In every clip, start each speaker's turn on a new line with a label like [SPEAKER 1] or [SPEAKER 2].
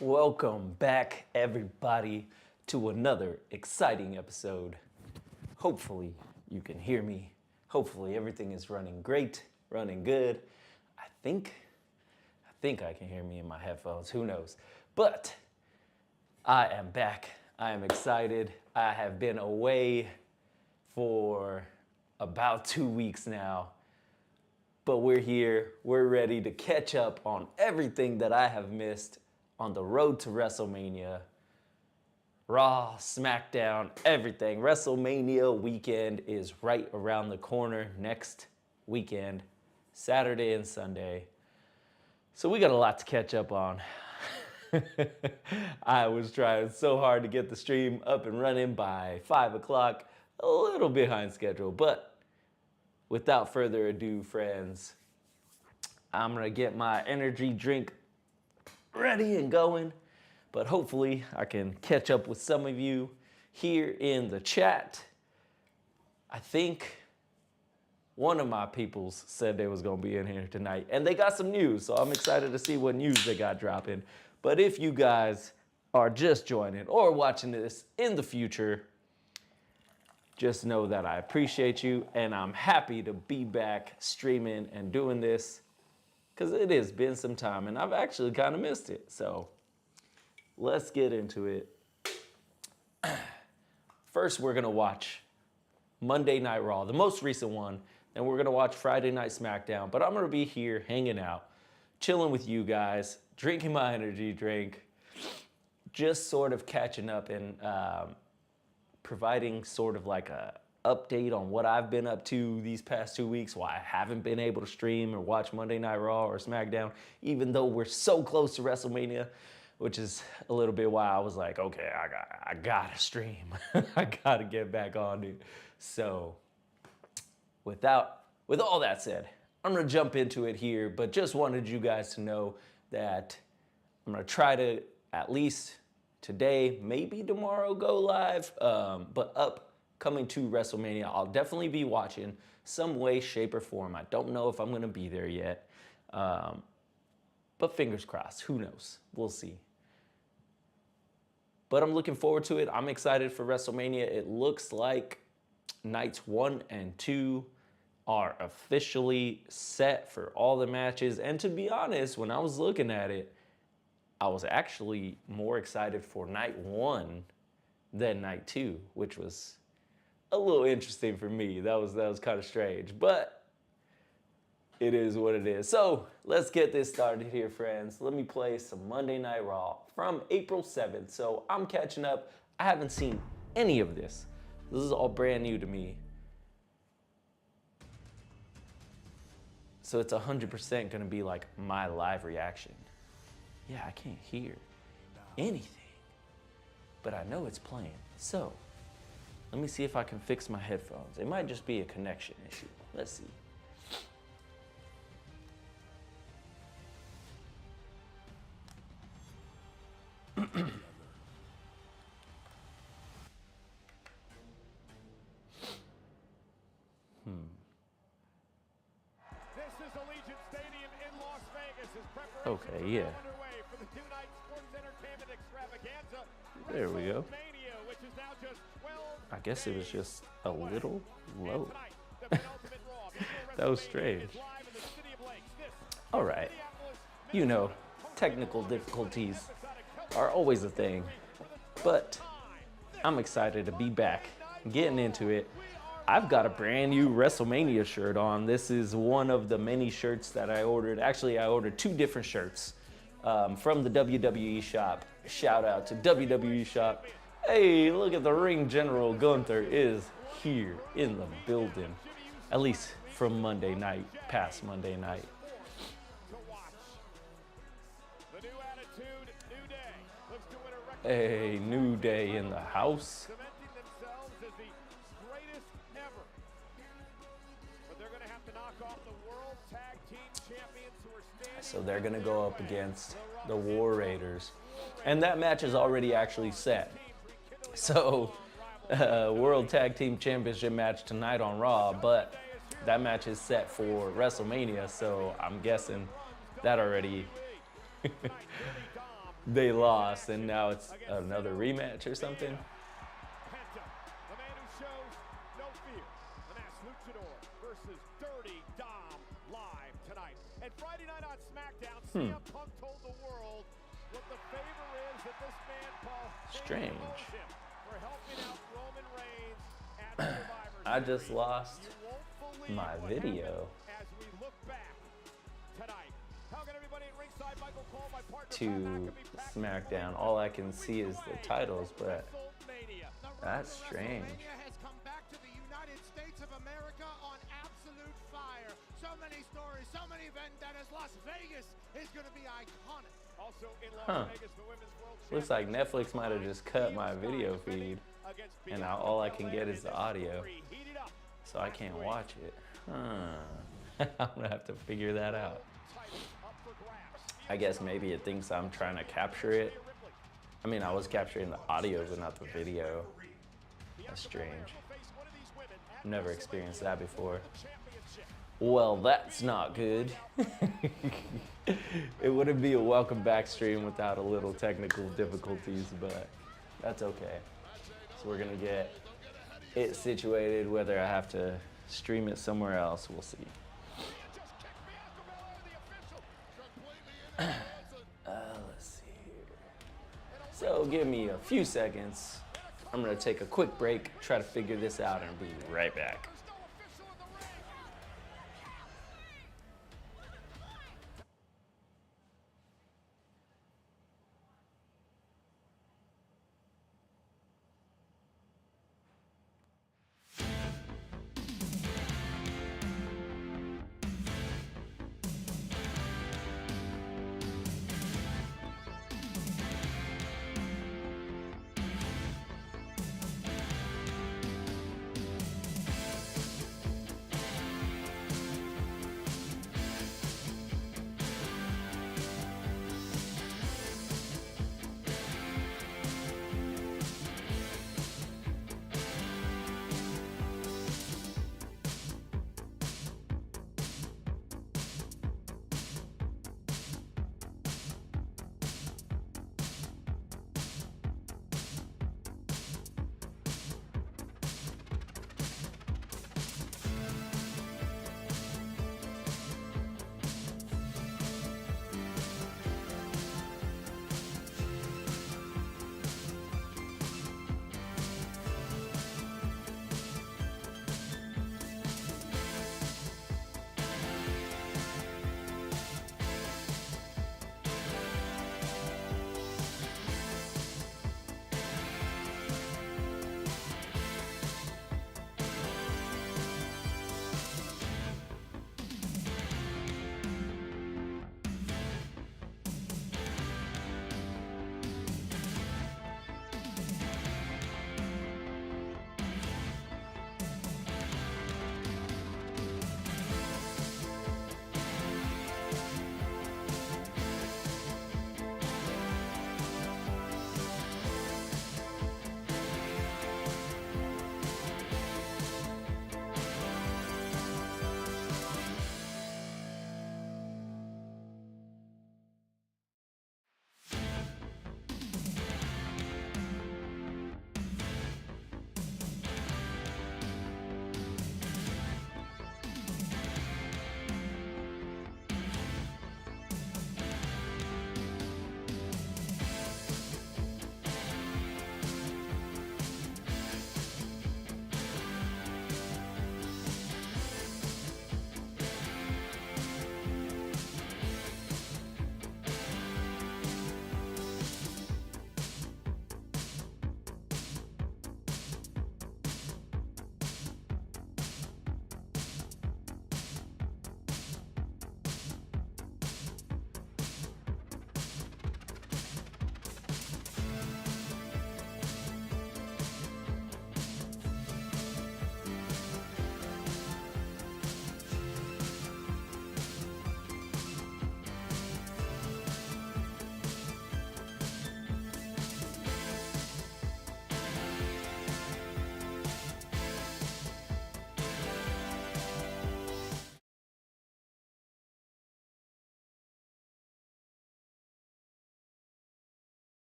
[SPEAKER 1] Welcome back, everybody, to another exciting episode. Hopefully, you can hear me. Hopefully, everything is running great, running good. I think I can hear me in my headphones. Who knows? But I am back. I am excited. I have been away for about 2 weeks now. But we're here. We're ready to catch up on everything that I have missed on the road to WrestleMania. Raw, SmackDown, everything. WrestleMania weekend is right around the corner next weekend, Saturday and Sunday. So we got a lot to catch up on. I was trying so hard to get the stream up and running by 5 o'clock, a little behind schedule, but without further ado, friends, I'm gonna get my energy drink ready and going, but hopefully I can catch up with some of you here in the chat. I think one of my peoples said they was gonna be in here tonight, and they got some news, so I'm excited to see what news they got dropping. But if you guys are just joining or watching this in the future, just know that I appreciate you, and I'm happy to be back streaming and doing this, because it has been some time, and I've actually kind of missed it. So let's get into it. First, we're going to watch Monday Night Raw, the most recent one, and we're going to watch Friday Night SmackDown. But I'm going to be here hanging out, chilling with you guys, drinking my energy drink, just sort of catching up and providing sort of like a update on what I've been up to these past 2 weeks, why I haven't been able to stream or watch Monday Night Raw or SmackDown, even though we're so close to WrestleMania, which is a little bit why I was like, okay, I gotta stream. I gotta get back on it. So with all that said, I'm gonna jump into it here, but just wanted you guys to know that I'm gonna try to at least today, maybe tomorrow, go live, but coming to WrestleMania, I'll definitely be watching some way, shape, or form. I don't know if I'm going to be there yet, but fingers crossed. Who knows? We'll see. But I'm looking forward to it. I'm excited for WrestleMania. It looks like nights 1 and 2 are officially set for all the matches. And to be honest, when I was looking at it, I was actually more excited for night 1 than night 2, which was a little interesting for me. That was kind of strange, but it is what it is. So let's get this started here, friends. Let me play some Monday Night Raw from April 7th. So I'm catching up. I haven't seen any of this. This is all brand new to me. So it's 100% gonna be like my live reaction. Yeah, I can't hear anything, but I know it's playing. So let me see if I can fix my headphones. It might just be a connection issue. Let's see.
[SPEAKER 2] This is Allegiant Stadium in Las Vegas as preparations
[SPEAKER 1] Okay, yeah.
[SPEAKER 2] are underway for the two-night sports entertainment extravaganza.
[SPEAKER 1] There we go.
[SPEAKER 2] WrestleMania, which is now just 12
[SPEAKER 1] I guess it was just a little low.
[SPEAKER 2] tonight, the penultimate Raw before
[SPEAKER 1] That was
[SPEAKER 2] WrestleMania
[SPEAKER 1] strange.
[SPEAKER 2] is live in the City of Lakes. This
[SPEAKER 1] All right. You know, technical difficulties are always a thing, but I'm excited to be back, getting into it. I've got a brand new WrestleMania shirt on. This is one of the many shirts that I ordered. Actually, I ordered 2 different shirts from the WWE shop. Shout out to WWE shop. Hey, look at the ring general. Gunther is here in the building, at least from Monday night, past Monday night.
[SPEAKER 2] to watch. The new attitude, new day. Looks to win a record.
[SPEAKER 1] Hey, New Day in the house.
[SPEAKER 2] Cementing themselves as the greatest ever. But they're going to have to knock off the World Tag Team Champions who are standing.
[SPEAKER 1] So they're gonna go up against the War Raiders. And that match is already actually set. So, World Tag Team Championship match tonight on Raw, but that match is set for WrestleMania, so I'm guessing that already they lost, and now it's another rematch or something.
[SPEAKER 2] Penta, the man who shows no fear. The Masked Luchador versus Dirty Dom live tonight. And Friday night on SmackDown, CM Punk told the world what the favor is that this man, Paul,
[SPEAKER 1] Strange.
[SPEAKER 2] him for helping out Roman Reigns at Survivor
[SPEAKER 1] I just
[SPEAKER 2] Series.
[SPEAKER 1] lost
[SPEAKER 2] You won't believe
[SPEAKER 1] my
[SPEAKER 2] what
[SPEAKER 1] video
[SPEAKER 2] happened as we look back tonight. How can everybody at ringside, Michael Cole, my partner,
[SPEAKER 1] to SmackDown. All I can see is the titles, but
[SPEAKER 2] WrestleMania.
[SPEAKER 1] that's strange.
[SPEAKER 3] WrestleMania has come back to the United States of America on absolute fire. So many stories, so many vendettas. Las Vegas is going to be iconic.
[SPEAKER 2] Also in Las Vegas, the Women's World
[SPEAKER 1] Looks like Netflix might have just cut my video feed, and now all I can get is the audio, so I can't watch it. I'm gonna have to figure that out. I guess maybe it thinks I'm trying to capture it. I mean, I was capturing the audio, but not the video. That's strange. I've never experienced that before. Well, that's not good. It wouldn't be a welcome back stream without a little technical difficulties, but that's okay. So we're gonna get it situated. Whether I have to stream it somewhere else, we'll see. Let's see here. So give me a few seconds. I'm gonna take a quick break, try to figure this out, and be right back.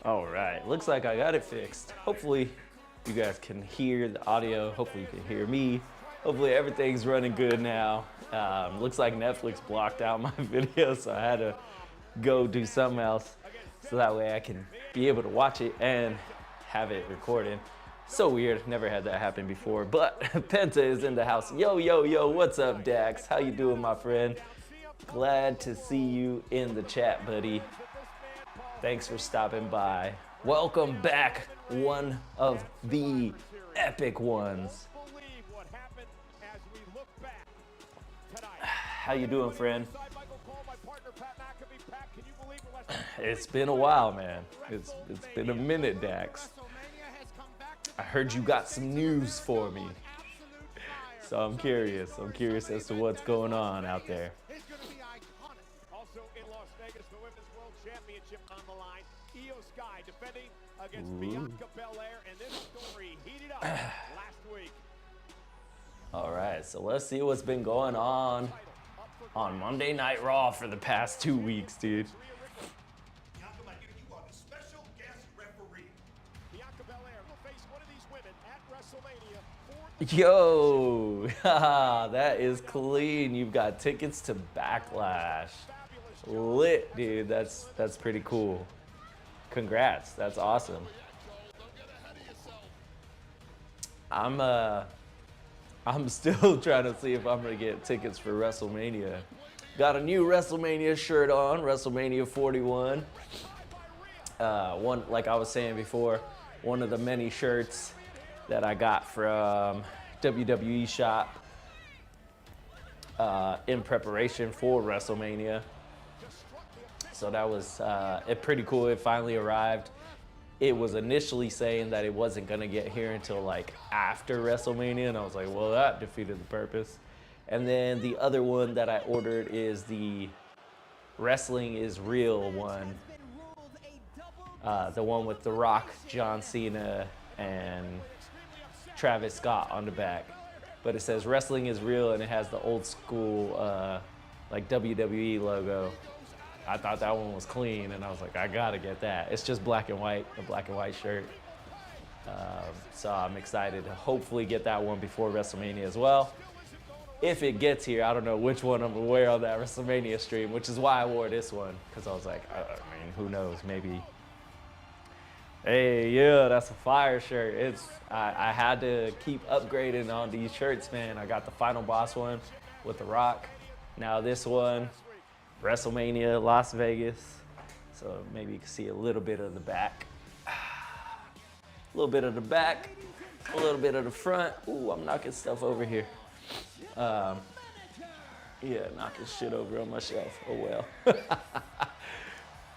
[SPEAKER 1] All right, looks like I got it fixed. Hopefully you guys can hear the audio. Hopefully you can hear me. Hopefully everything's running good now. Looks like Netflix blocked out my video, so I had to go do something else so that way I can be able to watch it and have it recorded. So weird, never had that happen before, but Penta is in the house. Yo, yo, yo, what's up, Dax? How you doing, my friend? Glad to see you in the chat, buddy. Thanks for stopping by. Welcome back, one of the epic ones. How you doing, friend? It's been a while, man. It's been a minute, Dax. I heard you got some news for me. So I'm curious. I'm curious as to what's going on out there.
[SPEAKER 2] Also in Las Vegas, the Women's World Championship on the line. Io Sky defending against Bianca Belair, and this story heated up last week.
[SPEAKER 1] All right, so let's see what's been going on Monday Night Raw for the past 2 weeks, dude.
[SPEAKER 2] Bianca might give you a special guest referee. Bianca Belair will face one of these women at WrestleMania.
[SPEAKER 1] Yo, that is clean. You've got tickets to Backlash. Lit, dude. That's pretty cool. Congrats. That's awesome. I'm still trying to see if I'm gonna get tickets for WrestleMania. Got a new WrestleMania shirt on, WrestleMania 41. One, like I was saying before, one of the many shirts that I got from WWE shop in preparation for WrestleMania. So that was pretty cool. It finally arrived. It was initially saying that it wasn't gonna get here until like after WrestleMania, and I was like, well, that defeated the purpose. And then the other one that I ordered is the Wrestling is Real one. The one with The Rock, John Cena, and Travis Scott on the back. But it says Wrestling is Real, and it has the old school like WWE logo. I thought that one was clean, and I was like, I gotta get that. It's just black and white, a black and white shirt. So I'm excited to hopefully get that one before WrestleMania as well. If it gets here, I don't know which one I'm gonna wear on that WrestleMania stream, which is why I wore this one, because I was like, I mean, who knows, maybe. Hey, yeah, that's a fire shirt. I had to keep upgrading on these shirts, man. I got the Final Boss one with The Rock. Now this one, WrestleMania, Las Vegas. So maybe you can see a little bit of the back. A little bit of the back, a little bit of the front. Ooh, I'm knocking stuff over here. Yeah, knocking shit over on my shelf. Oh well.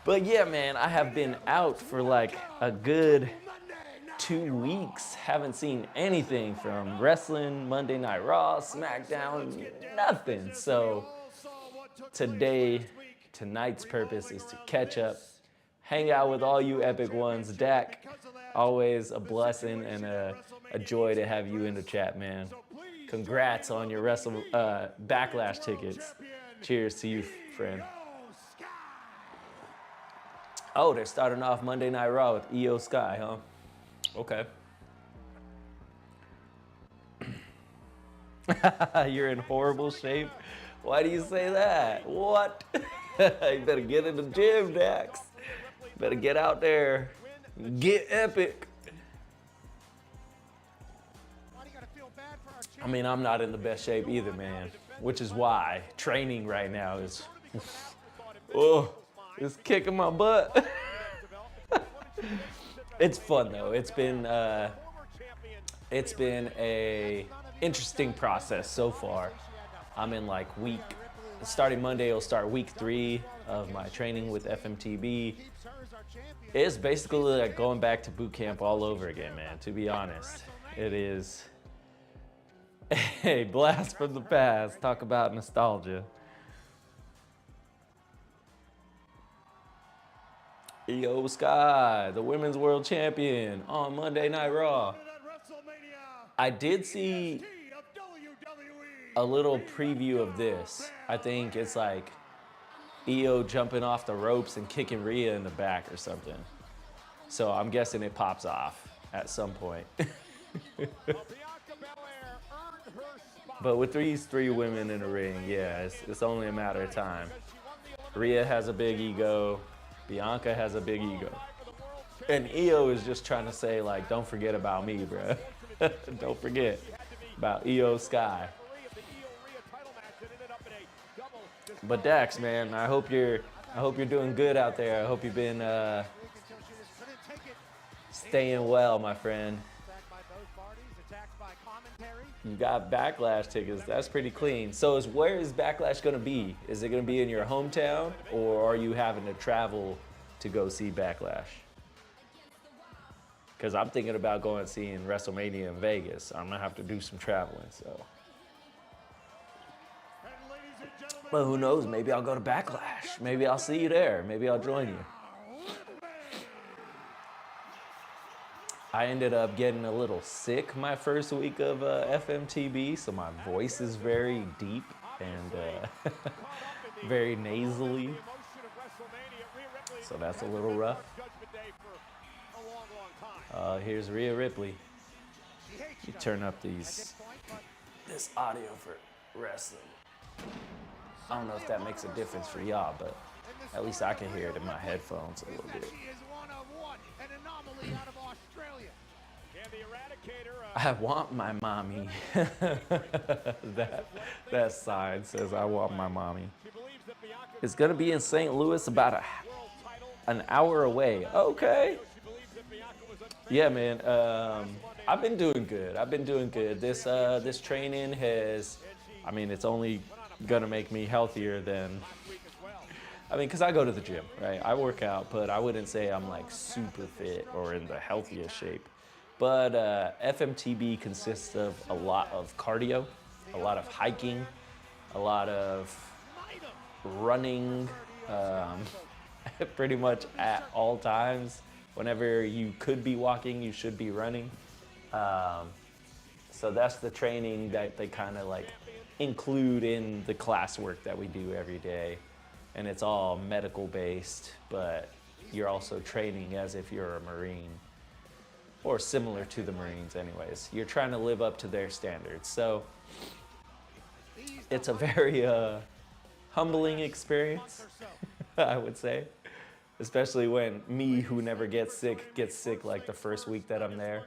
[SPEAKER 1] But yeah, man, I have been out for like a good 2 weeks. Haven't seen anything from wrestling, Monday Night Raw, SmackDown, nothing. So tonight's purpose is to catch up, hang out with all you epic ones. Dak, always a blessing and a joy to have you in the chat, man. Congrats on your Backlash tickets. Cheers to you, friend. Oh, they're starting off Monday Night Raw with Io Sky, huh? Okay. You're in horrible shape. Why do you say that? What? You better get in the gym, Dax. Better get out there. Get epic. I mean, I'm not in the best shape either, man. Which is why training right now is, it's kicking my butt. It's fun though. It's been a interesting process so far. I'm in like starting Monday, it'll start week 3 of my training with FMTB. It's basically like going back to boot camp all over again, man, to be honest. It is a blast from the past. Talk about nostalgia. Io Sky, the Women's World Champion on Monday Night Raw. I did see a little preview of this. I think it's like Io jumping off the ropes and kicking Rhea in the back or something. So I'm guessing it pops off at some point. But with these three women in the ring, yeah, it's only a matter of time. Rhea has a big ego. Bianca has a big ego. And Io is just trying to say, like, don't forget about me, bro. Don't forget about Io Sky. But Dax, man, I hope you're doing good out there. I hope you've been staying well, my friend. You got Backlash tickets. That's pretty clean. So where is Backlash going to be? Is it going to be in your hometown, or are you having to travel to go see Backlash? Because I'm thinking about going and seeing WrestleMania in Vegas. I'm going to have to do some traveling, so. Well, who knows? Maybe I'll go to Backlash. Maybe I'll see you there. Maybe I'll join you. I ended up getting a little sick my first week of FMTB, so my voice is very deep and very nasally. So that's a little rough. Here's Rhea Ripley. You turn up this audio for wrestling. I don't know if that makes a difference for y'all, but at least I can hear it in my headphones a little bit. I want my mommy. that sign says I want my mommy. It's gonna be in St. Louis, about an hour away. Okay. Yeah, man. I've been doing good. This training has, it's only gonna make me healthier than. Because I go to the gym, right? I work out, but I wouldn't say I'm like super fit or in the healthiest shape. But FMTB consists of a lot of cardio, a lot of hiking, a lot of running, pretty much at all times. Whenever you could be walking, you should be running. So that's the training that they kind of like include in the classwork that we do every day. And it's all medical based, but you're also training as if you're a Marine, or similar to the Marines anyways. You're trying to live up to their standards. So it's a very humbling experience, I would say. Especially when me, who never gets sick like the first week that I'm there.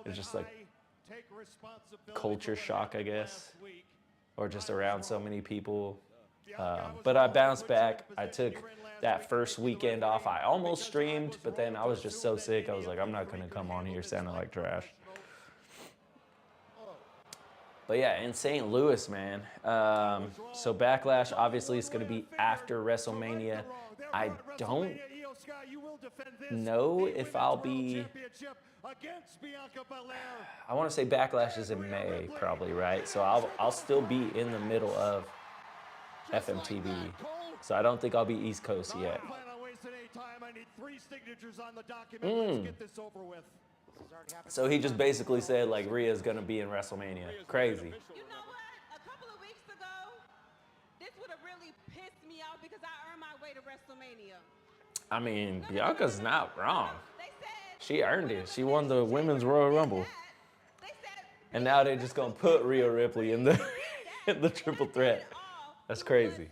[SPEAKER 1] It's just like culture shock, I guess, or just around so many people. But I bounced back. I took that first weekend off. I almost streamed, but then I was just so sick. I was like, I'm not going to come on here sounding like trash. But yeah, in St. Louis, man. So Backlash, obviously, is going to be after WrestleMania. I don't know if I'll be. I want to say Backlash is in May, probably, right? So I'll still be in the middle of FMTV. So I don't think I'll be East Coast yet. So he just basically said like Rhea's gonna be in WrestleMania. Crazy.
[SPEAKER 4] You know what? A couple of weeks ago, this would have really pissed me off because I earned my way to WrestleMania.
[SPEAKER 1] Bianca's not wrong. She earned it. She won the Women's Royal Rumble. And now they're just gonna put Rhea Ripley in the in the triple threat. That's crazy.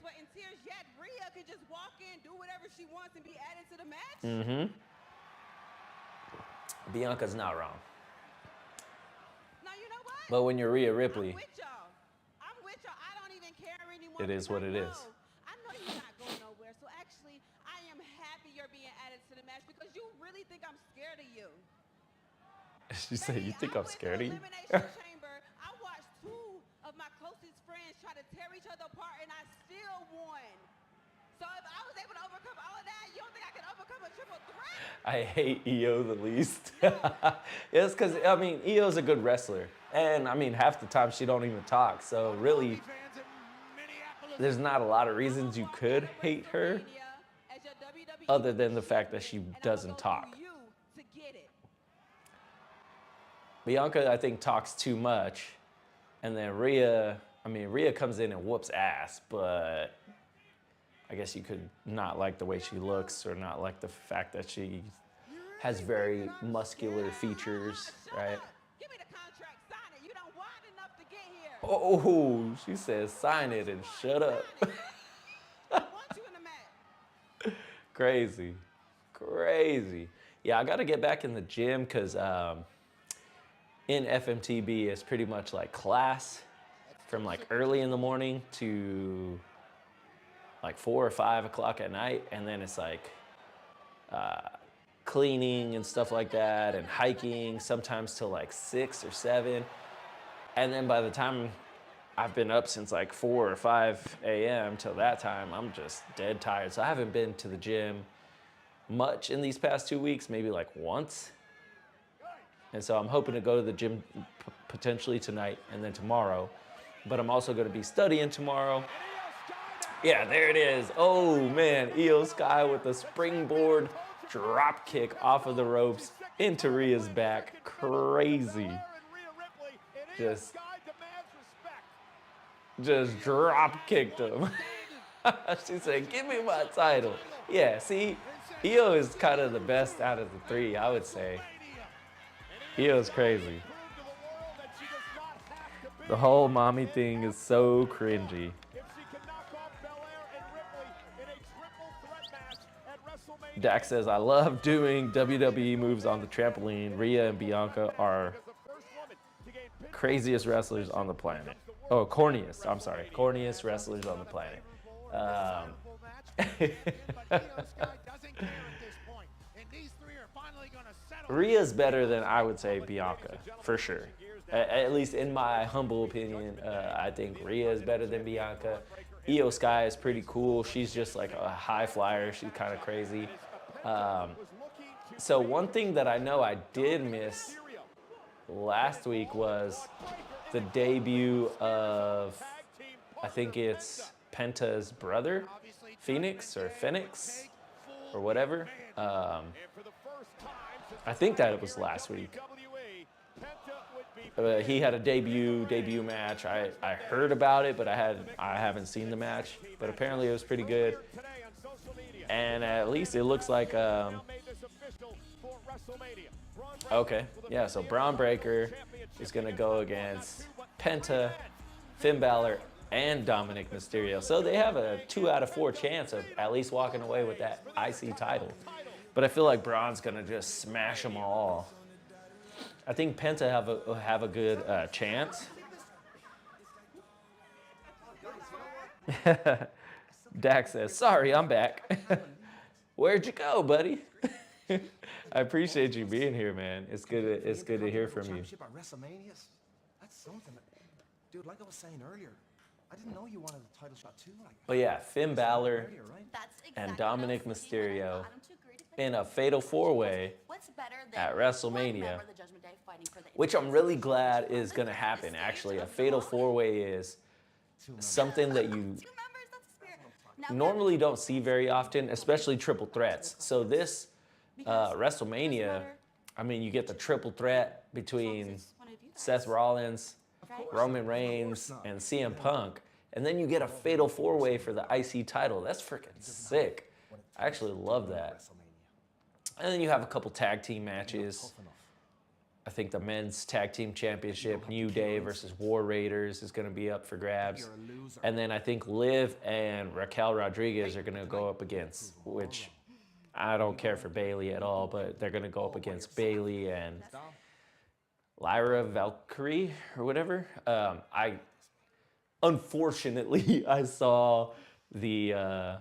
[SPEAKER 4] Rhea could just walk in, do whatever she wants, and be added to the match.
[SPEAKER 1] Mm-hmm. Bianca's not wrong.
[SPEAKER 4] Now you know what?
[SPEAKER 1] But when you're Rhea Ripley,
[SPEAKER 4] I'm with y'all. I don't even care anymore.
[SPEAKER 1] It is what it is.
[SPEAKER 4] I know you're not going nowhere. So actually, I am happy you're being added to the match because you really think I'm scared of you.
[SPEAKER 1] She said, "You think I'm scared of you?"
[SPEAKER 4] Elimination Chamber. I watched two of my closest friends try to tear each other apart, and I still won. So if I was able to overcome all of that, you don't think I can overcome a triple threat?
[SPEAKER 1] I hate Io the least. It's because, Io's a good wrestler. And, half the time she don't even talk. So, really, there's not a lot of reasons you could hate her other than the fact that she doesn't talk. Bianca, I think, talks too much. And then Rhea comes in and whoops ass. But I guess you could not like the way she looks or not like the fact that she has very muscular features, right?
[SPEAKER 4] Give me the contract, sign it. You don't wide enough to get here.
[SPEAKER 1] Oh, she says sign it and shut up.
[SPEAKER 4] I want you in the match.
[SPEAKER 1] Crazy. Crazy. Yeah, I got to get back in the gym because in FMTB, it's pretty much like class from like early in the morning to like 4 or 5 o'clock at night. And then it's like cleaning and stuff like that and hiking, sometimes till like 6 or 7. And then by the time I've been up since like 4 or 5 a.m. till that time, I'm just dead tired. So I haven't been to the gym much in these past 2 weeks, maybe like once. And so I'm hoping to go to the gym potentially tonight and then tomorrow. But I'm also going to be studying tomorrow. Yeah, there it is. Oh man, Io Sky with a springboard drop kick off of the ropes into Rhea's back. Crazy. Just drop kicked him. She said, give me my title. Yeah, see, Io is kind of the best out of the three, I would say. Io's crazy. The whole mommy thing is so cringy. Dax says, I love doing WWE moves on the trampoline. Rhea and Bianca are craziest wrestlers on the planet. Oh, corniest. I'm sorry. Corniest wrestlers on the planet. Rhea's better than I would say Bianca, for sure. At least in my humble opinion, I think Rhea is better than Bianca. Io Sky is pretty cool. She's just like a high flyer. She's kind of crazy. So one thing that I know I did miss last week was the debut of, I think it's Penta's brother, Phoenix or whatever. I think that it was last week. He had a debut match. I heard about it, but I haven't seen the match. But apparently it was pretty good. And at least it looks like okay, yeah. So Braun Breaker is gonna go against Penta, Finn Balor, and Dominic Mysterio. So they have a 2 out of 4 chance of at least walking away with that IC title. But I feel like Braun's gonna just smash them all. I think Penta have a good chance. Dax says, sorry, I'm back. Where'd you go, buddy? I appreciate you being here, man. It's good to hear from you.
[SPEAKER 5] That's something. Dude, like I was saying earlier, I didn't know you wanted a title shot too.
[SPEAKER 1] But yeah, Finn Balor and Dominic Mysterio in a fatal 4-way at WrestleMania, which I'm really glad is going to happen. Actually, a fatal 4-way is something that you normally don't see very often, especially triple threats. So this WrestleMania, I mean, you get the triple threat between Seth Rollins, Roman Reigns, and CM Punk, and then you get a fatal 4-way for the IC title. That's freaking sick. I actually love that. And then you have a couple tag team matches. I think the men's tag team championship, New Day versus War Raiders, is going to be up for grabs. And then I think Liv and Raquel Rodriguez are going to go up against, which I don't care for Bayley at all, but they're going to go up against Bayley and Lyra Valkyrie or whatever. Unfortunately, I saw the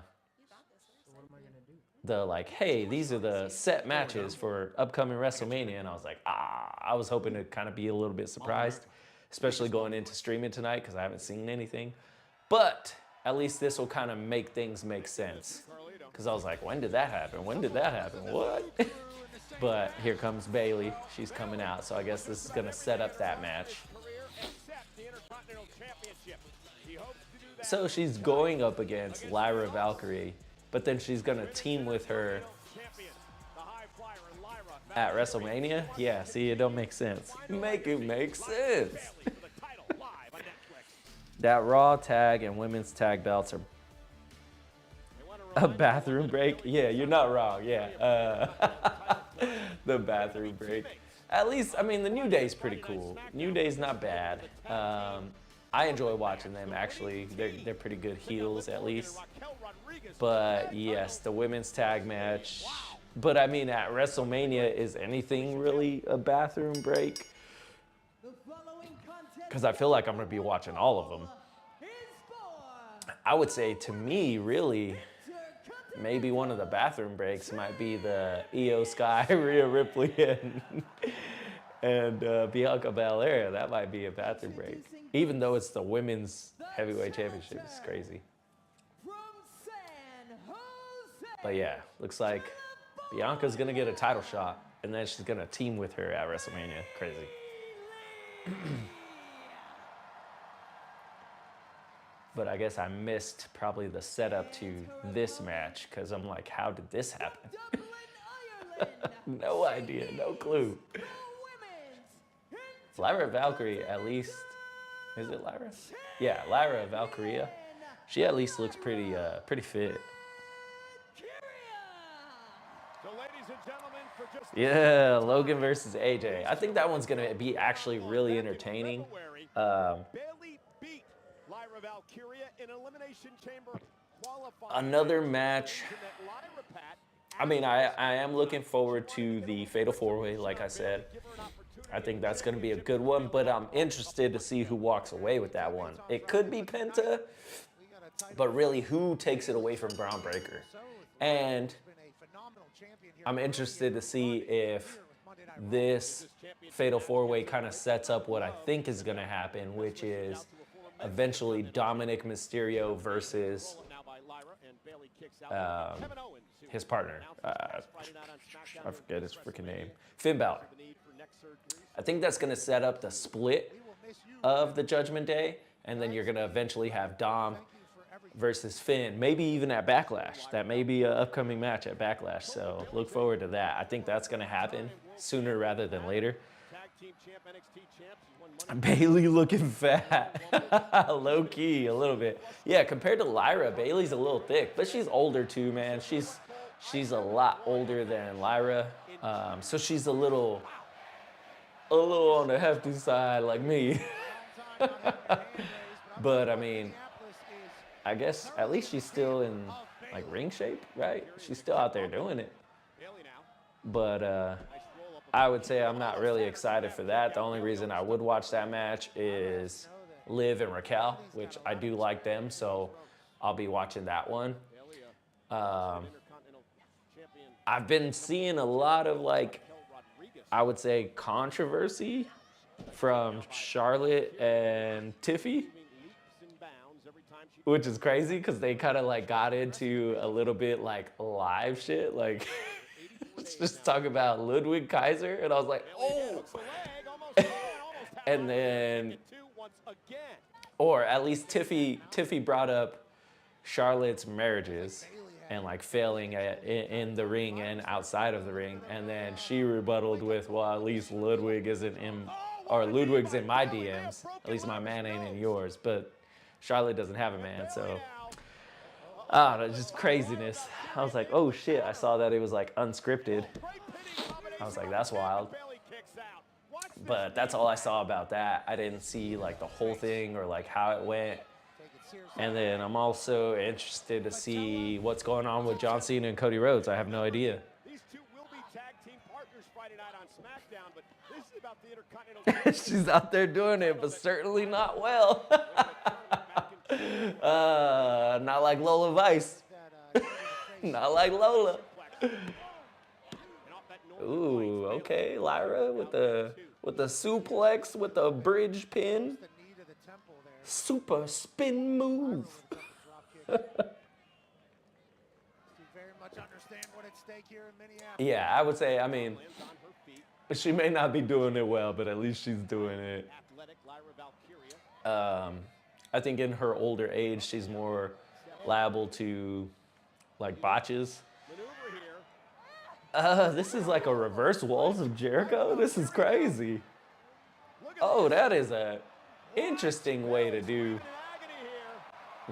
[SPEAKER 1] like, hey, these are the set matches for upcoming WrestleMania, and I was like, I was hoping to kind of be a little bit surprised, especially going into streaming tonight because I haven't seen anything. But at least this will kind of make things make sense, because I was like, when did that happen? When did that happen? What? But here comes Bayley. She's coming out, so I guess this is going to set up that match. So she's going up against Lyra Valkyrie, but then she's going to team with her at WrestleMania? Yeah, see, it don't make sense. Make it make sense. That Raw tag and women's tag belts are A bathroom break? Yeah, you're not wrong. Yeah. The bathroom break. At least, I mean, the New Day's pretty cool. New Day's not bad. I enjoy watching them, actually. They're pretty good heels, at least. But yes, the women's tag match. But I mean, at WrestleMania, is anything really a bathroom break? Because I feel like I'm going to be watching all of them. I would say, to me, really, maybe one of the bathroom breaks might be the Io Sky, Rhea Ripley, and Bianca Belair. That might be a bathroom break. Even though it's the women's heavyweight championship, it's crazy. But yeah, looks like Bianca's gonna get a title shot, and then she's gonna team with her at WrestleMania. Crazy. But I guess I missed probably the setup to this match, because I'm like, how did this happen? No idea, no clue. Lyra Valkyrie, at least, is it Lyra? Yeah, Lyra Valkyria. She at least looks pretty fit. Yeah, Logan versus AJ. I think that one's gonna be actually really entertaining. Another match. I mean, I am looking forward to the Fatal 4-Way, like I said. I think that's going to be a good one, but I'm interested to see who walks away with that one. It could be Penta, but really, who takes it away from Braun Breaker? And I'm interested to see if this Fatal 4-Way kind of sets up what I think is going to happen, which is eventually Dominic Mysterio versus his partner. I forget his freaking name. Finn Balor. I think that's going to set up the split of the Judgment Day, and then you're going to eventually have Dom versus Finn, maybe even at Backlash. That may be an upcoming match at Backlash, so look forward to that. I think that's going to happen sooner rather than later. Bayley looking fat. Low key, a little bit. Yeah, compared to Lyra, Bayley's a little thick, but she's older too, man. She's a lot older than Lyra, so she's a little on the hefty side like me. But I mean, I guess at least she's still in like ring shape, right? She's still out there doing it. But I would say I'm not really excited for that. The only reason I would watch that match is Liv and Raquel, which I do like them, so I'll be watching that one. I've been seeing a lot of, like, I would say controversy from Charlotte and Tiffy, which is crazy because they kind of like got into a little bit like live shit, like let's just talk about Ludwig Kaiser, and I was like, oh. And then, or at least Tiffy brought up Charlotte's marriages and like failing in the ring and outside of the ring, and then she rebutted with, well, at least Ludwig's in my DMs, at least my man ain't in yours, but Charlotte doesn't have a man, so just craziness. I was like, oh shit, I saw that it was like unscripted. I was like, that's wild. But that's all I saw about that. I didn't see like the whole thing or like how it went. And then I'm also interested to see what's going on with John Cena and Cody Rhodes. I have no idea.
[SPEAKER 2] These two will be tag team partners Friday night on SmackDown, but this is about the Intercontinental.
[SPEAKER 1] She's out there doing it, but certainly not well. Not like Lola Vice. Not like Lola. Ooh, okay, Lyra with the suplex, with the bridge pin. Super spin move. Yeah, I would say, I mean, she may not be doing it well, but at least she's doing it. I think in her older age, she's more liable to like botches. This is like a reverse Walls of Jericho. This is crazy. Oh, that is a interesting way to do.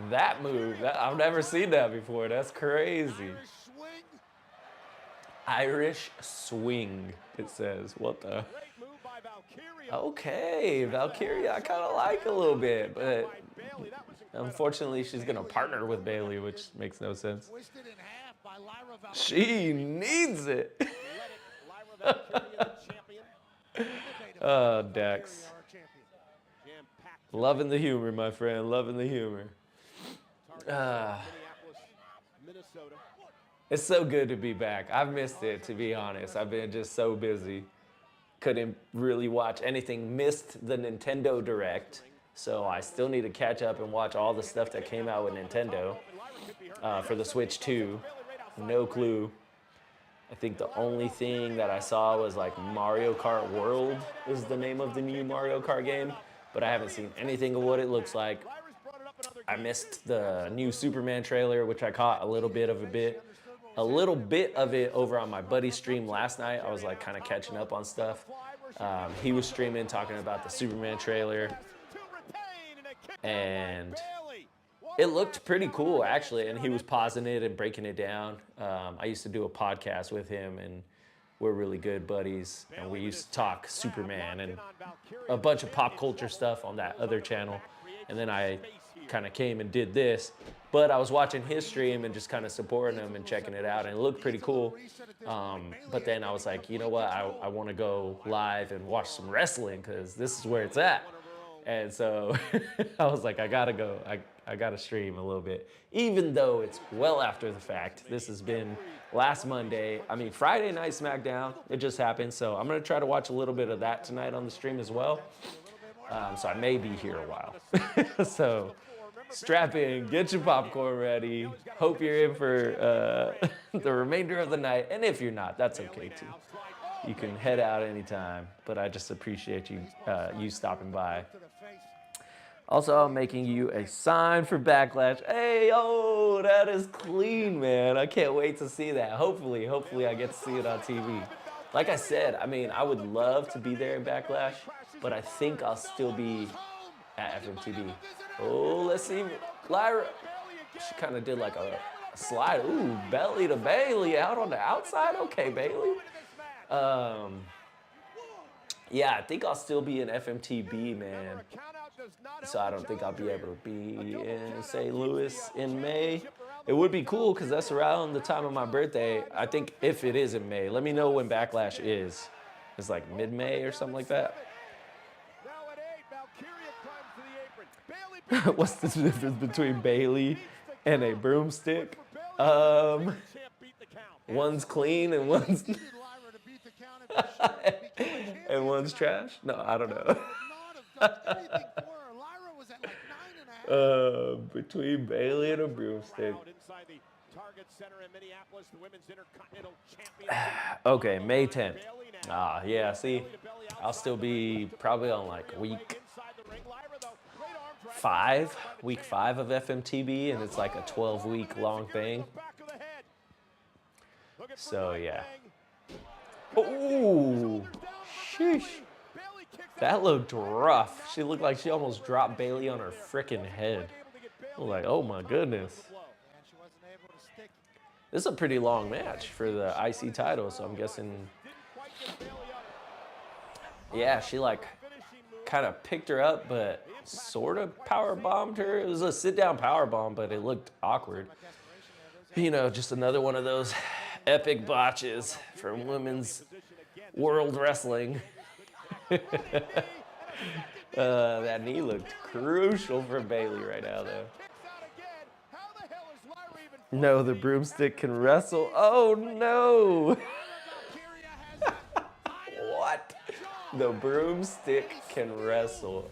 [SPEAKER 1] that move. I've never seen that before. That's crazy.
[SPEAKER 3] Irish swing.
[SPEAKER 1] Irish swing, it says. What the?
[SPEAKER 2] Great move by Valkyria.
[SPEAKER 1] Okay, Valkyria, I kind of like a little bit, but
[SPEAKER 2] By Bailey, that was incredible.
[SPEAKER 1] unfortunately, she's going to partner with Bailey, which makes no sense.
[SPEAKER 3] Twisted in half by Lyra Valkyria.
[SPEAKER 1] She needs it.
[SPEAKER 2] Athletic Lyra Valkyria, the champion.
[SPEAKER 1] Oh, Dex.
[SPEAKER 3] Our champion.
[SPEAKER 2] Jam-packed.
[SPEAKER 1] Loving the humor, my friend. Loving the humor.
[SPEAKER 2] Minneapolis, Minnesota.
[SPEAKER 1] It's so good to be back. I've missed it, to be honest. I've been just so busy. Couldn't really watch anything. Missed the Nintendo Direct. So I still need to catch up and watch all the stuff that came out with Nintendo for the Switch 2. No clue. I think the only thing that I saw was like Mario Kart World is the name of the new Mario Kart game. But I haven't seen anything of what it looks like. I missed the new Superman trailer, which I caught a little bit of it over on my buddy's stream last night. I was like kind of catching up on stuff. He was streaming, talking about the Superman trailer, and it looked pretty cool actually. And he was pausing it and breaking it down. I used to do a podcast with him, and we're really good buddies. And we used to talk Superman and a bunch of pop culture stuff on that other channel. And then I kind of came and did this, but I was watching his stream and just kind of supporting him and checking it out, and it looked pretty cool. But then I was like, you know what, I want to go live and watch some wrestling because this is where it's at. And so I was like, I gotta go. I gotta stream a little bit, even though it's well after the fact. This has been last Monday. I mean, Friday night SmackDown, it just happened. So I'm gonna try to watch a little bit of that tonight on the stream as well. So I may be here a while. So strap in, get your popcorn ready. Hope you're in for the remainder of the night. And if you're not, that's okay too. You can head out anytime, but I just appreciate you you stopping by. Also, I'm making you a sign for Backlash. Hey, oh, that is clean, man. I can't wait to see that. Hopefully I get to see it on TV. Like I said, I mean, I would love to be there in Backlash, but I think I'll still be at FMTV. Oh, let's see. Lyra, she kind of did like a slide. Ooh, belly to Bailey out on the outside. Okay, Bailey. Yeah, I think I'll still be in FMTB, man. So I don't think I'll be able to be in St. Louis in May. It would be cool because that's around the time of my birthday. I think if it is in May, let me know when Backlash is. It's like mid-May or something like that. What's the difference between Bailey and a broomstick? One's clean and one's and one's trash? No, I don't know. Between Bailey and a broomstick. Okay, May 10th. Yeah, see, I'll still be probably on like week 5 of FMTB, and it's like a 12-week long thing. So yeah. Oh, sheesh. That looked rough. She looked like she almost dropped Bailey on her frickin' head. I was like, oh my goodness. This is a pretty long match for the IC title, so I'm guessing. Yeah, she like kind of picked her up, but sort of power bombed her. It was a sit-down power bomb, but it looked awkward. You know, just another one of those epic botches from women's world wrestling. That knee looked crucial for Bailey right now, though. No, the broomstick can wrestle. Oh, no. What? The broomstick can wrestle.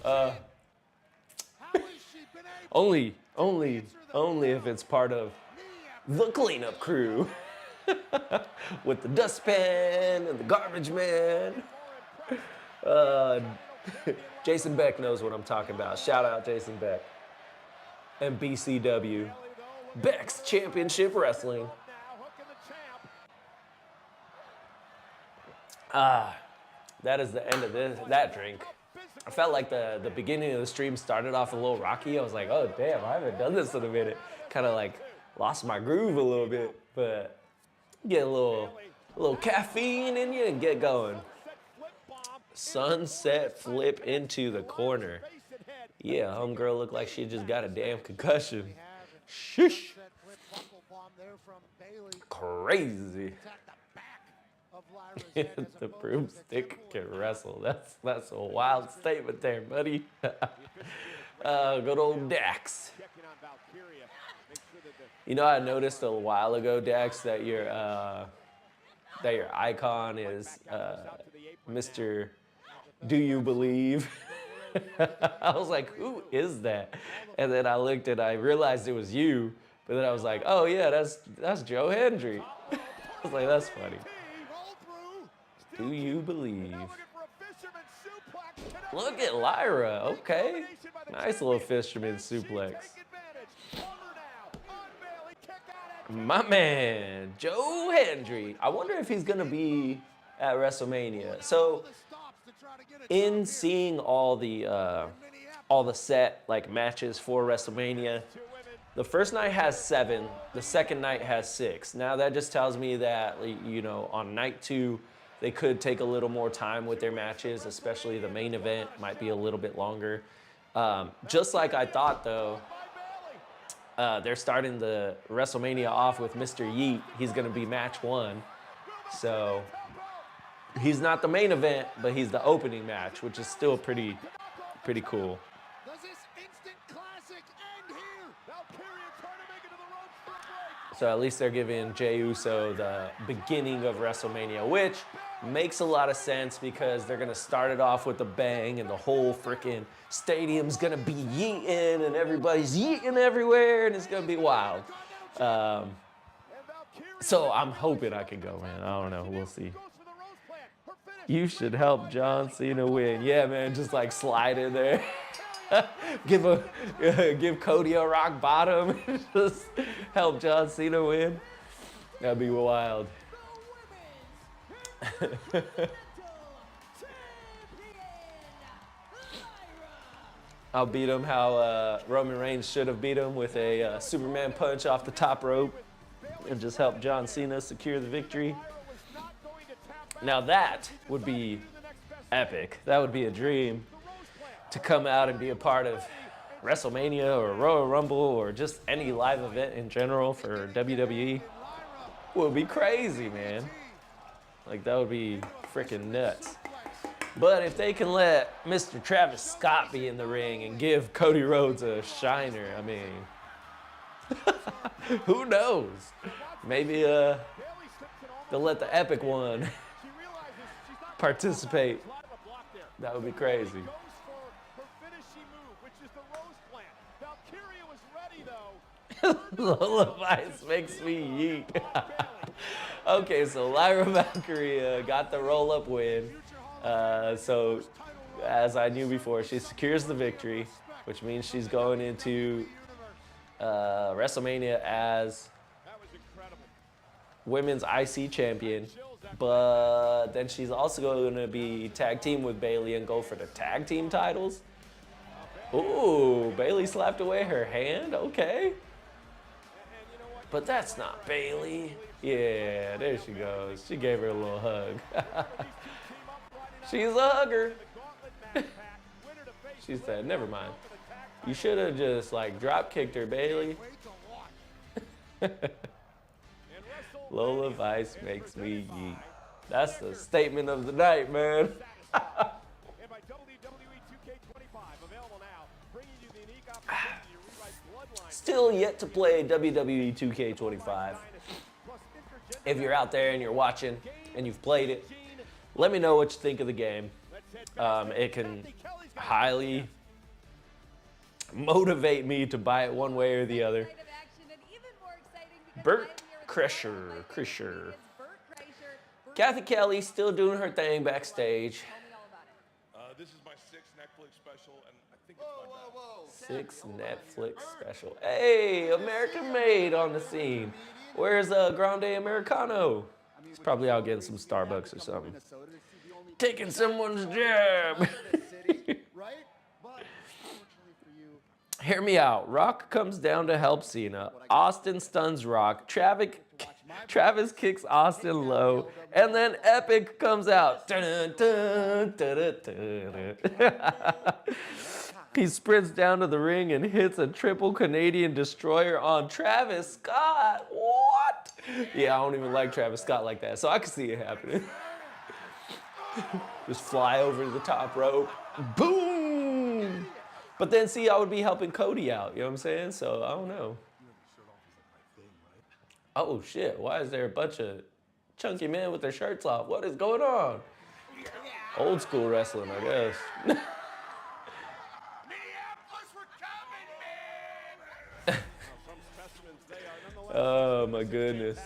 [SPEAKER 1] Only if it's part of the cleanup crew. With the dustpan and the garbage man. Jason Beck knows what I'm talking about. Shout out Jason Beck. And BCW. Beck's Championship Wrestling. That is the end of that drink. I felt like the beginning of the stream started off a little rocky. I was like, oh damn, I haven't done this in a minute. Kind of like lost my groove a little bit, but get a little caffeine in you and get going. Sunset flip into the corner. Yeah, homegirl looked like she just got a damn concussion. Shush. Crazy. The broomstick can wrestle. That's a wild statement there, buddy. Good old Dax. You know, I noticed a while ago, Dax, that your icon is Mr. Do You Believe? I was like, who is that? And then I looked and I realized it was you. But then I was like, oh yeah, that's Joe Hendry. I was like, that's funny. Do you believe? Look at Lyra. Okay. Nice little fisherman suplex. My man, Joe Hendry. I wonder if he's going to be at WrestleMania. So, in seeing all the set like matches for WrestleMania, the first night has 7, the second night has 6. Now that just tells me that, you know, on night 2, they could take a little more time with their matches, especially the main event might be a little bit longer. Just like I thought, though, they're starting the WrestleMania off with Mr. Yeet. He's going to be match 1. So he's not the main event, but he's the opening match, which is still pretty cool. So at least they're giving Jey Uso the beginning of WrestleMania, which makes a lot of sense because they're gonna start it off with a bang and the whole freaking stadium's gonna be yeeting and everybody's yeeting everywhere and it's gonna be wild. So I'm hoping I can go, man. I don't know, we'll see. You should help John Cena win. Yeah, man, just like slide in there. Give Cody a rock bottom and just help John Cena win. That'd be wild. I'll beat him how Roman Reigns should have beat him with a Superman punch off the top rope and just help John Cena secure the victory. Now that would be epic. That would be a dream. To come out and be a part of WrestleMania or Royal Rumble or just any live event in general for WWE would be crazy, man. Like, that would be freaking nuts. But if they can let Mr. Travis Scott be in the ring and give Cody Rhodes a shiner, I mean, who knows? Maybe they'll let the Epic One participate. That would be crazy. Lola Vice makes me yeet. Okay, so Lyra Valkyrie got the roll-up win. So, as I knew before, she secures the victory, which means she's going into WrestleMania as Women's IC Champion. But then she's also going to be tag team with Bayley and go for the tag team titles. Ooh, Bayley slapped away her hand. Okay. But that's not Bayley. Yeah, there she goes. She gave her a little hug. She's a hugger. She said, never mind. You should have just like drop kicked her, Bayley. Lola Vice makes me yeet. That's the statement of the night, man. Still yet to play WWE 2K25. If you're out there and you're watching and you've played it, let me know what you think of the game. It can highly motivate me to buy it one way or the other. Burt Kreischer. Kathy Kelly still doing her thing backstage.
[SPEAKER 6] This is my 6th Netflix special, and I think it's my best.
[SPEAKER 1] 6th Netflix special. Hey, American Made on the scene. Where's Grande Americano? He's probably out getting some Starbucks or something. Taking someone's job. Hear me out. Rock comes down to help Cena. Austin stuns Rock. Travis kicks Austin low. And then Epic comes out. Dun, dun, dun, dun, dun, dun. He sprints down to the ring and hits a triple Canadian destroyer on Travis Scott. What? Yeah, I don't even like Travis Scott like that, so I can see it happening. Just fly over the top rope. Boom! But then, see, I would be helping Cody out, you know what I'm saying? So, I don't know. Oh, shit. Why is there a bunch of chunky men with their shirts off? What is going on? Old school wrestling, I guess. Oh, my goodness.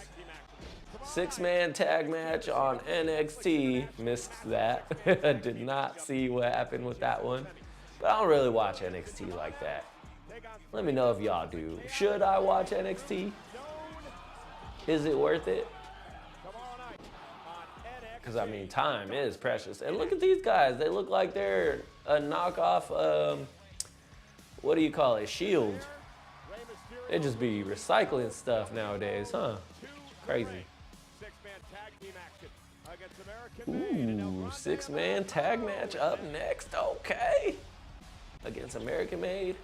[SPEAKER 1] 6-man tag match on NXT. Missed that. Did not see what happened with that one. But I don't really watch NXT like that. Let me know if y'all do. Should I watch NXT? Is it worth it? Because, I mean, time is precious. And look at these guys. They look like they're a knockoff, what do you call it? Shield. They just be recycling stuff nowadays, huh? Crazy. Ooh, 6-man tag match up next. Okay. Against American Made.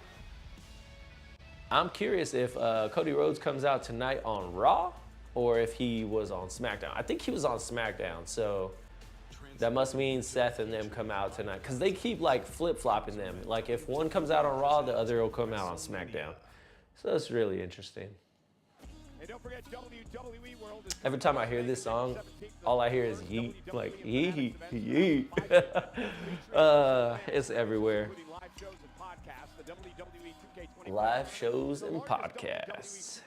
[SPEAKER 1] I'm curious if Cody Rhodes comes out tonight on Raw or if he was on SmackDown. I think he was on SmackDown, so that must mean Seth and them come out tonight. Because they keep like flip-flopping them. Like if one comes out on Raw, the other will come out on SmackDown. So that's really interesting. Every time I hear this song, all I hear is yeet. Like, yeet, yeet. It's everywhere. Live shows and podcasts.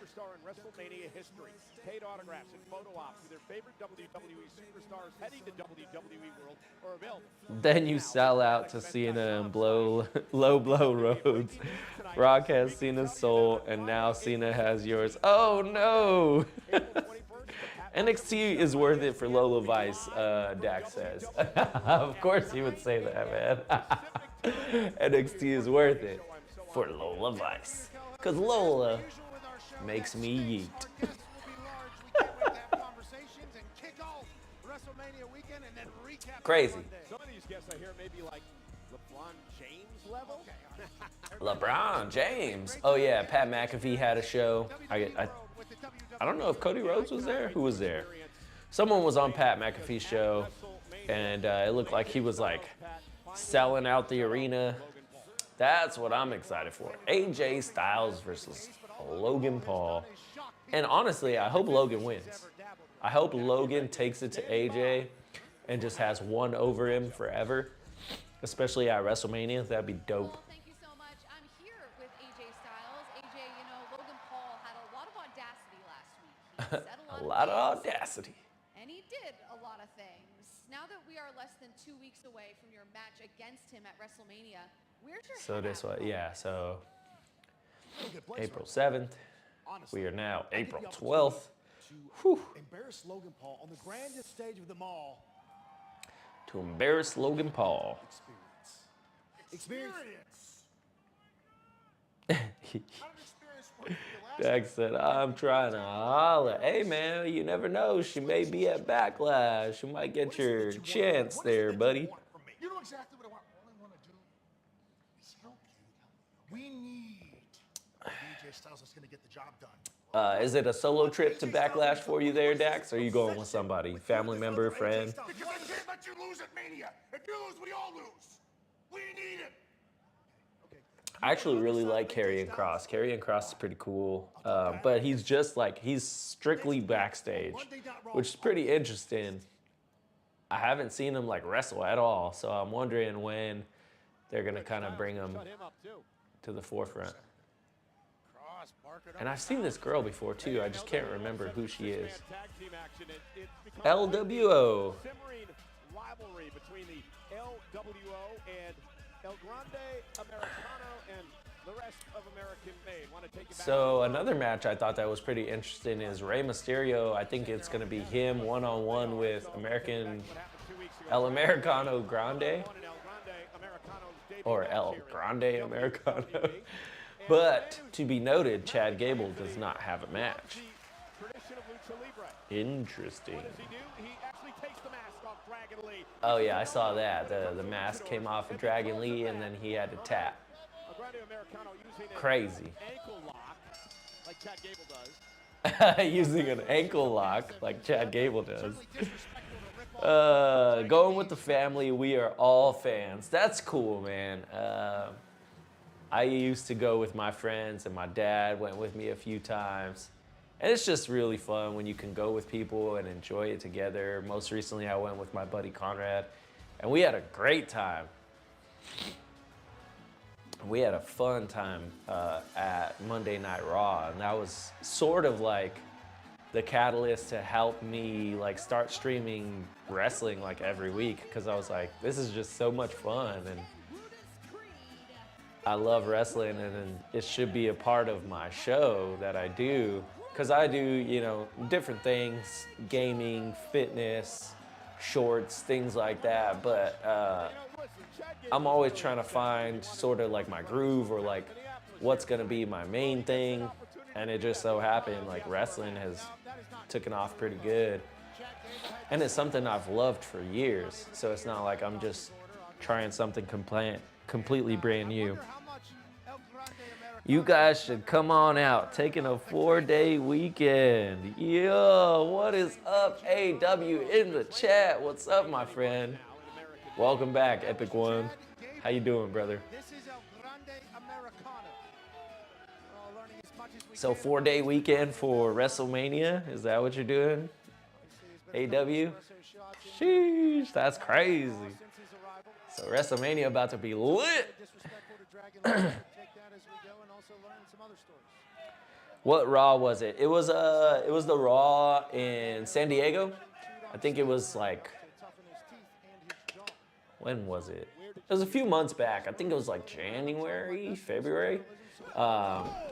[SPEAKER 2] WrestleMania history. Paid autographs and photo ops with their favorite WWE superstars heading to WWE World are available.
[SPEAKER 1] Then you sell out to Cena and low blow Rhodes. Rock has Cena's soul, and now Cena has yours. Oh no! NXT is worth it for Lola Vice, Dax says. Of course he would say that, man. NXT is worth it for Lola Vice. Because Lola makes me yeet. Crazy.
[SPEAKER 2] Some of these guests I hear may be like LeBron James level.
[SPEAKER 1] LeBron James. Oh yeah, Pat McAfee had a show. I don't know if Cody Rhodes was there. Who was there? Someone was on Pat McAfee's show, and it looked like he was like selling out the arena. That's what I'm excited for. AJ Styles versus Logan Paul. And honestly, I hope Logan wins. I hope Logan takes it to AJ and just has one over him forever, especially at WrestleMania. That'd be dope.
[SPEAKER 7] Well, thank you so much. I'm here with AJ Styles. AJ, you know, Logan Paul had a lot of audacity last week. He said
[SPEAKER 1] A lot of audacity.
[SPEAKER 7] And he did a lot of things. Now that we are less than 2 weeks away from your match against him at WrestleMania, where's your
[SPEAKER 1] So
[SPEAKER 7] head
[SPEAKER 1] this
[SPEAKER 7] at?
[SPEAKER 1] way, yeah, so April 7th. We are now April 12th. Whew.
[SPEAKER 3] Embarrass Logan Paul on the grandest stage of them all.
[SPEAKER 1] To embarrass Logan Paul.
[SPEAKER 3] Experience.
[SPEAKER 1] Dax said, I'm trying to holler. Hey, man, you never know. She may be at Backlash. You might get your chance there, buddy.
[SPEAKER 3] You know exactly what I want. All I want to do is help you. We need AJ Styles is going to get the job done.
[SPEAKER 1] Is it a solo trip to Backlash for you there, Dax? Or are you going with somebody? Family member, friend?
[SPEAKER 3] Because I can't let you lose at Mania. If you lose, we all lose. We need it.
[SPEAKER 1] I actually really like Karrion Kross. Karrion Kross is pretty cool. But he's just like, he's strictly backstage, which is pretty interesting. I haven't seen him like wrestle at all. So I'm wondering when they're going to kind of bring him to the forefront. And I've seen this girl before too. I just can't remember who she is. LWO.
[SPEAKER 2] Simmering rivalry between the LWO and El Grande Americano and the rest of American Made. Want to take it back?
[SPEAKER 1] So another match I thought that was pretty interesting is Rey Mysterio. I think it's going to be him one-on-one with El Americano Grande. Or El Grande Americano. But to be noted, Chad Gable does not have a match.
[SPEAKER 2] Tradition of Lucha Libre.
[SPEAKER 1] Interesting.
[SPEAKER 2] What does he do? He actually takes the mask off Dragon Lee.
[SPEAKER 1] Oh yeah, I saw that. The mask came off of Dragon Lee and then he had to tap.
[SPEAKER 2] El Grande Americano using an
[SPEAKER 1] Crazy.
[SPEAKER 2] ankle lock, like Chad Gable does.
[SPEAKER 1] Using an ankle lock like Chad Gable does. Going with the family, we are all fans. That's cool, man. I used to go with my friends, and my dad went with me a few times. And it's just really fun when you can go with people and enjoy it together. Most recently, I went with my buddy Conrad, and we had a great time. We had a fun time at Monday Night Raw, and that was sort of like the catalyst to help me like start streaming wrestling like every week, because I was like, this is just so much fun, and I love wrestling, and it should be a part of my show that I do, because I do, you know, different things, gaming, fitness, shorts, things like that, but I'm always trying to find sort of like my groove, or like what's gonna be my main thing, and it just so happened like wrestling has taken off pretty good, and it's something I've loved for years, so it's not like I'm just trying something completely brand new. You guys should come on out, taking a 4-day weekend. Yo, what is up, AW in the chat? What's up, my friend? Welcome back, Epic One. How you doing, brother? So 4-day weekend for WrestleMania? Is that what you're doing? AW? Sheesh, that's crazy. So WrestleMania about to be lit. What Raw was it? It was the Raw in San Diego. I think it was like, when was it? It was a few months back. I think it was like January, February.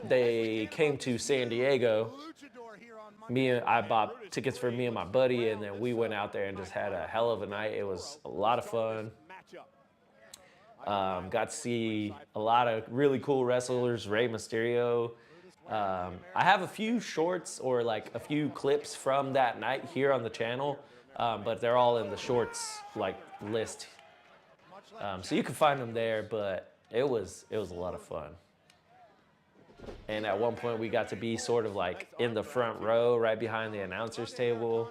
[SPEAKER 1] They came to San Diego. I bought tickets for me and my buddy, and then we went out there and just had a hell of a night. It was a lot of fun. Got to see a lot of really cool wrestlers, Rey Mysterio. I have a few shorts or like a few clips from that night here on the channel, but they're all in the shorts like list. So you can find them there, but it was a lot of fun. And at one point we got to be sort of like in the front row, right behind the announcer's table.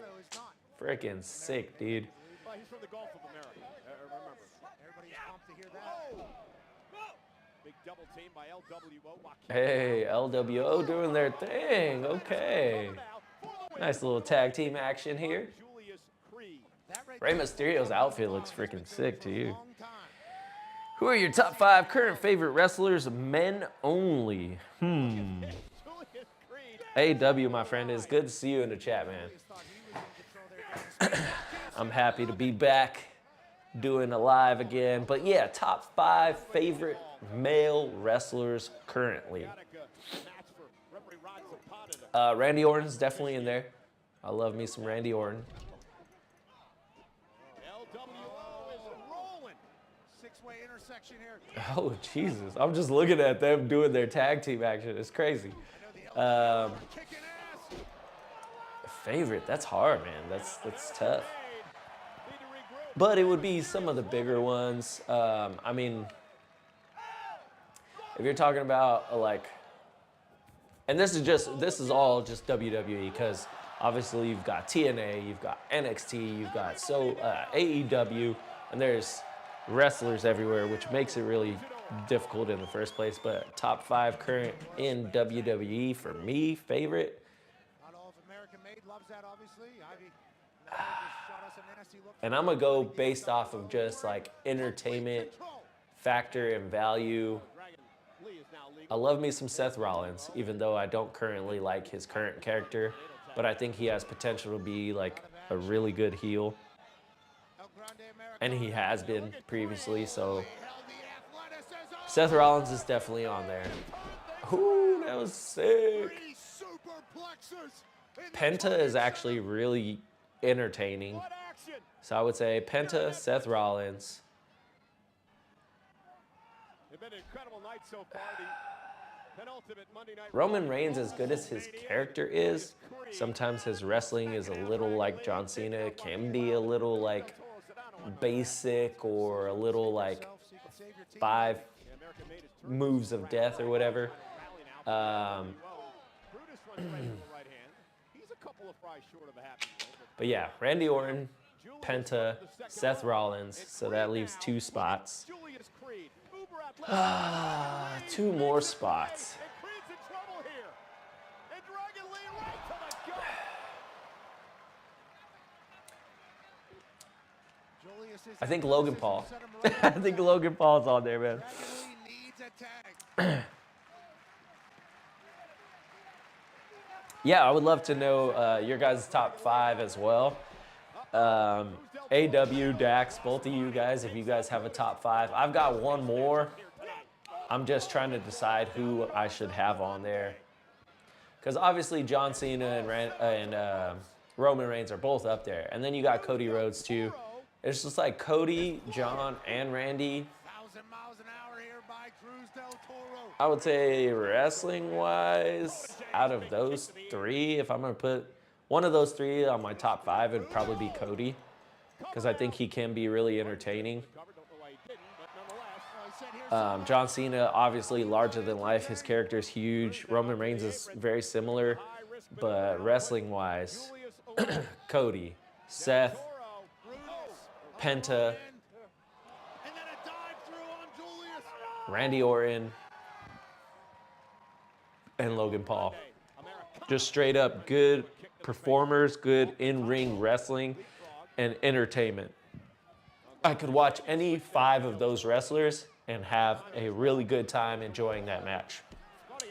[SPEAKER 1] Freaking sick, dude.
[SPEAKER 2] He's from the Gulf of America. Remember. Everybody's pumped to hear that. Big double team by LWO.
[SPEAKER 1] Hey, LWO doing their thing. Okay. Nice little tag team action here. Rey Mysterio's outfit looks freaking sick to you. Who are your top 5 current favorite wrestlers, men only? AW, my friend, it's good to see you in the chat, man. I'm happy to be back doing a live again. But yeah, top 5 favorite male wrestlers currently. Randy Orton's definitely in there. I love me some Randy Orton. Oh, Jesus. I'm just looking at them doing their tag team action. It's crazy. Favorite, that's hard, man. That's tough. But it would be some of the bigger ones. I mean, if you're talking about like, and this is all just WWE, because obviously you've got TNA, you've got NXT, you've got AEW, and there's wrestlers everywhere, which makes it really difficult in the first place. But top 5 current in WWE for me, favorite. And I'm gonna go based off of just like entertainment factor and value. I love me some Seth Rollins, even though I don't currently like his current character, but I think he has potential to be like a really good heel. And he has been previously, so Seth Rollins is definitely on there. Ooh, that was sick. Penta is actually really entertaining. So I would say Penta, Seth Rollins.
[SPEAKER 2] It's been an incredible night so far.
[SPEAKER 1] Roman Reigns, as good as his character is, sometimes his wrestling is a little like John Cena. It can be a little like basic or a little like 5 moves of death or whatever. But yeah, Randy Orton, Penta, Seth Rollins. So that leaves 2 spots. 2 more spots. I think Logan Paul. I think Logan Paul's on there, man. Yeah, I would love to know your guys' top 5 as well. AW, Dax, both of you guys, if you guys have a top 5. I've got one more. I'm just trying to decide who I should have on there. Because obviously John Cena and Roman Reigns are both up there. And then you got Cody Rhodes too. It's just like Cody, John, and Randy. I would say wrestling-wise, out of those 3, if I'm going to put one of those 3 on my top 5, it would probably be Cody. Because I think he can be really entertaining. John Cena, obviously larger than life. His character is huge. Roman Reigns is very similar. But wrestling-wise, Cody, Seth, Penta, Randy Orton, and Logan Paul. Just straight up good performers, good in-ring wrestling, and entertainment. I could watch any 5 of those wrestlers and have a really good time enjoying that match.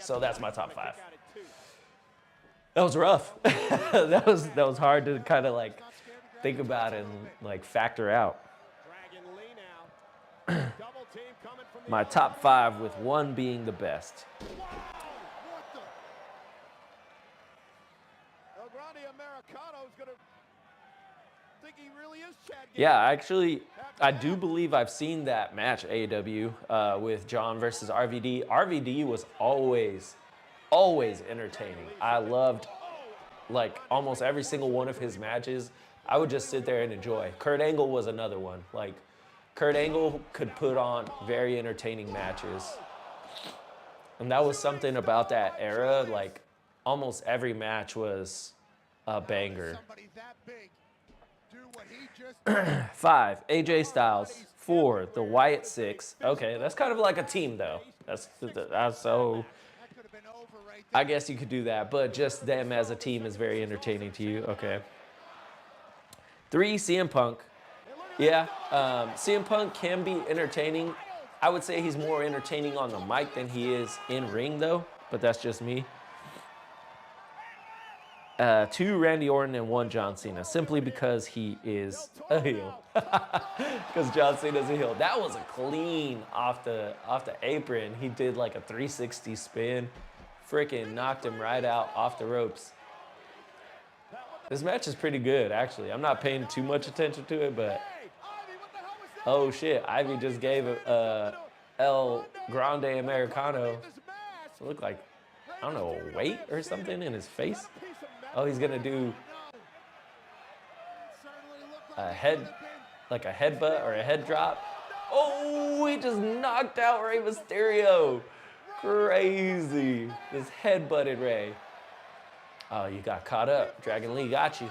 [SPEAKER 1] So that's my top 5. That was rough. that was hard to kind of like think about and like factor out. My top 5 with 1 being the best. Yeah, actually, I do believe I've seen that match, AEW, with John versus RVD. RVD was always entertaining. I loved, like, almost every single one of his matches. I would just sit there and enjoy. Kurt Angle was another one. Like, Kurt Angle could put on very entertaining matches. And that was something about that era. Like, almost every match was a banger. 5, AJ Styles. 4, the Wyatt Six. Okay, that's kind of like a team, though. That's so. I guess you could do that, but just them as a team is very entertaining to you. Okay. 3, CM Punk. Yeah, CM Punk can be entertaining. I would say he's more entertaining on the mic than he is in ring, though, but that's just me. 2, Randy Orton, and 1, John Cena, simply because he is a heel. Because John Cena's a heel. That was a clean off the apron. He did like a 360 spin. Freaking knocked him right out off the ropes. This match is pretty good, actually. I'm not paying too much attention to it, but oh shit, Ivy just gave El Grande Americano. It looked like, I don't know, a weight or something in his face. Oh, he's gonna do a like a headbutt or a head drop. Oh, he just knocked out Rey Mysterio. Crazy. Just headbutted Rey. Oh, you got caught up. Dragon Lee got you.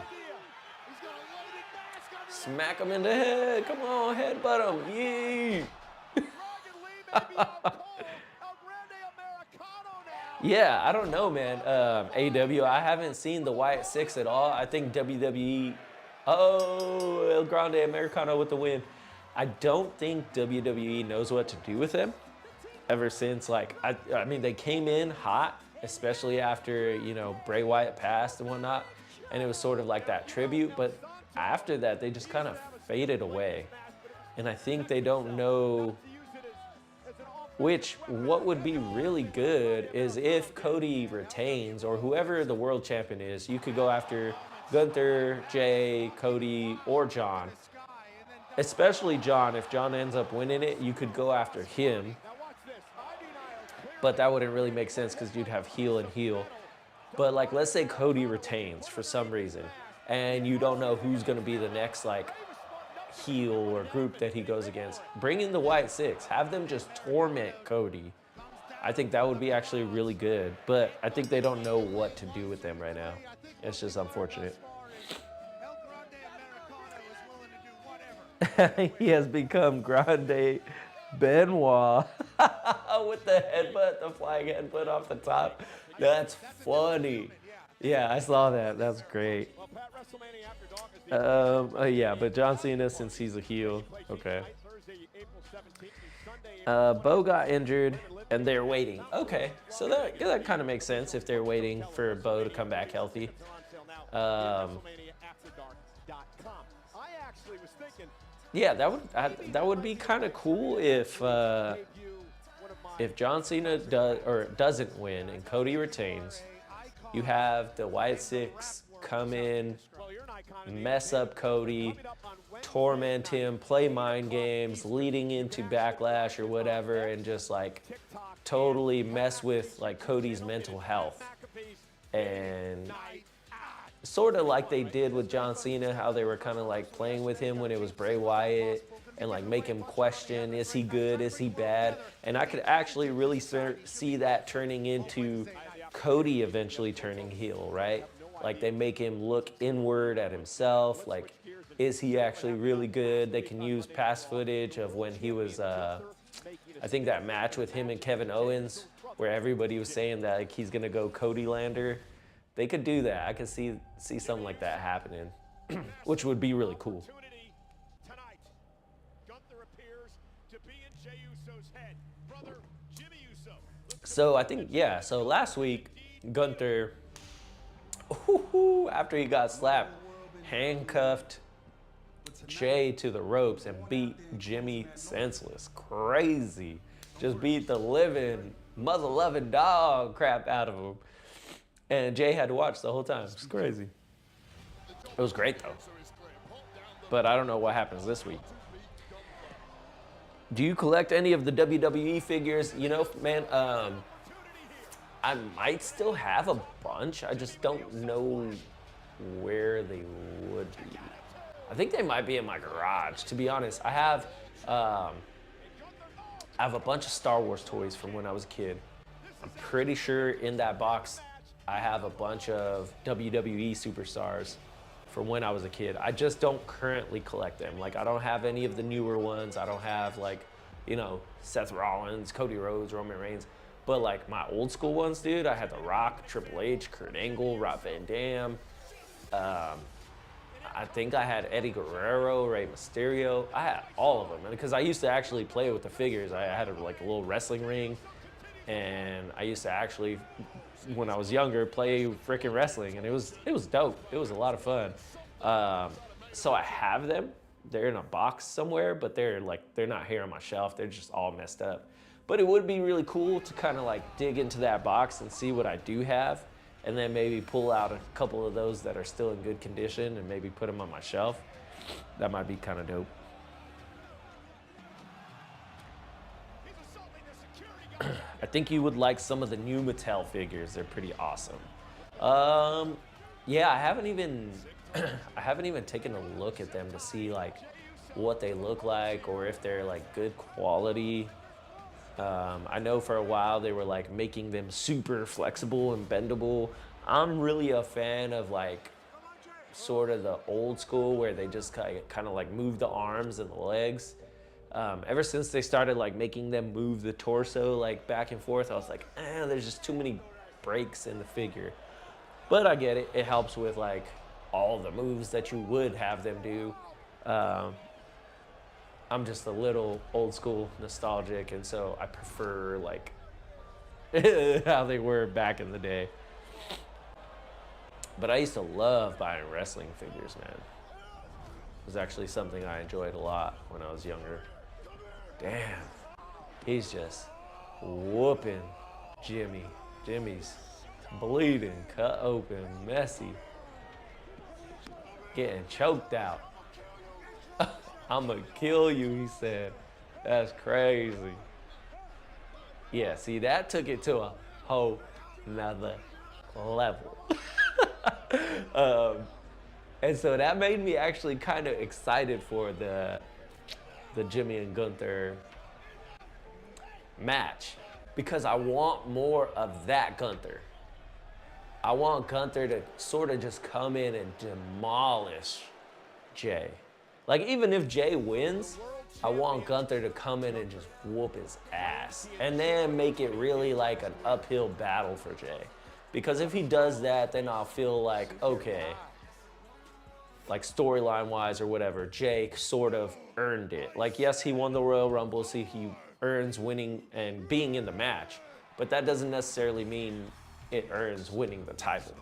[SPEAKER 1] Smack him in the head. Come on, headbutt him. Yee. Yeah, I don't know, man. AEW, I haven't seen the Wyatt Six at all. I think WWE, oh, El Grande Americano with the win. I don't think WWE knows what to do with him ever since, like, I mean, they came in hot, especially after, you know, Bray Wyatt passed and whatnot, and it was sort of like that tribute, but after that, they just kind of faded away. And I think they don't know. Which, what would be really good is if Cody retains, or whoever the world champion is, you could go after Gunther, Jay, Cody, or John. Especially John. If John ends up winning it, you could go after him. but that wouldn't really make sense because you'd have heel and heel. But like, let's say Cody retains for some reason, and you don't know who's going to be the next like heel or group that he goes against. Bring in the White Six. Have them just torment Cody. I think that would be actually really good, but I think they don't know what to do with them right now. It's just unfortunate. He has become Grande Benoit with the headbutt, the flying headbutt off the top. That's funny. Yeah, I saw that. That's great. Yeah, but John Cena, since he's a heel, okay. Bo got injured, and they're waiting. Okay, so that kind of makes sense if they're waiting for Bo to come back healthy. Yeah, that would be kind of cool if John Cena doesn't win and Cody retains. You have the White Six come in, mess up Cody, torment him, play mind games, leading into Backlash or whatever, and just like totally mess with like Cody's mental health. And sort of like they did with John Cena, how they were kind of like playing with him when it was Bray Wyatt and like make him question, is he good, is he bad? And I could actually really see that turning into Cody eventually turning heel, right? Like they make him look inward at himself, like is he actually really good? They can use past footage of when he was, I think that match with him and Kevin Owens, where everybody was saying that like he's gonna go Cody Lander. They could do that. I could see something like that happening, which would be really cool. So I think, yeah, so last week, Gunther, after he got slapped, handcuffed Jay to the ropes and beat Jimmy senseless. Crazy. Just beat the living, mother-loving dog crap out of him. And Jay had to watch the whole time. It's crazy. It was great, though. But I don't know what happens this week. Do you collect any of the WWE figures? You know, man, I might still have a bunch. I just don't know where they would be. I think they might be in my garage, to be honest. I have a bunch of Star Wars toys from when I was a kid. I'm pretty sure in that box I have a bunch of WWE superstars from when I was a kid. I just don't currently collect them. Like, I don't have any of the newer ones. I don't have, like, you know, Seth Rollins, Cody Rhodes, Roman Reigns. But, like, my old school ones, dude, I had The Rock, Triple H, Kurt Angle, Rob Van Dam. I think I had Eddie Guerrero, Rey Mysterio. I had all of them. Because I used to actually play with the figures. I had a little wrestling ring. And I used to actually, when I was younger, play freaking wrestling, and it was dope. It was a lot of fun. So I have them. They're in a box somewhere, but they're not here on my shelf. They're just all messed up. But it would be really cool to kind of like dig into that box and see what I do have, and then maybe pull out a couple of those that are still in good condition and maybe put them on my shelf. That might be kind of dope. I think you would like some of the new Mattel figures. They're pretty awesome. Yeah, I haven't even taken a look at them to see like what they look like or if they're like good quality. I know for a while they were like making them super flexible and bendable. I'm really a fan of like sort of the old school where they just kind of like move the arms and the legs. Ever since they started like making them move the torso like back and forth, I was like, there's just too many breaks in the figure. But I get it. It helps with like all the moves that you would have them do. I'm just a little old school nostalgic, and so I prefer like how they were back in the day. But I used to love buying wrestling figures, man. It was actually something I enjoyed a lot when I was younger. Damn, he's just whooping Jimmy. Jimmy's bleeding, cut open, messy, getting choked out. I'm gonna kill you, he said. That's crazy. Yeah, see, that took it to a whole nother level. And so that made me actually kind of excited for the Jimmy and Gunther match, because I want more of that Gunther. I want Gunther to sort of just come in and demolish Jay. Like, even if Jay wins, I want Gunther to come in and just whoop his ass. And then make it really like an uphill battle for Jay. Because if he does that, then I'll feel like, okay, like storyline wise or whatever, Jay sort of earned it. Like, yes, he won the Royal Rumble, so he earns winning and being in the match. But that doesn't necessarily mean it earns winning the title.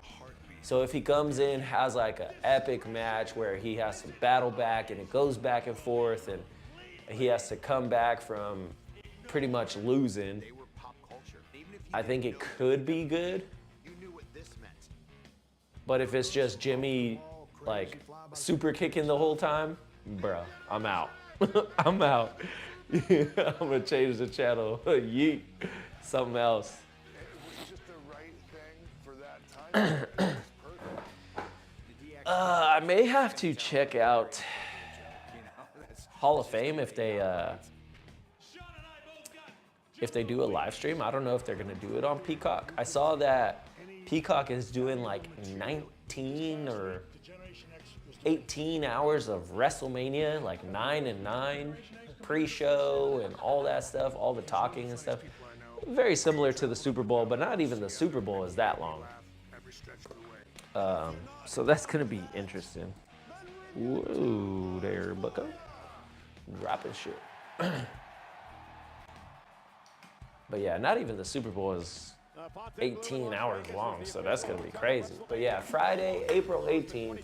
[SPEAKER 1] So if he comes in, has like an epic match where he has to battle back and it goes back and forth and he has to come back from pretty much losing, I think it could be good. But if it's just Jimmy like super kicking the whole time, bro, I'm out. I'm out. I'm gonna change the channel. Yeet. Something else. I may have to check out Hall of Fame if they do a live stream. I don't know if they're gonna do it on Peacock. I saw that Peacock is doing like 19 or 18 hours of WrestleMania, like 9 and 9 pre-show and all that stuff, all the talking and stuff. Very similar to the Super Bowl, but not even the Super Bowl is that long. So that's gonna be interesting. Whoa there, bucko. Dropping shit. But yeah, not even the Super Bowl is 18 hours long, so that's gonna be crazy. But yeah, Friday, April 18th,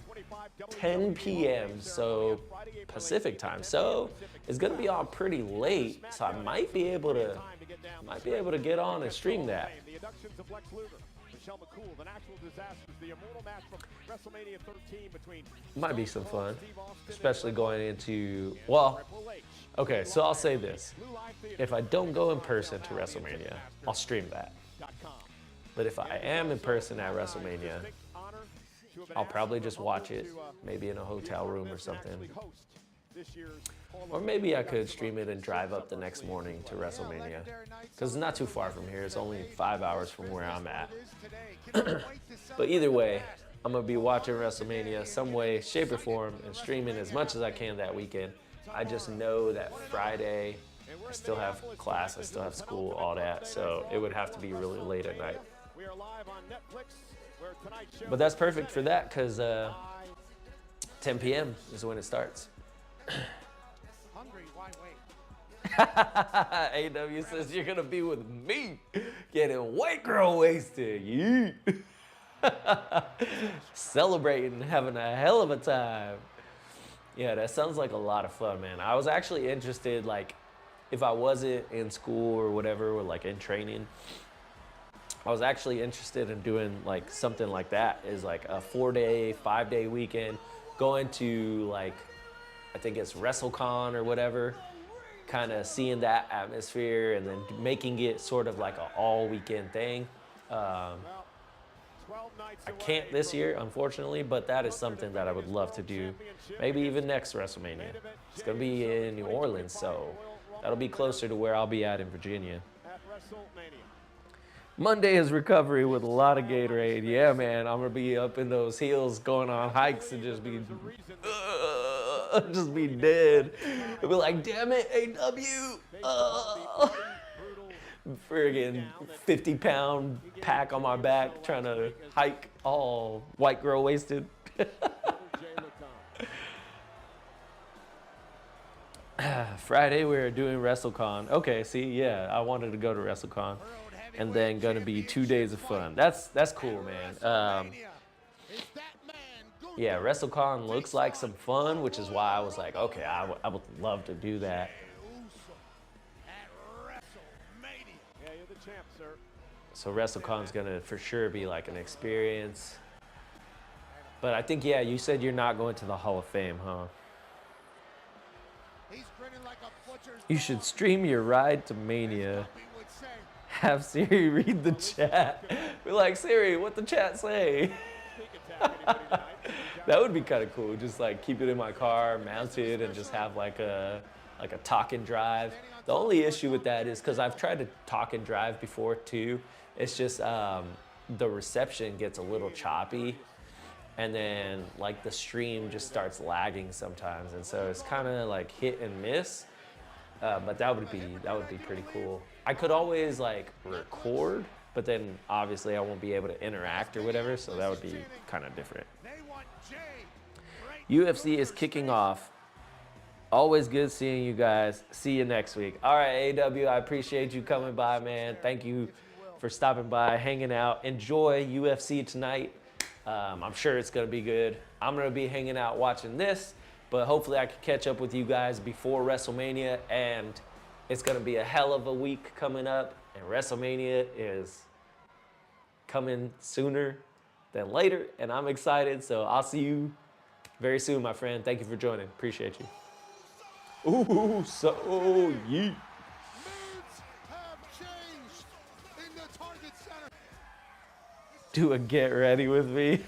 [SPEAKER 1] 10 p.m. so Pacific time. So it's gonna be on pretty late, so I might be able to get on and stream that. Might be some fun, especially going into, well, okay, so I'll say this. If I don't go in person to WrestleMania, I'll stream that. But if I am in person at WrestleMania, I'll probably just watch it, maybe in a hotel room or something. Or maybe I could stream it and drive up the next morning to WrestleMania. Because it's not too far from here. It's only 5 hours from where I'm at. But either way, I'm going to be watching WrestleMania some way, shape, or form, and streaming as much as I can that weekend. I just know that Friday, I still have class, I still have school, all that. So it would have to be really late at night. But that's perfect for that because 10 p.m. is when it starts.
[SPEAKER 3] Hungry, why wait?
[SPEAKER 1] AW says you're gonna be with me, getting white girl wasted. Yeet. Celebrating, having a hell of a time. Yeah, that sounds like a lot of fun, man. I was actually interested, like, if I wasn't in school or whatever, or like in training, I was actually interested in doing like something like that. Is like a 4-day, 5-day weekend, going to like, I think it's WrestleCon or whatever, kind of seeing that atmosphere and then making it sort of like an all weekend thing. I can't this year, unfortunately, but that is something that I would love to do. Maybe even next WrestleMania. It's gonna be in New Orleans, so that'll be closer to where I'll be at in Virginia. Monday is recovery with a lot of Gatorade. Yeah, man, I'm gonna be up in those hills going on hikes and just be dead. I'll be like, damn it, AW. Friggin' 50-pound pack on my back trying to hike all white girl wasted. Friday we're doing WrestleCon. Okay, see, yeah, I wanted to go to WrestleCon. And then gonna be 2 days of fun. That's cool, man. Yeah, WrestleCon looks like some fun, which is why I was like, okay, I would love to do that. So WrestleCon's gonna for sure be like an experience. But I think, yeah, you said you're not going to the Hall of Fame, huh? You should stream your ride to Mania. Have Siri read the chat. We're like, Siri, what the chat say? That would be kind of cool. Just like keep it in my car, mount it, and just have like a talk and drive. The only issue with that is because I've tried to talk and drive before too. It's just the reception gets a little choppy, and then like the stream just starts lagging sometimes, and so it's kind of like hit and miss. But that would be pretty cool. I could always like record, but then obviously I won't be able to interact or whatever, so that would be kind of different. UFC is kicking off. Always good seeing you guys. See you next week. All right, AW, I appreciate you coming by, man. Thank you for stopping by, hanging out. Enjoy UFC tonight. I'm sure it's going to be good. I'm going to be hanging out watching this, but hopefully I can catch up with you guys before WrestleMania, and it's going to be a hell of a week coming up, and WrestleMania is coming sooner than later, and I'm excited, so I'll see you very soon, my friend. Thank you for joining. Appreciate you. Ooh, so yeet.
[SPEAKER 3] Moods have changed in the Target Center.
[SPEAKER 1] Do a get ready with me.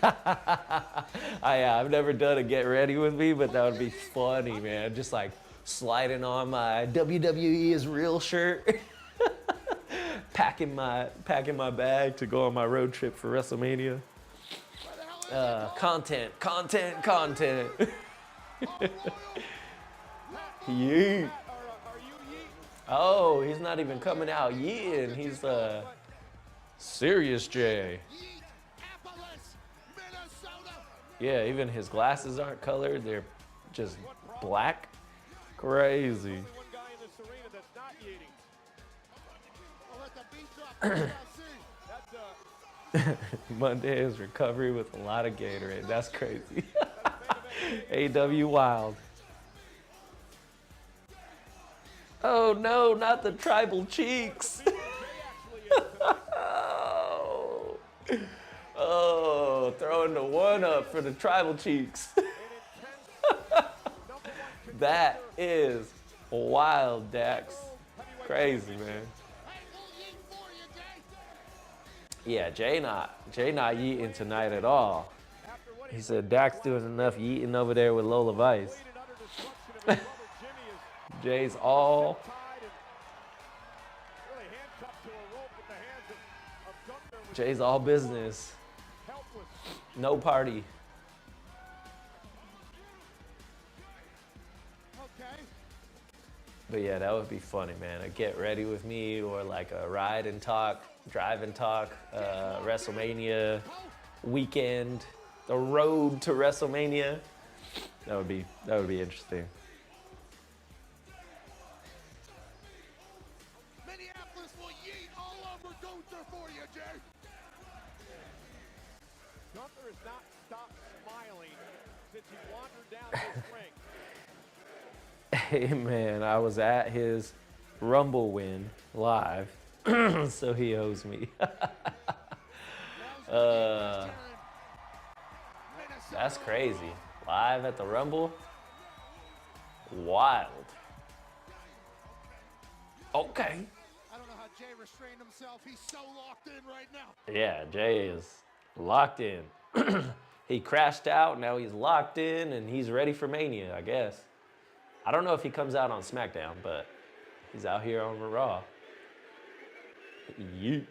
[SPEAKER 1] I've never done a get ready with me, but that would be funny, man. Just like sliding on my WWE is real shirt, packing my bag to go on my road trip for WrestleMania. Content. Yeet. Oh, he's not even coming out yeeting. He's Serious J. Yeah, even his glasses aren't colored. They're just black. Crazy. Monday is recovery with a lot of Gatorade. That's crazy. AW Wild. Oh no, not the tribal cheeks. Oh, throwing the one up for the tribal cheeks. That is wild, Dax. Crazy, man. Yeah, Jay not yeeting tonight at all. He said Dax doing enough yeeting over there with Lola Vice. Jay's all business. No party. But yeah, that would be funny, man. A get ready with me, or like a ride and talk, drive and talk, WrestleMania weekend, the road to WrestleMania. That would be interesting.
[SPEAKER 3] Minneapolis will yeet all over Gunther for you, Jay.
[SPEAKER 2] Gunther has not stopped smiling since he wandered down this ring.
[SPEAKER 1] Hey man, I was at his Rumble win live, so he owes me. That's crazy. Live at the Rumble? Wild. Okay.
[SPEAKER 3] I don't know how Jay restrained himself. He's so locked in right now.
[SPEAKER 1] Yeah, Jay is locked in. He crashed out, now he's locked in, and he's ready for Mania, I guess. I don't know if he comes out on SmackDown, but he's out here on Raw. Yeet.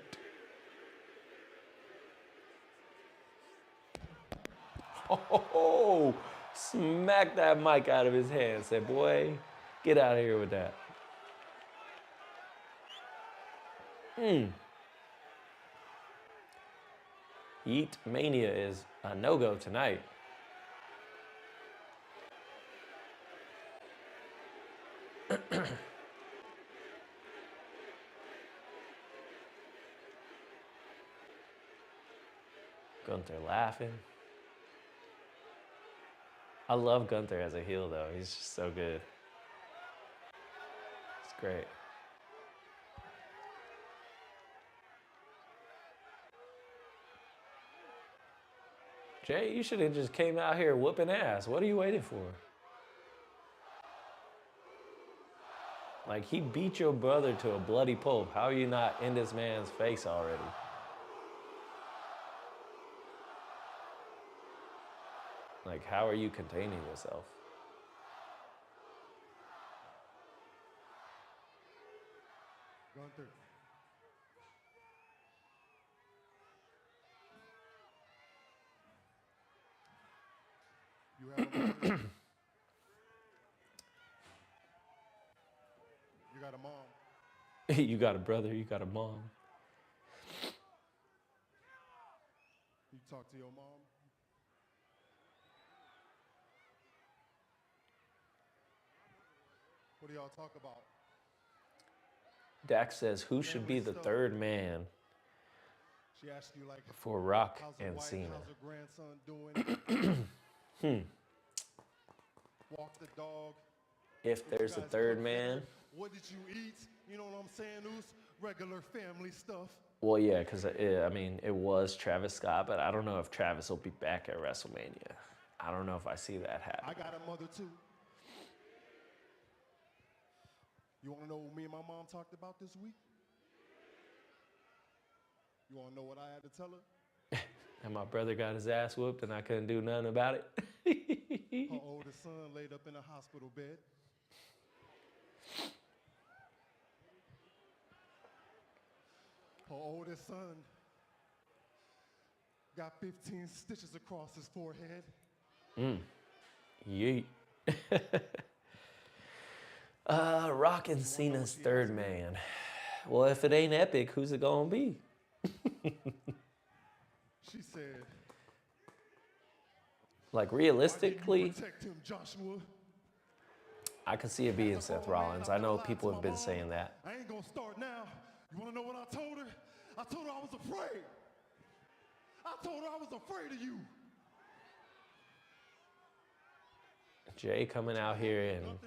[SPEAKER 1] Oh, smack that mic out of his hand. Said, boy, get out of here with that. Yeet Mania is a no-go tonight. Gunther laughing. I love Gunther as a heel, though. He's just so good. It's great. Jay, you should have just came out here whooping ass. What are you waiting for? Like, he beat your brother to a bloody pulp. How are you not in this man's face already? Like, how are you containing yourself?
[SPEAKER 3] Gunther. You have a mother. You got a mom.
[SPEAKER 1] You got a brother, you got a mom.
[SPEAKER 3] You talk to your mom. What do y'all talk about?
[SPEAKER 1] Dax says, who should be the third man
[SPEAKER 3] She asked you like,
[SPEAKER 1] for Rock
[SPEAKER 3] how's the
[SPEAKER 1] and
[SPEAKER 3] wife,
[SPEAKER 1] Cena?
[SPEAKER 3] how's her grandson doing? Walk the dog.
[SPEAKER 1] If there's a
[SPEAKER 3] You guys
[SPEAKER 1] third
[SPEAKER 3] cook
[SPEAKER 1] man.
[SPEAKER 3] dinner. What did you eat? You know what I'm saying, Oos? Regular family stuff.
[SPEAKER 1] Well, yeah, because, I mean, it was Travis Scott, but I don't know if Travis will be back at WrestleMania. I don't know if I see that happen.
[SPEAKER 3] I got a mother too. You want to know what me and my mom talked about this week? You want to know what I had to tell her?
[SPEAKER 1] And my brother got his ass whooped and I couldn't do nothing about it.
[SPEAKER 3] Her oldest son laid up in a hospital bed. Her oldest son got 15 stitches across his forehead.
[SPEAKER 1] Yeet. Rock and Cena's third man. Well, if it ain't Epic, who's it gonna be?
[SPEAKER 3] She said,
[SPEAKER 1] Like,
[SPEAKER 3] "Why didn't you
[SPEAKER 1] realistically,
[SPEAKER 3] protect him, Joshua?"
[SPEAKER 1] I could see it being Seth Rollins. I know people have been saying that.
[SPEAKER 3] I ain't gonna start now. You wanna know what I told her? I told her I was afraid. I told her I was afraid of you.
[SPEAKER 1] Jay coming out here and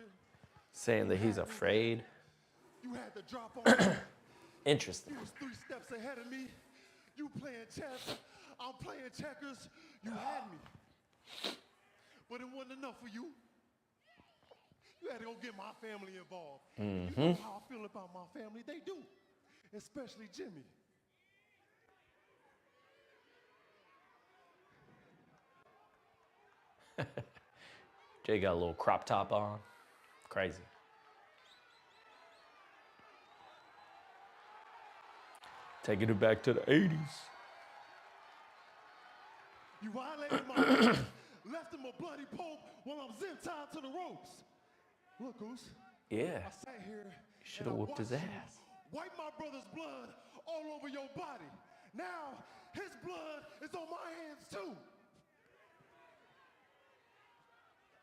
[SPEAKER 1] saying that he's afraid.
[SPEAKER 3] You had to drop on me.
[SPEAKER 1] Interesting.
[SPEAKER 3] You was 3 steps ahead of me. You playing chess, I'm playing checkers. You had me. But it wasn't enough for you. You had to go get my family involved. You know how I feel about my family. They do. Especially Jimmy.
[SPEAKER 1] Jay got a little crop top on. Crazy. Taking it back to the 80s.
[SPEAKER 3] You violated my rights, left him a bloody pulp while I'm zip tied to the ropes. Look, Goose.
[SPEAKER 1] Yeah.
[SPEAKER 3] I sat here.
[SPEAKER 1] Should
[SPEAKER 3] and
[SPEAKER 1] have
[SPEAKER 3] I
[SPEAKER 1] whooped his
[SPEAKER 3] watched
[SPEAKER 1] ass.
[SPEAKER 3] you wipe my brother's blood all over your body. Now his blood is on my hands too.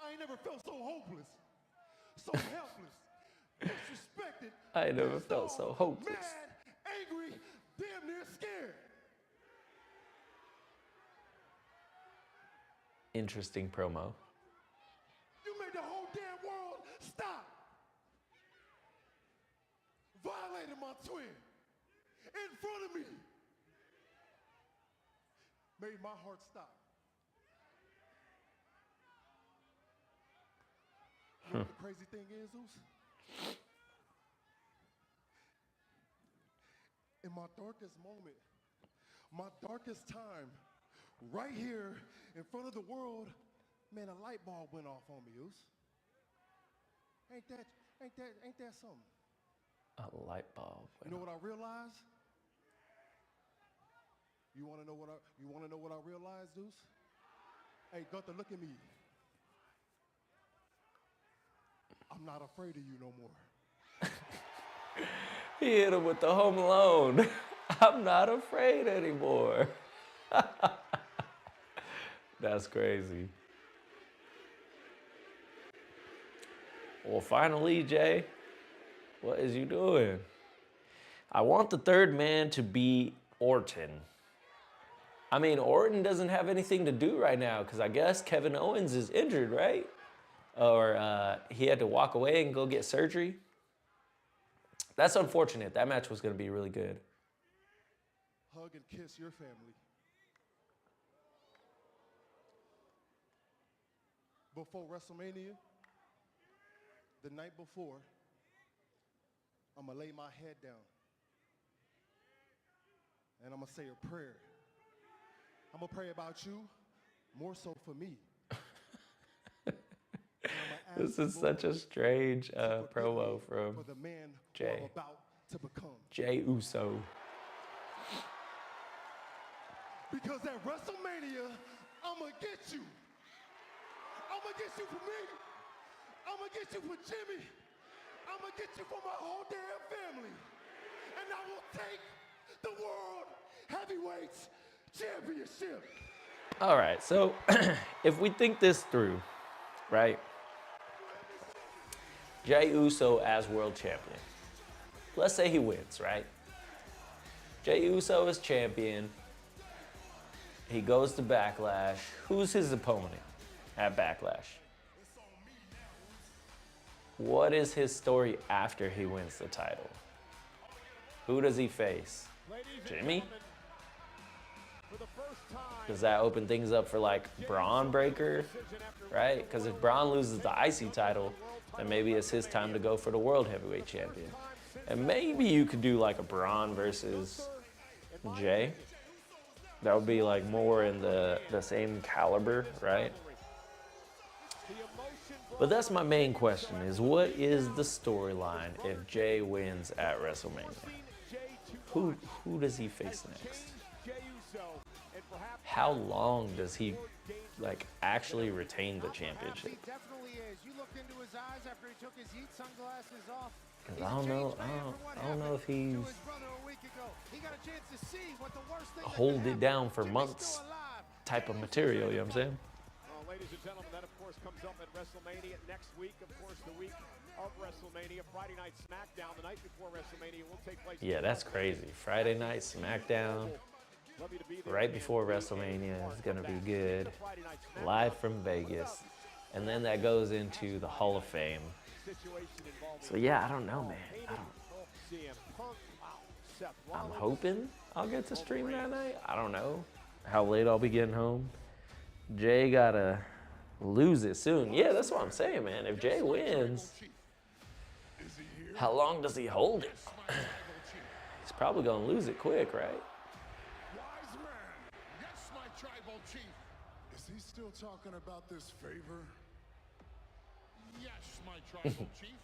[SPEAKER 3] I ain't never felt so hopeless, so helpless, disrespected.
[SPEAKER 1] I ain't never
[SPEAKER 3] pissed
[SPEAKER 1] felt
[SPEAKER 3] off,
[SPEAKER 1] so hopeless.
[SPEAKER 3] Mad, angry, damn near scared.
[SPEAKER 1] Interesting promo.
[SPEAKER 3] You made the whole damn world stop. Violated my twin in front of me. Made my heart stop. You know what the crazy thing is, Zeus? In my darkest moment, my darkest time, right here in front of the world, man, a light bulb went off on me, Zeus. Ain't that something?
[SPEAKER 1] A light bulb.
[SPEAKER 3] You know what I realized? You wanna know what I realized, Zeus? Hey, Gunther, look at me. I'm not afraid of you no more.
[SPEAKER 1] He hit him with the Home Alone. I'm not afraid anymore. That's crazy. Well, finally, Jay, what is you doing? I want the third man to be Orton. I mean, Orton doesn't have anything to do right now because I guess Kevin Owens is injured, right? Or he had to walk away and go get surgery. That's unfortunate. That match was going to be really good.
[SPEAKER 3] Hug and kiss your family. Before WrestleMania, the night before, I'm going to lay my head down. And I'm going to say a prayer. I'm going to pray about you, more so for me.
[SPEAKER 1] This is such a strange promo from
[SPEAKER 3] for the man
[SPEAKER 1] Jay.
[SPEAKER 3] I'm about to become.
[SPEAKER 1] Jey Uso.
[SPEAKER 3] Because at WrestleMania, I'm going to get you. I'm going to get you for me. I'm going to get you for Jimmy. I'm going to get you for my whole damn family. And I will take the World Heavyweights Championship.
[SPEAKER 1] All right, so if we think this through, right? Jey Uso as world champion. Let's say he wins, right? Jey Uso is champion. He goes to Backlash. Who's his opponent at Backlash? What is his story after he wins the title? Who does he face? Jimmy? Does that open things up for like Braun Breaker? Right? Because if Braun loses the IC title, then maybe it's his time to go for the World Heavyweight Champion. And maybe you could do like a Braun versus Jay. That would be like more in the same caliber, right? But that's my main question is what is the storyline if Jay wins at WrestleMania? Who does he face next? How long does he like actually retain the championship? Because I don't know if he's hold it down for months type of material, you know what I'm saying?
[SPEAKER 2] Ladies and gentlemen, that of course comes up at WrestleMania next week. Of course, the week of WrestleMania, Friday Night SmackDown, the night before WrestleMania will take place.
[SPEAKER 1] Yeah, that's crazy. Friday Night SmackDown, right before WrestleMania is gonna be good. Live from Vegas, and then that goes into the Hall of Fame. So yeah, I don't know, man. I'm hoping I'll get to stream that night. I don't know how late I'll be getting home. Jay gotta lose it soon. Yeah, that's what I'm saying, man. If Jay wins, how long does he hold it? He's probably gonna lose it quick, right?
[SPEAKER 3] Wise man, yes, my tribal chief. Is he still talking about this favor? Yes, my tribal chief.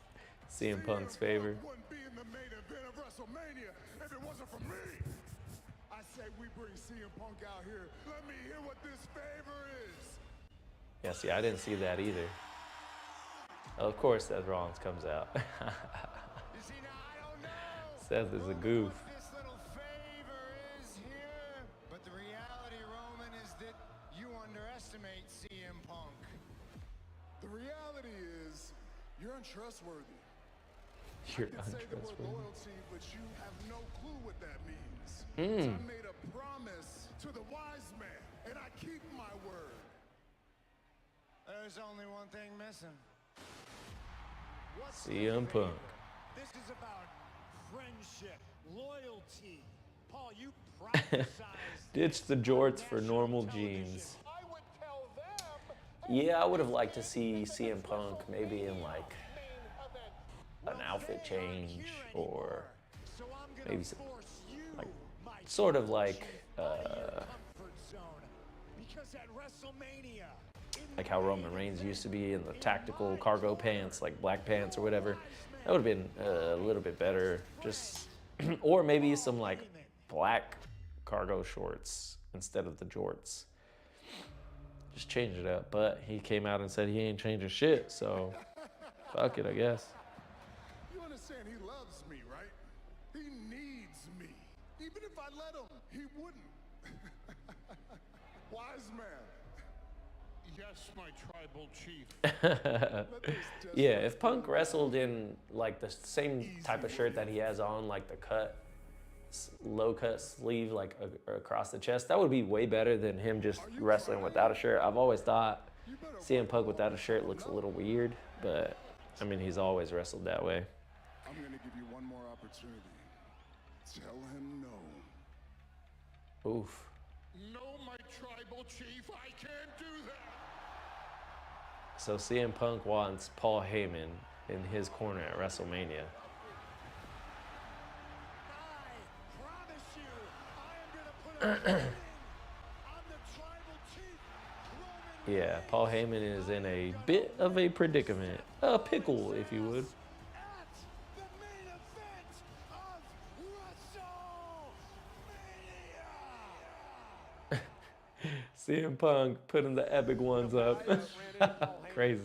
[SPEAKER 1] CM Punk's favor.
[SPEAKER 3] Wouldn't be in the main event of WrestleMania if it wasn't for me. I say we bring CM Punk out here. Let me hear what this favor is.
[SPEAKER 1] Yeah, see, I didn't see that either. Of course, Seth Rollins comes out.
[SPEAKER 3] You see, now I don't know.
[SPEAKER 1] Seth is a goof.
[SPEAKER 3] What this little favor is here. But the reality, Roman, is that you underestimate CM Punk. The reality is you're untrustworthy.
[SPEAKER 1] You're
[SPEAKER 3] I can say the word
[SPEAKER 1] untrustworthy.
[SPEAKER 3] loyalty, but you have no clue what that means. I made a promise to the wise man, and I keep my word. There's only one thing missing. What's
[SPEAKER 1] CM Punk.
[SPEAKER 2] This is about friendship, loyalty. Paul, you prophesized.
[SPEAKER 1] Ditch the jorts for normal jeans.
[SPEAKER 2] I would tell them.
[SPEAKER 1] Yeah, I would have liked to see CM Punk maybe in like an outfit change or maybe some, like sort of like how Roman Reigns used to be in the tactical cargo pants, like black pants or whatever. That would have been a little bit better. Just or maybe some like black cargo shorts instead of the jorts. Just change it up. But he came out and said he ain't changing shit, so fuck it, I guess.
[SPEAKER 3] You understand he loves me, right? He needs me. Even if I let him, he wouldn't. Wise man. Yes, my tribal chief.
[SPEAKER 1] Yeah, if Punk wrestled in like the same type of shirt that he has on, like the low cut sleeve, like across the chest, that would be way better than him just wrestling without a shirt. I've always thought CM Punk without a shirt looks a little weird, but I mean, he's always wrestled that way.
[SPEAKER 3] I'm gonna give you one more opportunity. Tell him no.
[SPEAKER 1] Oof.
[SPEAKER 3] No, my tribal chief, I can't do that.
[SPEAKER 1] So CM Punk wants Paul Heyman in his corner at WrestleMania. Yeah, Paul Heyman is in a bit of a predicament. A pickle, if you would. CM Punk putting the epic ones up. Crazy.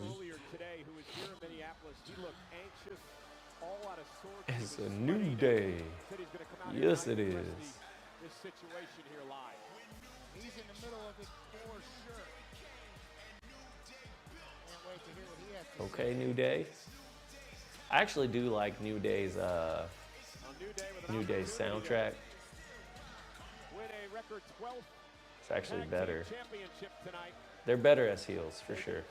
[SPEAKER 1] It's a new day. Yes, it is.
[SPEAKER 2] This situation here live. He's in the middle of it for sure. Can't wait to hear what he has to
[SPEAKER 1] Okay, New Day. I actually do like New Day's soundtrack. It's actually better. They're better as heels for sure.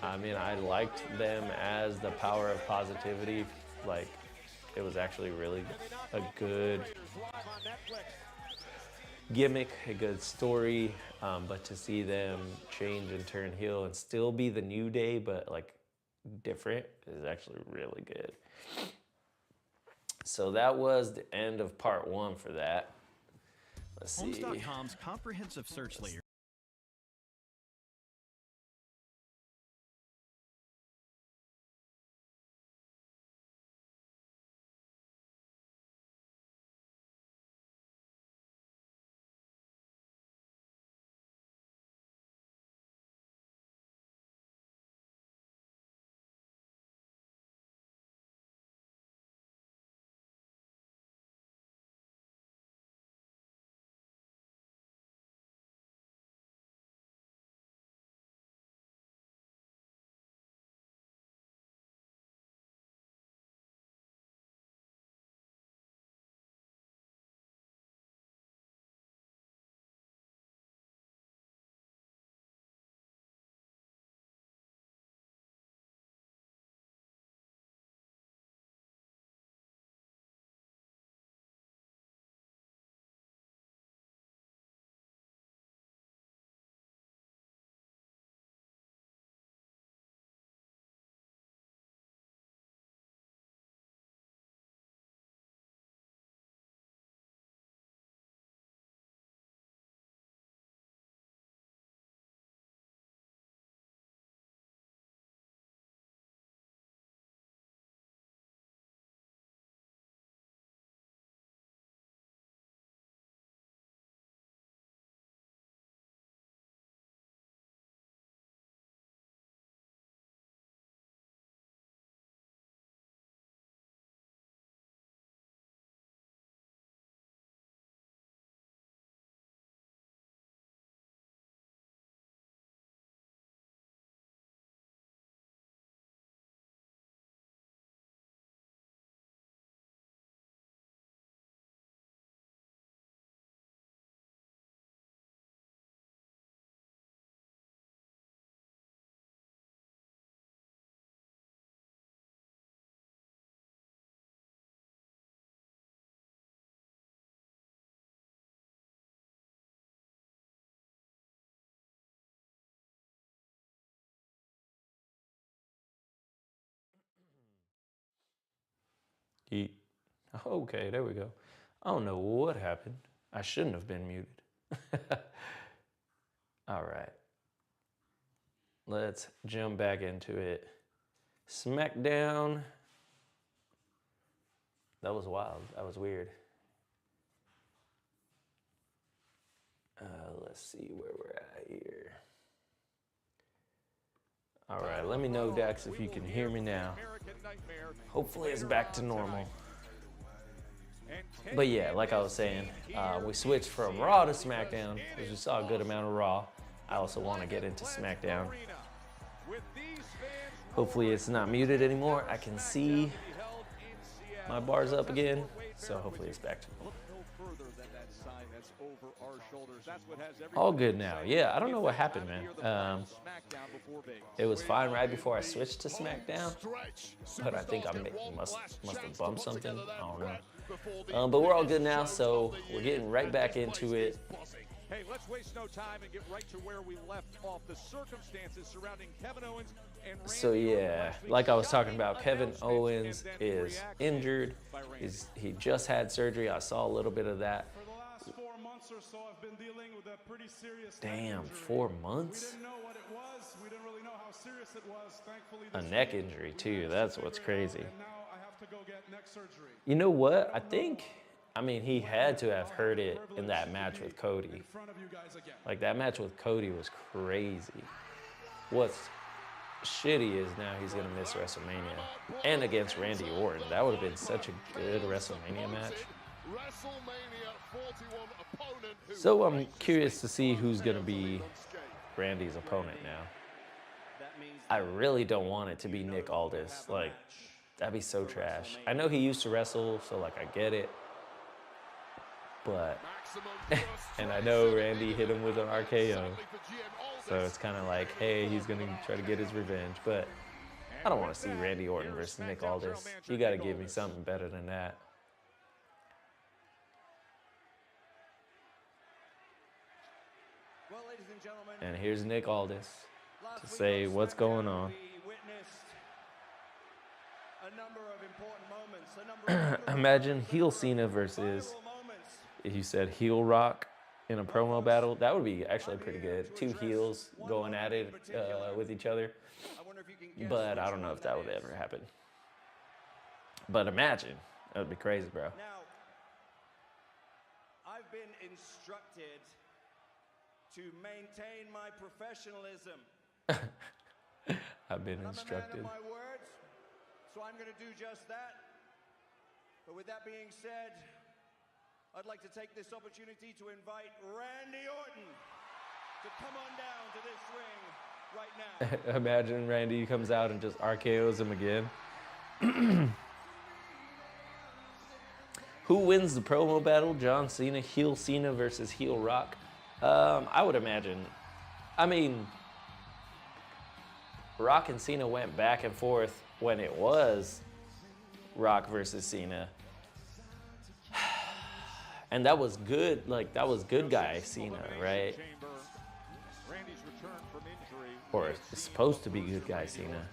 [SPEAKER 1] I mean, I liked them as the power of positivity. Like, it was actually really a good gimmick, a good story. But to see them change and turn heel and still be the New Day, but like different, is actually really good. So that was the end of part 1 for that. Let's see.
[SPEAKER 8] Homes.com's comprehensive search leader.
[SPEAKER 1] Okay, there we go. I don't know what happened. I shouldn't have been muted. All right. Let's jump back into it. SmackDown. That was wild. That was weird. Let's see where we're at here. All right, let me know, Dax, if you can hear me now. Hopefully it's back to normal. But yeah, like I was saying, we switched from Raw to SmackDown because we saw a good amount of Raw. I also want to get into SmackDown. Hopefully it's not muted anymore. I can see my bars up again, so hopefully it's back to normal. All good now. Yeah, I don't know what happened, man. It was fine right before I switched to SmackDown, but I think I must have bumped something. I don't know. But we're all good now, so we're getting right back into it.
[SPEAKER 2] Hey, let's waste no time and get right to where we left off. The circumstances surrounding Kevin Owens and Randy
[SPEAKER 1] So yeah, like I was talking about, Kevin Owens is injured. He just had surgery. I saw a little bit of that.
[SPEAKER 9] For the last 4 months or so, I've been dealing with a pretty serious
[SPEAKER 1] Damn,
[SPEAKER 9] neck injury.
[SPEAKER 1] 4
[SPEAKER 9] We
[SPEAKER 1] months?
[SPEAKER 9] didn't know what it was. We didn't really know how serious it was. Thankfully,
[SPEAKER 1] A
[SPEAKER 9] this
[SPEAKER 1] neck
[SPEAKER 9] week,
[SPEAKER 1] injury
[SPEAKER 9] we
[SPEAKER 1] too.
[SPEAKER 9] managed to
[SPEAKER 1] That's what's
[SPEAKER 9] figure it out,
[SPEAKER 1] crazy.
[SPEAKER 9] and now I have to go get neck surgery.
[SPEAKER 1] You know what? I mean, he had to have heard it in that match with Cody.
[SPEAKER 9] In front of you guys again.
[SPEAKER 1] Like, that match with Cody was crazy. What's shitty is now he's going to miss WrestleMania. And against Randy Orton. That would have been such a good WrestleMania match. So I'm curious to see who's going to be Randy's opponent now. I really don't want it to be Nick Aldis. Like, that'd be so trash. I know he used to wrestle, so, like, I get it. But, and I know Randy hit him with an RKO. So it's kind of like, hey, he's going to try to get his revenge. But I don't want to see Randy Orton versus Nick Aldis. You got to give me something better than that.
[SPEAKER 2] Well, ladies and gentlemen,
[SPEAKER 1] And here's Nick Aldis to say what's going on.
[SPEAKER 2] we witnessed a number of important moments, a number of
[SPEAKER 1] Imagine heel Cena versus, you said heel Rock in a promo battle. That would be actually pretty good. Two heels going at it with each other.
[SPEAKER 2] I wonder if you can guess
[SPEAKER 1] But I
[SPEAKER 2] which
[SPEAKER 1] don't know
[SPEAKER 2] one
[SPEAKER 1] if that would
[SPEAKER 2] is.
[SPEAKER 1] ever happen. But imagine. That would be crazy, bro.
[SPEAKER 2] Now, I've been instructed to maintain my professionalism.
[SPEAKER 1] I've been
[SPEAKER 2] And
[SPEAKER 1] instructed.
[SPEAKER 2] I'm a man of my words, so I'm going to do just that. But with that being said, I'd like to take this opportunity to invite Randy Orton to come on down to this ring right now.
[SPEAKER 1] Imagine Randy comes out and just RKOs him again. Who wins the promo battle? John Cena, heel Cena versus heel Rock? I would imagine. I mean, Rock and Cena went back and forth when it was Rock versus Cena. And that was good, like, that was good guy Cena, right?
[SPEAKER 2] Randy's return from injury.
[SPEAKER 1] Or it's supposed to be good guy Cena.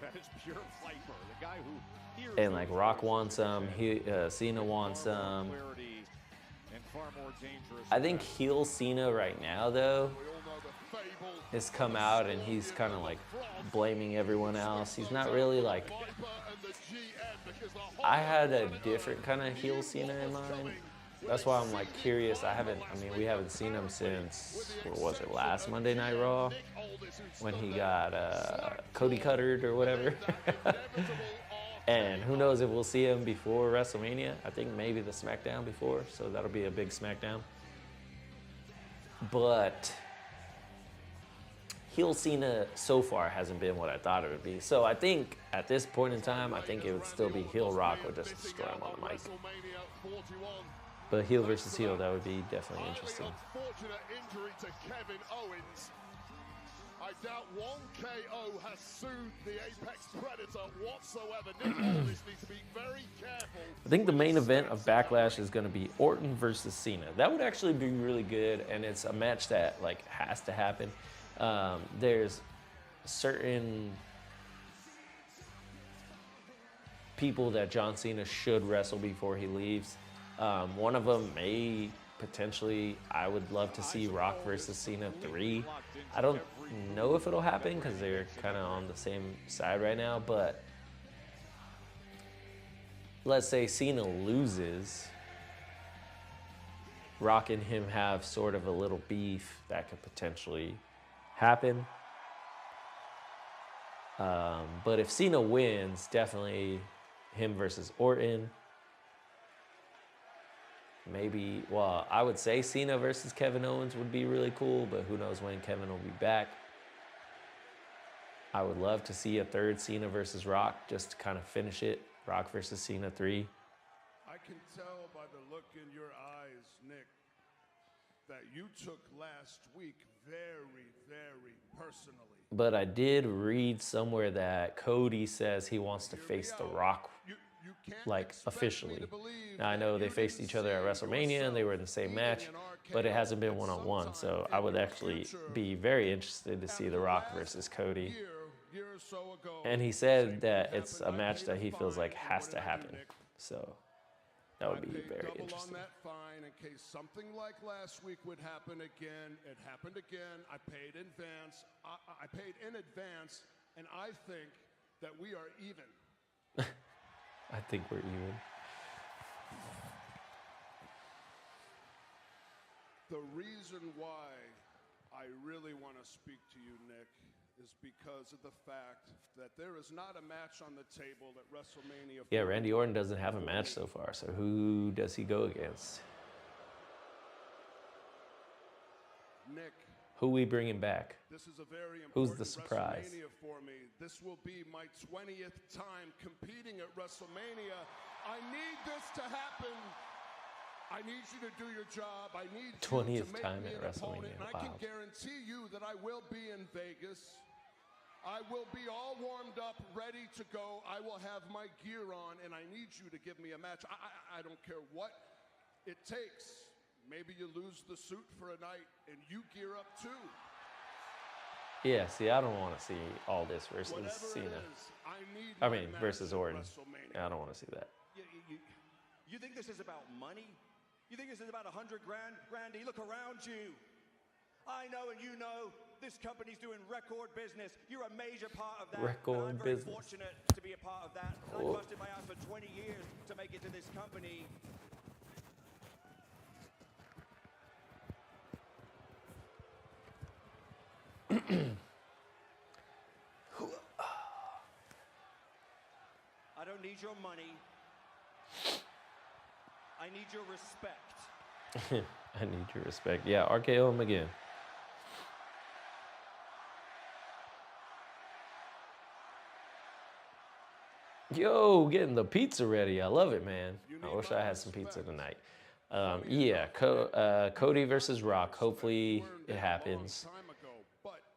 [SPEAKER 2] That is pure Viper, the guy who hears
[SPEAKER 1] And like Rock won some, Cena won some.
[SPEAKER 2] clarity and far more dangerous.
[SPEAKER 1] I think heel Cena right now, though, has come out and he's kind of like blaming everyone else. He's not really like. I had a different kind of heel Cena in mind. That's why I'm like curious. We haven't seen him since, what was it, last Monday Night Raw? When he got Cody Cuttered or whatever. And who knows if we'll see him before WrestleMania. I think maybe the SmackDown before, so that'll be a big SmackDown. But heel Cena so far hasn't been what I thought it would be. So I think at this point in time, I think it would still be heel Rock or just destroy him on the mic. But heel versus heel, that would be definitely interesting.
[SPEAKER 3] Unfortunate injury to Kevin Owens. I doubt one KO has soothed the Apex Predator whatsoever. Nick Aldis needs to be very careful.
[SPEAKER 1] I think the main event of Backlash is going to be Orton versus Cena. That would actually be really good, and it's a match that like has to happen. There's certain people that John Cena should wrestle before he leaves. One of them may potentially, I would love to see Rock versus Cena 3. I don't know if it'll happen because they're kind of on the same side right now, but let's say Cena loses, Rock and him have sort of a little beef that could potentially happen. But if Cena wins, definitely him versus Orton. Maybe, well, I would say Cena versus Kevin Owens would be really cool, but who knows when Kevin will be back. I would love to see a third Cena versus Rock just to kind of finish it. Rock versus Cena 3.
[SPEAKER 3] I can tell by the look in your eyes, Nick, that you took last week very, very personally.
[SPEAKER 1] But I did read somewhere that Cody says he wants to face The Rock, like, officially. Now, I know they faced each other at WrestleMania and they were in the same match, but it hasn't been one-on-one. So I would actually be very interested to see The Rock versus Cody. And he said that it's a match that he feels like has to happen. So That would be
[SPEAKER 3] I paid
[SPEAKER 1] very
[SPEAKER 3] double
[SPEAKER 1] interesting.
[SPEAKER 3] on that fine in case something like last week would happen again. It happened again. I paid in advance. I paid in advance, and I think that we are even.
[SPEAKER 1] I think we're even.
[SPEAKER 3] The reason why I really want to speak to you, Nick, is because of the fact that there is not a match on the table at WrestleMania.
[SPEAKER 1] Yeah, Randy Orton doesn't have a match so far, so who does he go against?
[SPEAKER 3] Nick,
[SPEAKER 1] Who we bringing back?
[SPEAKER 3] this is a very
[SPEAKER 1] Who's
[SPEAKER 3] important
[SPEAKER 1] the surprise?
[SPEAKER 3] WrestleMania for me. This will be my 20th time competing at WrestleMania. I need this to happen. I need you to do your job. I need you
[SPEAKER 1] 20th
[SPEAKER 3] to make
[SPEAKER 1] time
[SPEAKER 3] me
[SPEAKER 1] at
[SPEAKER 3] an opponent.
[SPEAKER 1] WrestleMania.
[SPEAKER 3] And I can
[SPEAKER 1] Wow.
[SPEAKER 3] guarantee you that I will be in Vegas. I will be all warmed up, ready to go. I will have my gear on, and I need you to give me a match. I don't care what it takes. Maybe you lose the suit for a night, and you gear up too.
[SPEAKER 1] Yeah, see, I don't want to see all this versus
[SPEAKER 3] Whatever
[SPEAKER 1] Cena.
[SPEAKER 3] it is, I need
[SPEAKER 1] I
[SPEAKER 3] my
[SPEAKER 1] mean,
[SPEAKER 3] match
[SPEAKER 1] versus
[SPEAKER 3] at
[SPEAKER 1] Orton.
[SPEAKER 3] WrestleMania.
[SPEAKER 1] Yeah, I don't want to see that.
[SPEAKER 10] You think this is about money? You think this is about 100 grand? Randy, look around you. I know and you know this company's doing record business. You're a major part of that.
[SPEAKER 1] Record
[SPEAKER 10] and I'm very
[SPEAKER 1] business.
[SPEAKER 10] fortunate to be a part of that. I
[SPEAKER 1] Oh.
[SPEAKER 10] busted my ass for 20 years to make it to this company. I don't need your money. I need your respect.
[SPEAKER 1] I need your respect. Yeah, RKO him again. Yo, getting the pizza ready. I love it, man. I wish I had some pizza tonight. Yeah, Cody versus Rock. Hopefully it happens.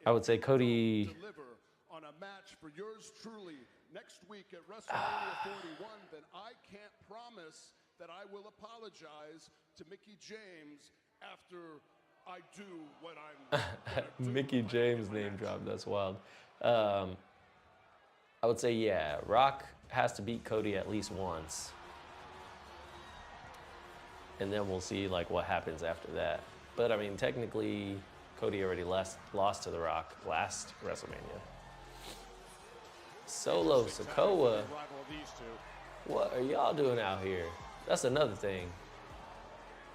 [SPEAKER 1] I would say Cody.
[SPEAKER 3] Deliver on a match for yours truly next week at WrestleMania 41, then I can't promise that I will apologize to Mickey James after I do what I'm gonna do.
[SPEAKER 1] Mickey James name drop. That's wild. I would say, yeah, Rock has to beat Cody at least once. And then we'll see like what happens after that. But I mean, technically, Cody already lost to The Rock last WrestleMania. Solo Sikoa. What are y'all doing out here? That's another thing.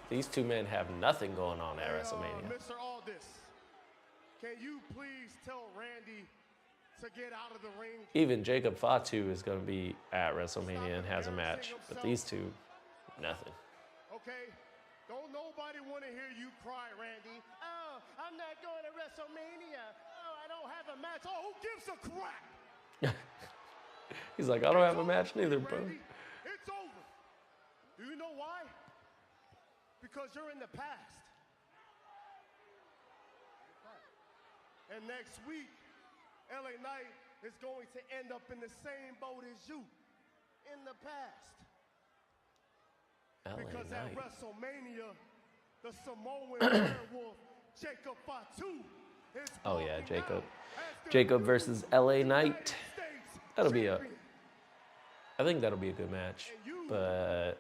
[SPEAKER 1] These two men have nothing going on at WrestleMania.
[SPEAKER 3] Mr. Aldis, can you please tell Randy to get out of the ring?
[SPEAKER 1] Even Jacob Fatu is going to be at WrestleMania and has a match. But these two, nothing.
[SPEAKER 3] Okay? Don't nobody want to hear you cry, Randy. Oh, I'm not going to WrestleMania. Oh, I don't have a match. Oh, who gives a crap?
[SPEAKER 1] He's like, I don't have a match neither, bro.
[SPEAKER 3] Randy, it's over. Do you know why? Because you're in the past. And next week, LA Knight is going to end up in the same boat as you, in the past.
[SPEAKER 1] LA
[SPEAKER 3] Because
[SPEAKER 1] Knight.
[SPEAKER 3] at WrestleMania, the Samoan werewolf, Jacob Fatu, is
[SPEAKER 1] Oh yeah,
[SPEAKER 3] walking
[SPEAKER 1] Jacob.
[SPEAKER 3] out as the
[SPEAKER 1] Jacob
[SPEAKER 3] new
[SPEAKER 1] versus LA Knight.
[SPEAKER 3] United States
[SPEAKER 1] That'll be a.
[SPEAKER 3] champion.
[SPEAKER 1] I think that'll be a good match. But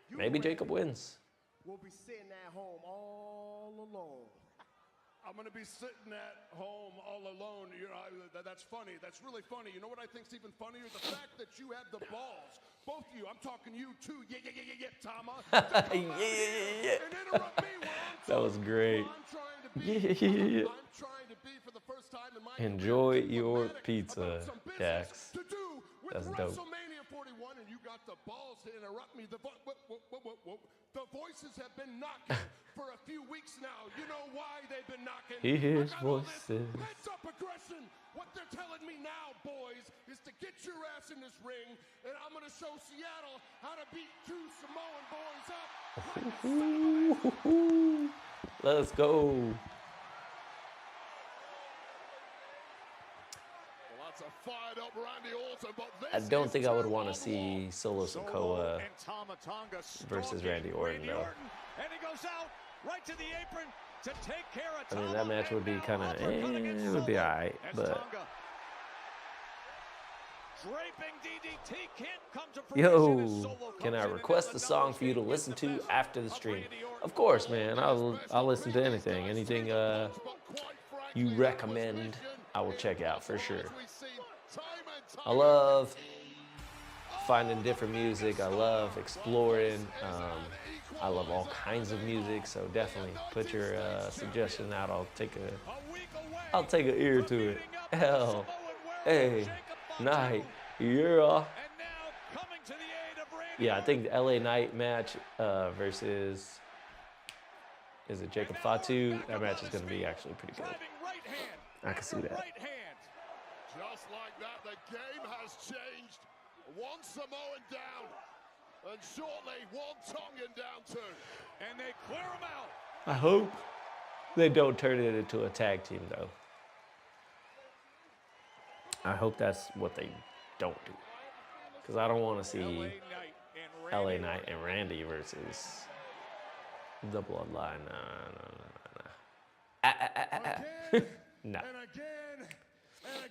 [SPEAKER 1] maybe Jacob wins.
[SPEAKER 3] We'll be sitting at home all alone. I'm going to be sitting at home all alone. That's funny. That's really funny. You know what I think's even funnier? The fact that you have the balls. Both of you. I'm talking you too. Yeah, Tama.
[SPEAKER 1] Yeah.
[SPEAKER 3] And interrupt me while I'm
[SPEAKER 1] That was great.
[SPEAKER 3] I'm trying to be.
[SPEAKER 1] Yeah.
[SPEAKER 3] I'm trying to be for the first time in my
[SPEAKER 1] Enjoy
[SPEAKER 3] career,
[SPEAKER 1] your
[SPEAKER 3] diplomatic
[SPEAKER 1] pizza,
[SPEAKER 3] about some business
[SPEAKER 1] Dax.
[SPEAKER 3] to do with
[SPEAKER 1] That's dope.
[SPEAKER 3] WrestleMania 41, and you got the balls to interrupt me. The voices have been knocking for a few weeks now. You know why they've been knocking?
[SPEAKER 1] He hears
[SPEAKER 3] I got all this
[SPEAKER 1] voices.
[SPEAKER 3] heads-up aggression. What they're telling me now, boys, is to get your ass in this ring, and I'm going to show Seattle how to beat two Samoan boys up.
[SPEAKER 1] Let's go.
[SPEAKER 3] Lots of fired up Randy Orton, but
[SPEAKER 1] I
[SPEAKER 3] this
[SPEAKER 1] don't
[SPEAKER 3] is
[SPEAKER 1] think I would
[SPEAKER 3] two
[SPEAKER 1] want
[SPEAKER 3] on
[SPEAKER 1] to see Solo
[SPEAKER 2] Solo
[SPEAKER 1] Sikoa
[SPEAKER 2] and Tama Tonga
[SPEAKER 1] versus
[SPEAKER 2] stalking
[SPEAKER 1] Randy Orton, though.
[SPEAKER 2] And he goes out right to the apron to take care of
[SPEAKER 1] I
[SPEAKER 2] Tama.
[SPEAKER 1] mean, that match would be
[SPEAKER 2] and
[SPEAKER 1] kind
[SPEAKER 2] now
[SPEAKER 1] of,
[SPEAKER 2] uppercut against
[SPEAKER 1] it would be
[SPEAKER 2] Solo
[SPEAKER 1] alright,
[SPEAKER 2] as
[SPEAKER 1] but
[SPEAKER 2] Tonga Draping DDT can't come to
[SPEAKER 1] Yo,
[SPEAKER 2] fruition as Solo
[SPEAKER 1] can
[SPEAKER 2] comes
[SPEAKER 1] I
[SPEAKER 2] in and
[SPEAKER 1] request
[SPEAKER 2] now
[SPEAKER 1] a
[SPEAKER 2] the
[SPEAKER 1] song
[SPEAKER 2] numbers
[SPEAKER 1] for you to
[SPEAKER 2] game
[SPEAKER 1] listen
[SPEAKER 2] gets the
[SPEAKER 1] to
[SPEAKER 2] best
[SPEAKER 1] after the
[SPEAKER 2] of
[SPEAKER 1] stream?
[SPEAKER 2] Randy Orton.
[SPEAKER 1] Of course, man. I'll listen to anything. Anything you recommend, I will check out for sure. I love finding different music. I love exploring. I love all kinds of music. So definitely put your suggestion out. I'll take an ear to it. Hell, hey, night, yeah. Yeah, I think the LA Knight match versus, is it Jacob Fatu? That match is going to be actually pretty good. I can see that.
[SPEAKER 3] Just like that, the game has changed. One Samoan down, and shortly one Tongan down too.
[SPEAKER 2] And they clear him out.
[SPEAKER 1] I hope they don't turn it into a tag team, though. I hope that's what they don't do. Because I don't want to see LA Knight and Randy versus the Bloodline. No.
[SPEAKER 3] And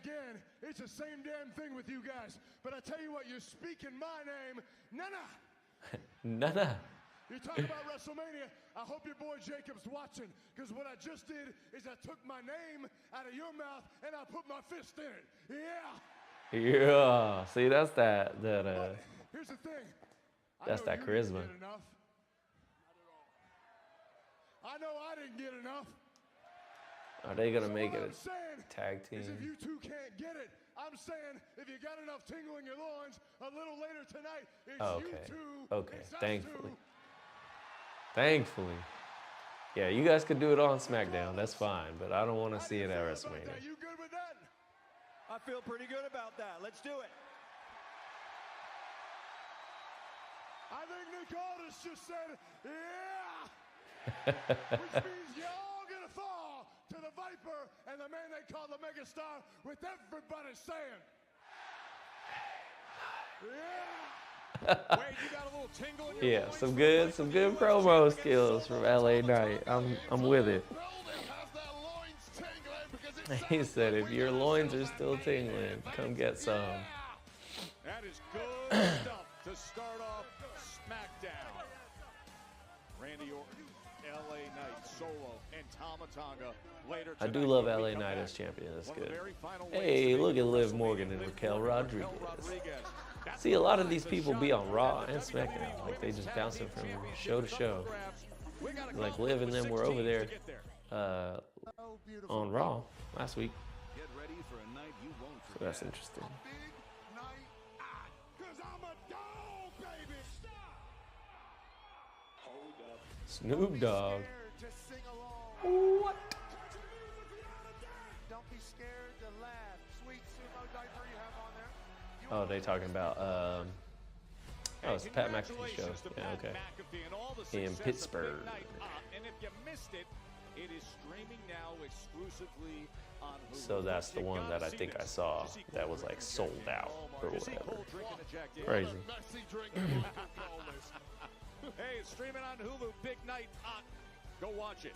[SPEAKER 3] again, it's the same damn thing with you guys. But I tell you what, you're speaking my name, Nana.
[SPEAKER 1] Nana.
[SPEAKER 3] You talk about WrestleMania. I hope your boy Jacob's watching, because what I just did is I took my name out of your mouth and I put my fist in it. Yeah.
[SPEAKER 1] Yeah. See, that's that.
[SPEAKER 3] Here's the thing.
[SPEAKER 1] That's that charisma.
[SPEAKER 3] I know I didn't get enough.
[SPEAKER 1] Are they gonna make it
[SPEAKER 3] a
[SPEAKER 1] tag team?
[SPEAKER 3] If you two can't get it, I'm saying if you got enough tingle in your loins, a little later tonight, it's you two.
[SPEAKER 1] Okay.
[SPEAKER 3] It's us
[SPEAKER 1] Thankfully.
[SPEAKER 3] two.
[SPEAKER 1] Thankfully. Yeah, you guys could do it on SmackDown. That's fine, but I don't want to see it at WrestleMania.
[SPEAKER 3] You good with that?
[SPEAKER 10] I feel pretty good about that. Let's do it.
[SPEAKER 3] I think Nick Aldis just said, yeah. Which means you're all going to fall to the Viper and the man they call the Megastar, with everybody saying, yeah.
[SPEAKER 2] Wade, you got a little tingle in your loins
[SPEAKER 1] some good promo skills from LA Knight. I'm with it. He said, if your loins are still tingling, come get some.
[SPEAKER 2] That is good stuff to start off SmackDown. Randy Orton, LA Knight, Solo, and Tama Tonga later
[SPEAKER 1] I
[SPEAKER 2] tonight.
[SPEAKER 1] do love LA Knight as champion. That's
[SPEAKER 2] One of the
[SPEAKER 1] good.
[SPEAKER 2] very final
[SPEAKER 1] Hey,
[SPEAKER 2] ways to
[SPEAKER 1] look
[SPEAKER 2] make
[SPEAKER 1] at Liv
[SPEAKER 2] WrestleMania.
[SPEAKER 1] Morgan and
[SPEAKER 2] Liv
[SPEAKER 1] Raquel
[SPEAKER 2] Morgan,
[SPEAKER 1] Rodriguez.
[SPEAKER 2] That's
[SPEAKER 1] See, a lot of these people be on Raw and SmackDown. Like, they just bouncing from show to show. Like, Liv and them were over there on Raw last week.
[SPEAKER 8] Get ready for a night you won't
[SPEAKER 1] So
[SPEAKER 8] forget.
[SPEAKER 1] that's interesting.
[SPEAKER 3] Big night out. Because I'm a dog, baby.
[SPEAKER 1] Snoop Dogg.
[SPEAKER 3] Scared to sing along.
[SPEAKER 1] What?
[SPEAKER 3] Don't be scared to laugh. Sweet sumo diaper you have on there.
[SPEAKER 1] Oh, they talking about, oh, it's Pat McAfee show. Yeah, okay. In Pittsburgh.
[SPEAKER 2] And if you missed it, it is streaming now exclusively on Hulu.
[SPEAKER 1] So that's the one that I think I saw that was like sold out or whatever. Crazy.
[SPEAKER 2] Hey, it's streaming on Hulu. Big night. Go watch it.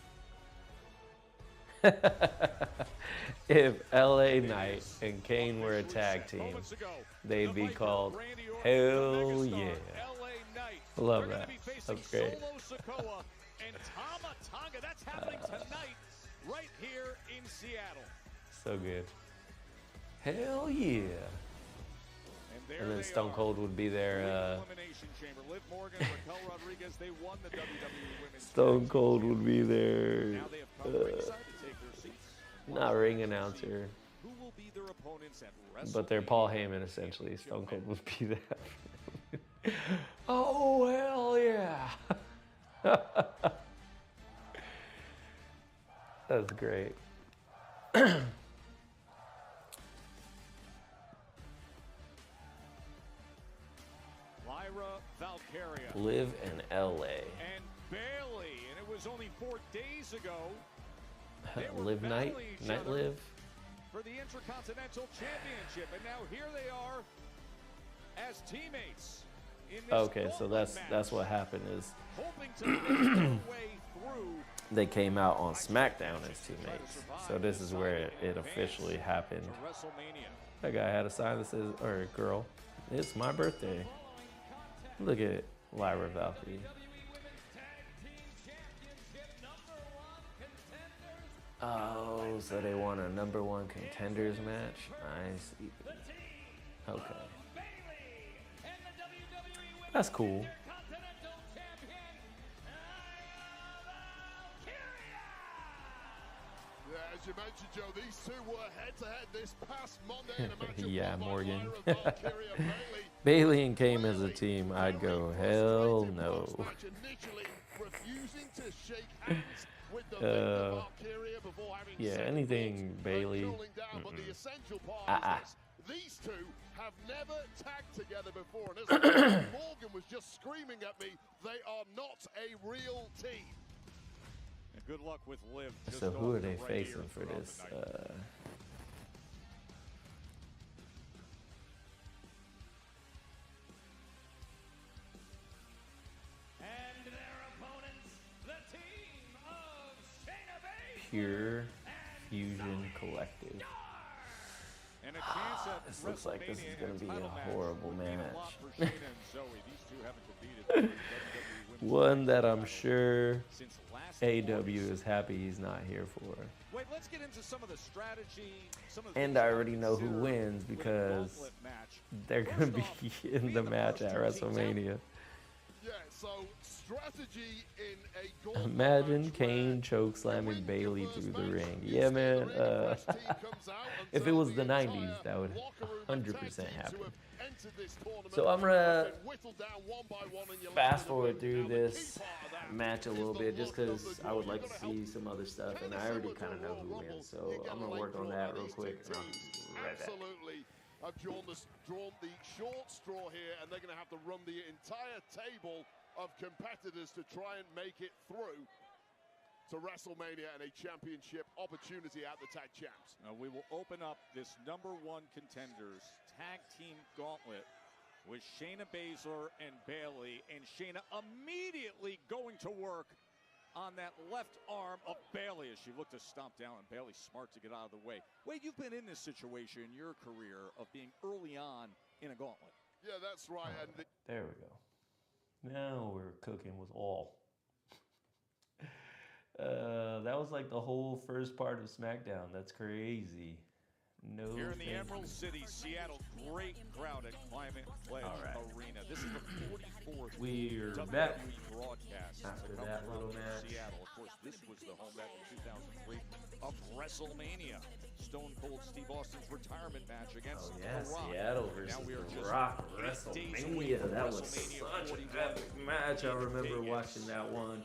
[SPEAKER 1] If LA Knight and Kane were a tag team, they'd be called Hell Yeah. I love that. That's great.
[SPEAKER 2] And Tama Tonga. That's happening tonight, right here in Seattle.
[SPEAKER 1] So good. Hell yeah. And then Stone Cold would be there.
[SPEAKER 2] Elimination Chamber. Liv Morgan, Raquel Rodriguez, they won the WWE Women's
[SPEAKER 1] Stone Cold would be there.
[SPEAKER 2] Now they have come ringside to take their seats.
[SPEAKER 1] Not ring announcer,
[SPEAKER 2] Who will be their opponents at
[SPEAKER 1] but they're Paul Heyman essentially. Stone Cold would be there. Oh, hell yeah. That's great.
[SPEAKER 2] Lyra Valkyria
[SPEAKER 1] Live in LA.
[SPEAKER 2] and Bailey, and it was only 4 days ago. They were
[SPEAKER 1] Live Night,
[SPEAKER 2] battling each
[SPEAKER 1] Night
[SPEAKER 2] other
[SPEAKER 1] Live.
[SPEAKER 2] for the Intercontinental Championship, and now here they are as teammates. In this
[SPEAKER 1] Okay, so
[SPEAKER 2] gauntlet
[SPEAKER 1] that's
[SPEAKER 2] match,
[SPEAKER 1] what happened is
[SPEAKER 2] hoping to make their way through.
[SPEAKER 1] they came out on SmackDown as teammates. So this is where it officially happened.
[SPEAKER 2] To WrestleMania.
[SPEAKER 1] That guy had a sign that says, or girl, it's my birthday. Look at Lyra Valkyrie. Oh, so they want a #1 contenders match? I see. Okay. That's cool.
[SPEAKER 3] As you mentioned, Joe, these two were head-to-head this past Monday in a match.
[SPEAKER 1] Yeah, Morgan. Bailey and Kame as a team, I'd go, hell no. Yeah, anything Bailey.
[SPEAKER 3] These two have never tagged together before, and as Morgan was just screaming at me, they are not a real team.
[SPEAKER 2] And good luck with Liv.
[SPEAKER 1] So who are they facing for this?
[SPEAKER 2] And their opponents, the team of Shayna Baszler
[SPEAKER 1] Pure Fusion Collective.
[SPEAKER 2] and a chance at
[SPEAKER 1] This looks like this is
[SPEAKER 2] WrestleMania
[SPEAKER 1] going to be
[SPEAKER 2] title
[SPEAKER 1] a
[SPEAKER 2] match
[SPEAKER 1] horrible
[SPEAKER 2] would mean a lot
[SPEAKER 1] match.
[SPEAKER 2] for Shayna and Zoe. These two haven't competed in WWE
[SPEAKER 1] One that I'm sure
[SPEAKER 2] since last
[SPEAKER 1] AW
[SPEAKER 2] August.
[SPEAKER 1] is happy he's not here for.
[SPEAKER 2] Wait, let's get into some of the strategy. Some of the
[SPEAKER 1] And
[SPEAKER 2] things
[SPEAKER 1] I
[SPEAKER 2] to
[SPEAKER 1] already know who
[SPEAKER 2] consider
[SPEAKER 1] wins
[SPEAKER 2] with a
[SPEAKER 1] because
[SPEAKER 2] gauntlet match.
[SPEAKER 1] they're going to
[SPEAKER 2] First
[SPEAKER 1] be
[SPEAKER 2] off,
[SPEAKER 1] in
[SPEAKER 2] being
[SPEAKER 1] the
[SPEAKER 2] the
[SPEAKER 1] match
[SPEAKER 2] first
[SPEAKER 1] at
[SPEAKER 2] two teams out.
[SPEAKER 1] WrestleMania.
[SPEAKER 3] Yeah, so strategy in a gauntlet
[SPEAKER 1] Imagine
[SPEAKER 3] match
[SPEAKER 1] Kane
[SPEAKER 3] where
[SPEAKER 1] choke slamming
[SPEAKER 3] win your
[SPEAKER 1] Bailey
[SPEAKER 3] first
[SPEAKER 1] through the
[SPEAKER 3] match,
[SPEAKER 1] ring.
[SPEAKER 3] you
[SPEAKER 1] Yeah,
[SPEAKER 3] stay in
[SPEAKER 1] man.
[SPEAKER 3] the ring, the rest team comes out
[SPEAKER 1] If it
[SPEAKER 3] until
[SPEAKER 1] was the
[SPEAKER 3] entire
[SPEAKER 1] 90s, that would
[SPEAKER 3] locker room of
[SPEAKER 1] 100%
[SPEAKER 3] tag teams
[SPEAKER 1] happen.
[SPEAKER 3] who have entered this tournament
[SPEAKER 1] So I'm
[SPEAKER 3] have
[SPEAKER 1] gonna
[SPEAKER 3] been whittled down one by one, and you're left
[SPEAKER 1] fast
[SPEAKER 3] with a
[SPEAKER 1] forward
[SPEAKER 3] win.
[SPEAKER 1] through
[SPEAKER 3] Now, the key
[SPEAKER 1] this
[SPEAKER 3] part of that
[SPEAKER 1] match a
[SPEAKER 3] is
[SPEAKER 1] little
[SPEAKER 3] the
[SPEAKER 1] bit just
[SPEAKER 3] look of
[SPEAKER 1] because
[SPEAKER 3] the
[SPEAKER 1] I would
[SPEAKER 3] draw.
[SPEAKER 1] like
[SPEAKER 3] You've
[SPEAKER 1] to
[SPEAKER 3] gotta
[SPEAKER 1] see
[SPEAKER 3] help
[SPEAKER 1] some other stuff, and
[SPEAKER 3] kinda
[SPEAKER 1] I already
[SPEAKER 3] similar to
[SPEAKER 1] kind of know
[SPEAKER 3] Royal
[SPEAKER 1] who
[SPEAKER 3] Rumble.
[SPEAKER 1] wins. So
[SPEAKER 3] You get
[SPEAKER 1] I'm
[SPEAKER 3] a
[SPEAKER 1] gonna
[SPEAKER 3] late
[SPEAKER 1] work on
[SPEAKER 3] draw,
[SPEAKER 1] that
[SPEAKER 3] and
[SPEAKER 1] real
[SPEAKER 3] these
[SPEAKER 1] quick,
[SPEAKER 3] two
[SPEAKER 1] and I'll
[SPEAKER 3] teams
[SPEAKER 1] be right back.
[SPEAKER 3] absolutely have drawn the short straw here, and they're going to have to run the entire table of competitors to try and make it through to WrestleMania and a championship opportunity at the Tag Champs.
[SPEAKER 2] We will open up this #1 contenders tag team gauntlet with Shayna Baszler and Bayley, and Shayna immediately going to work on that left arm of Bayley as she looked to stomp down, and Bayley smart to get out of the way. Wade, you've been in this situation in your career of being early on in a gauntlet.
[SPEAKER 3] Yeah, that's right. And
[SPEAKER 1] There we go. Now we're cooking with all. That was like the whole first part of SmackDown. That's crazy. No.
[SPEAKER 2] Here in the
[SPEAKER 1] thank
[SPEAKER 2] Emerald
[SPEAKER 1] you.
[SPEAKER 2] City, Seattle, great crowd at Climate Pledge Arena. This is the 44th
[SPEAKER 1] We're
[SPEAKER 2] WWE
[SPEAKER 1] back
[SPEAKER 2] broadcast.
[SPEAKER 1] after
[SPEAKER 2] From
[SPEAKER 1] that little
[SPEAKER 2] around
[SPEAKER 1] match.
[SPEAKER 2] Seattle. Of course, this was the home back in 2003 of WrestleMania. Stone Cold Steve Austin's retirement match against
[SPEAKER 1] Oh yeah,
[SPEAKER 2] The Rock.
[SPEAKER 1] Seattle versus
[SPEAKER 2] Now we are
[SPEAKER 1] The
[SPEAKER 2] just
[SPEAKER 1] Rock
[SPEAKER 2] 8 days away
[SPEAKER 1] WrestleMania.
[SPEAKER 2] from
[SPEAKER 1] That was
[SPEAKER 2] WrestleMania
[SPEAKER 1] such
[SPEAKER 2] 41
[SPEAKER 1] an epic match. I remember
[SPEAKER 2] Vegas.
[SPEAKER 1] watching that one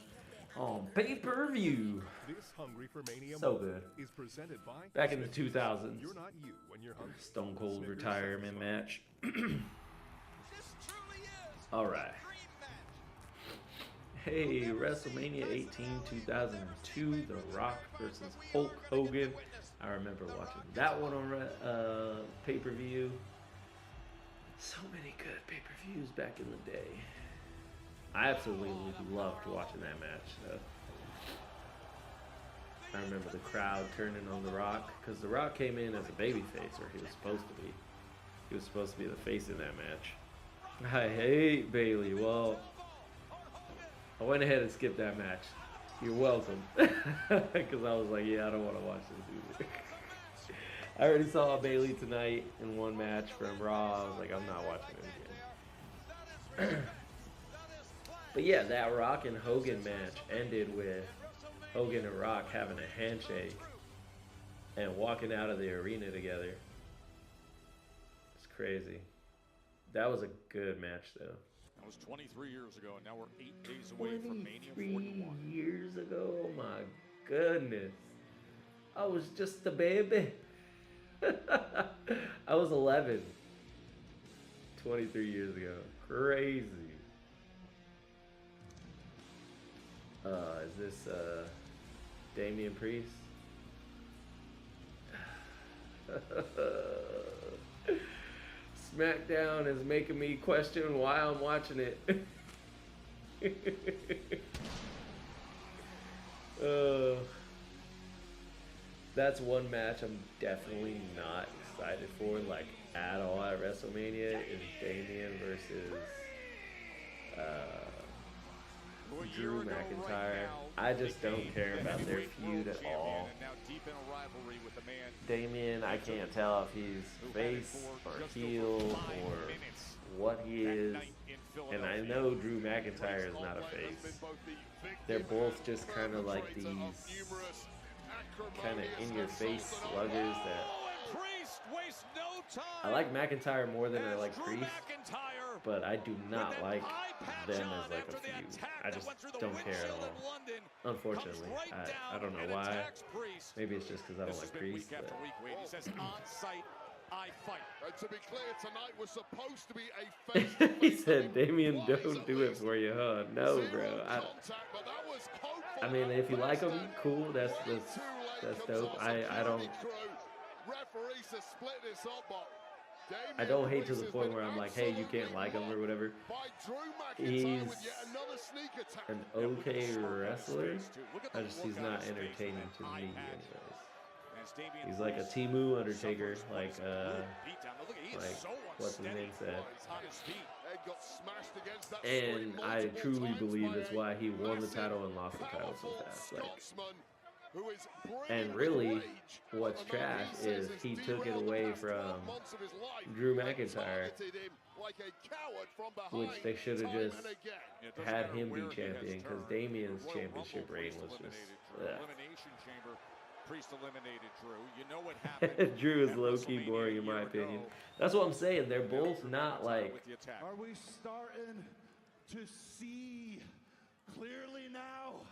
[SPEAKER 1] on pay-per-view.
[SPEAKER 11] This Hungry for Mania
[SPEAKER 1] So
[SPEAKER 11] moment
[SPEAKER 1] good.
[SPEAKER 11] is presented by
[SPEAKER 1] Back in the
[SPEAKER 11] Smith's.
[SPEAKER 1] 2000s.
[SPEAKER 11] You're not you when you're hungry.
[SPEAKER 1] Stone Cold
[SPEAKER 11] Smithers
[SPEAKER 1] retirement
[SPEAKER 11] satisfies.
[SPEAKER 1] match. All right. Hey, WrestleMania 18 2002, The Rock versus Hulk Hogan. I remember watching that one on pay-per-view. So many good pay-per-views back in the day. I absolutely loved watching that match. I remember the crowd turning on The Rock because The Rock came in as a babyface, or he was supposed to be. He was supposed to be the face in that match. I hate Bailey. Well, I went ahead and skipped that match. You're welcome. Because I was like, yeah, I don't want to watch this either. I already saw Bailey tonight in one match from Raw. I was like, I'm not watching it again. But yeah, that Rock and Hogan match ended with Hogan and Rock having a handshake and walking out of the arena together. It's crazy. That was a good match, though.
[SPEAKER 2] That was 23 years ago, and now we're 8 days away from Mania
[SPEAKER 1] 23
[SPEAKER 2] 41.
[SPEAKER 1] years ago? Oh my goodness. I was just a baby. I was 11. 23 years ago. Crazy. Is this Damian Priest? SmackDown is making me question why I'm watching it. That's one match I'm definitely not excited for, like, at all at WrestleMania is Damian versus Drew McIntyre. I just don't care about their feud at all. Damian, I can't tell if he's face or heel or what he is. And I know Drew McIntyre is not a face. They're both just kind of like these kind of in-your-face sluggers that... I like McIntyre more than I like Priest, but I do not like them as like a feud. I just don't care at all. Unfortunately, I don't know why. Maybe it's just because I don't like Priest. But...
[SPEAKER 3] And to be clear, tonight was supposed to be a face.
[SPEAKER 1] He said, Damian, don't do it for you, huh? No, bro. I mean, if you like him, cool. That's dope. I don't hate to the point where I'm like, hey, you can't like him or whatever. He's an okay wrestler. He's not entertaining to me anyways. He's like a Timu Undertaker, like what's his name said. And I truly believe it's why he won the title and lost the title so fast. And really, what's trash is he took it away from Drew McIntyre, which they should have just had him be champion, because Damian's championship reign was just...
[SPEAKER 2] Priest eliminated Drew. You know what happened.
[SPEAKER 1] Drew is low-key boring in my opinion. That's what I'm saying. They're both not like...
[SPEAKER 9] Are we starting to see clearly now?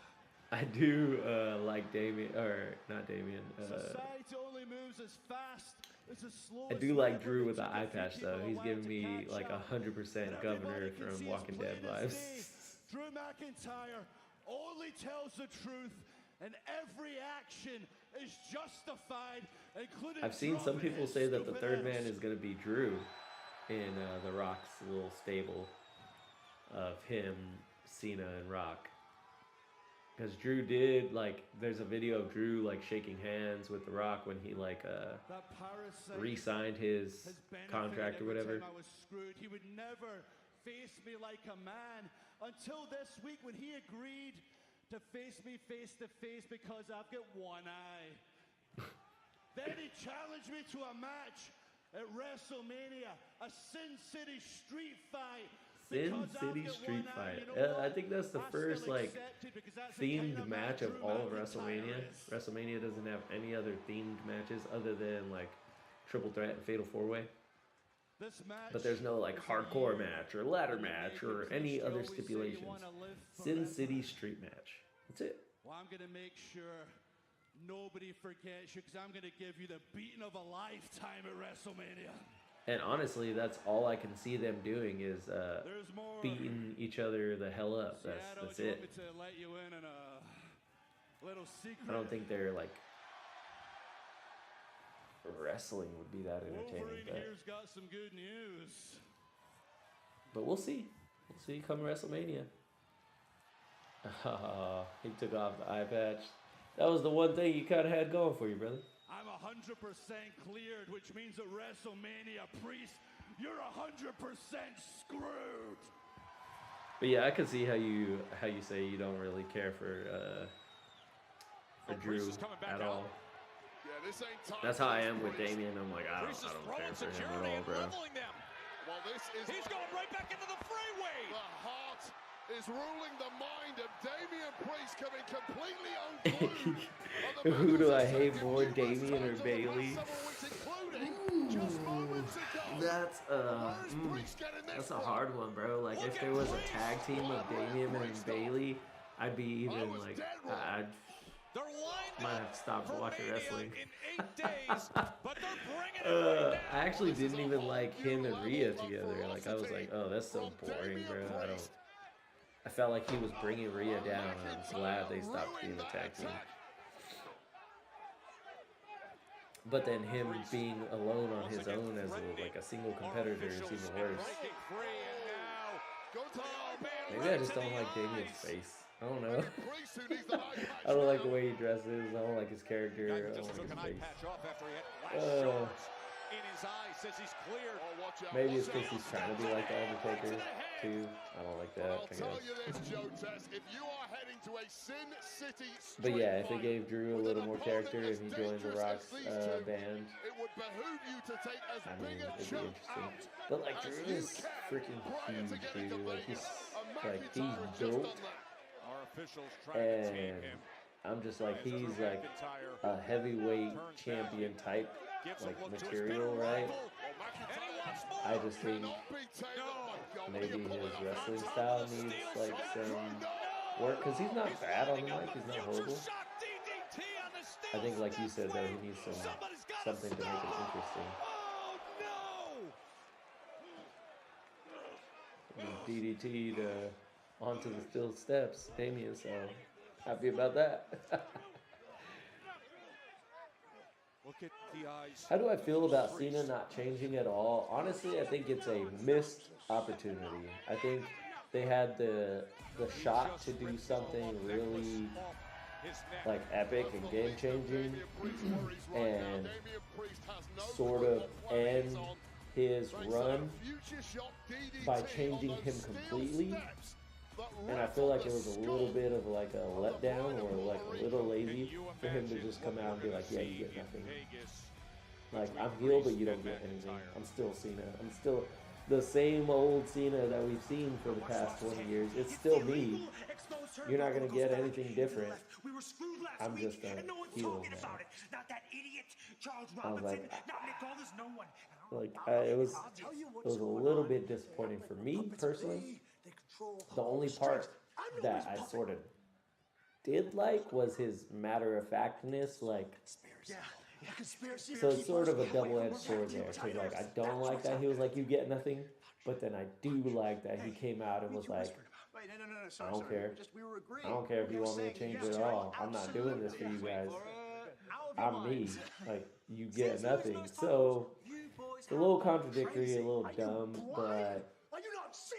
[SPEAKER 1] I do like Damian, or not Damian.
[SPEAKER 9] Society only moves as fast as the slowest.
[SPEAKER 1] I do like Drew with the eye patch though. He's giving me like 100% Governor from Walking Dead vibes.
[SPEAKER 9] Drew McIntyre only tells the truth, and every action is justified, including...
[SPEAKER 1] I've seen some people say that the third man is going to be Drew in The Rock's little stable of him, Cena, and Rock. Because Drew did, like, there's a video of Drew, like, shaking hands with The Rock when he, like, re-signed his contract or whatever.
[SPEAKER 9] I was screwed. He would never face me like a man until this week when he agreed to face me face to face because I've got one eye. Then he challenged me to a match at WrestleMania, a Sin City street fight.
[SPEAKER 1] Sin City street fight. I think that's the first like themed match of all of WrestleMania. WrestleMania doesn't have any other themed matches other than like Triple Threat and Fatal 4-Way. But there's no like hardcore match or ladder match or any other stipulations. Sin City street match. That's it.
[SPEAKER 9] Well, I'm going to make sure nobody forgets you, because I'm going to give you the beating of a lifetime at WrestleMania.
[SPEAKER 1] And honestly, that's all I can see them doing is beating each other the hell up. That's it. I don't think they're like wrestling would be that entertaining.
[SPEAKER 9] Here's got some good news.
[SPEAKER 1] But we'll see. We'll see come WrestleMania. He took off the eye patch. That was the one thing you kind of had going for you, brother.
[SPEAKER 9] I'm 100% cleared, which means at WrestleMania, Priest, you're 100% screwed.
[SPEAKER 1] But yeah, I can see how you say you don't really care for Drew at all. That's how I am with Damian. I'm like, I don't care for him at all, bro.
[SPEAKER 3] Well, he's going right back into the freeway. The heart is ruling the mind of Damian Priest, coming completely unglued.
[SPEAKER 1] Who do I hate more, Damian or Bailey? That's a hard one, bro. Like, if there was a tag team of Damian and Bailey, I'd be even like, I might have to stop watching wrestling. I actually didn't even like him and Rhea together. Like, I was like, oh, that's so boring, bro. I felt like he was bringing Rhea down. I'm glad they stopped being a tag team. But then him being alone on his own as a single competitor is even worse. Maybe I just don't like Damian's face. I don't know. I don't like the way he dresses. I don't like his character. I don't like his face.
[SPEAKER 2] in his eyes, says he's clear.
[SPEAKER 6] Oh, watch out.
[SPEAKER 1] Maybe it's
[SPEAKER 6] watch
[SPEAKER 1] because
[SPEAKER 6] out.
[SPEAKER 1] he's trying to be like the Undertaker too. I don't like that.
[SPEAKER 6] I'll
[SPEAKER 1] I
[SPEAKER 6] tell
[SPEAKER 1] guess.
[SPEAKER 6] you this, Joe Tess, if you are heading to a Sin City
[SPEAKER 1] But
[SPEAKER 6] street
[SPEAKER 1] yeah, if they
[SPEAKER 6] fight
[SPEAKER 1] gave Drew a
[SPEAKER 6] with
[SPEAKER 1] little
[SPEAKER 6] an
[SPEAKER 1] more
[SPEAKER 6] opponent
[SPEAKER 1] character
[SPEAKER 6] as
[SPEAKER 1] and he joined the
[SPEAKER 6] dangerous as
[SPEAKER 1] Rock's
[SPEAKER 6] these two,
[SPEAKER 1] band,
[SPEAKER 6] it would behoove you to take as
[SPEAKER 1] I mean,
[SPEAKER 6] big a
[SPEAKER 1] it'd be
[SPEAKER 6] chunk
[SPEAKER 1] interesting.
[SPEAKER 6] out
[SPEAKER 1] But like
[SPEAKER 6] as
[SPEAKER 1] Drew
[SPEAKER 6] you
[SPEAKER 1] is
[SPEAKER 6] can
[SPEAKER 1] freaking
[SPEAKER 6] prior to
[SPEAKER 1] huge,
[SPEAKER 6] getting to
[SPEAKER 1] dude. Like he's
[SPEAKER 6] Vegas.
[SPEAKER 1] he's
[SPEAKER 6] McIntyre has just
[SPEAKER 1] built,
[SPEAKER 6] done that.
[SPEAKER 2] Our officials trying to tame
[SPEAKER 1] and
[SPEAKER 2] him.
[SPEAKER 1] I'm just like
[SPEAKER 2] As
[SPEAKER 1] he's
[SPEAKER 2] Drew
[SPEAKER 1] like
[SPEAKER 2] McIntyre
[SPEAKER 1] a heavyweight
[SPEAKER 2] turns
[SPEAKER 1] champion
[SPEAKER 2] back,
[SPEAKER 1] type
[SPEAKER 2] gives a
[SPEAKER 1] like
[SPEAKER 2] look to his
[SPEAKER 1] material,
[SPEAKER 2] bitter
[SPEAKER 1] right?
[SPEAKER 2] rival. And he wants more.
[SPEAKER 1] I just think
[SPEAKER 6] Cannot be taken. Oh my God, what are
[SPEAKER 1] maybe
[SPEAKER 6] you pulling
[SPEAKER 1] his
[SPEAKER 6] up?
[SPEAKER 1] wrestling style needs like some work because he's not bad on the mic. He's not horrible. I think, like you said, though, he needs something to make it interesting. DDT to onto the steel steps, Damien. So happy about that.
[SPEAKER 2] Look at the eyes.
[SPEAKER 1] How do I feel about Cena not changing at all? Honestly, I think it's a missed opportunity. I think they had the shot to do something really like epic and game changing and sort of end his run by changing him completely. And I feel like it was a little bit of like a letdown or like a little lazy for him to just come out and be like, yeah, you get nothing. Like, I'm heel, but you don't get anything. I'm still Cena. I'm still the same old Cena that we've seen for the past 20 years. It's still me. You're not going to get anything different. I'm just a heel now. I was like, it was a little bit disappointing for me personally. The only part that I sort of did like was his matter-of-factness, like, so it's sort of a double-edged sword there, because, like, I don't like that he was like, you get nothing, but then I do like that he came out and was like, I don't care. I don't care if you want me to change it at all. I'm not doing this for you guys. I'm me. Like, you get nothing. So, it's a little contradictory, a little dumb, but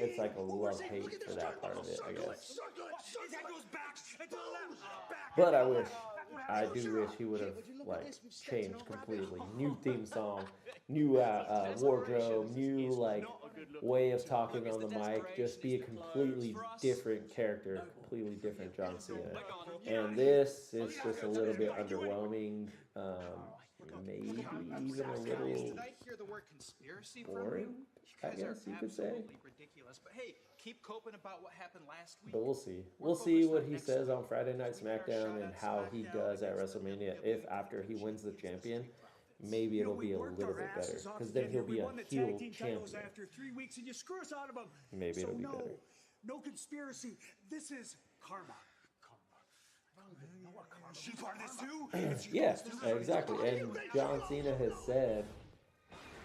[SPEAKER 1] it's like a love-hate for that part of it, I guess. But I do wish he would have, like, changed completely. New theme song, new wardrobe, new, like, way of talking on the mic. Just be a completely different character, completely different John Cena. And this is just a little bit underwhelming, maybe even a little boring, I guess you could say.
[SPEAKER 5] But hey, keep coping about what happened last week.
[SPEAKER 1] But we'll see. We'll see what he says on Friday Night SmackDown and how he does at WrestleMania. If after he wins the champion, maybe it'll be a little bit better. Because then he'll be a heel champion.
[SPEAKER 12] After 3 weeks and you screw us out of them.
[SPEAKER 1] Maybe it'll be better.
[SPEAKER 12] No conspiracy. This is karma. She part of this too?
[SPEAKER 1] Yeah, exactly. And John Cena has said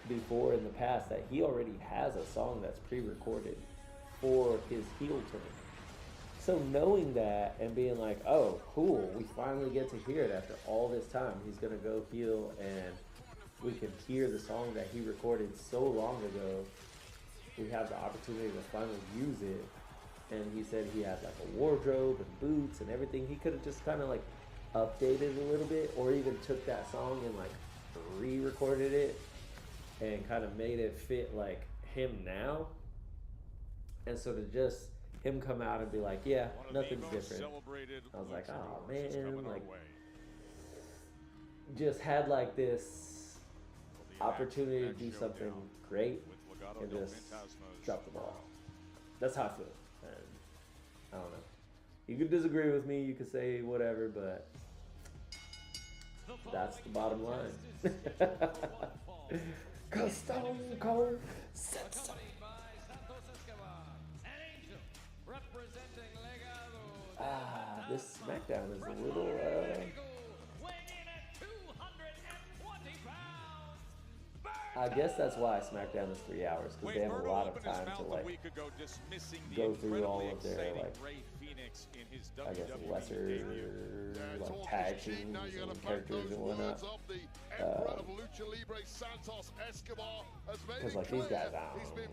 [SPEAKER 1] before in the past that he already has a song that's pre-recorded for his heel turn. So knowing that and being like, oh, cool, we finally get to hear it after all this time. He's going to go heel and we can hear the song that he recorded so long ago. We have the opportunity to finally use it. And he said he had like a wardrobe and boots and everything. He could have just kind of like updated a little bit or even took that song and like re-recorded it and kind of made it fit like him now. And so to just him come out and be like, yeah, nothing's different. I was like, oh man, like just had like this opportunity to do something great and just drop the ball. That's how I feel. And I don't know. You could disagree with me, you could say whatever, but that's the bottom line. Cause Stone Cold said so. This SmackDown is a little, I guess that's why SmackDown is 3 hours, because they have a lot of time to like go through all of their like
[SPEAKER 2] Phoenix in his
[SPEAKER 1] I guess
[SPEAKER 2] WWE
[SPEAKER 1] lesser
[SPEAKER 2] debut.
[SPEAKER 1] like tag teams and characters and whatnot. Because like these guys, I don't know,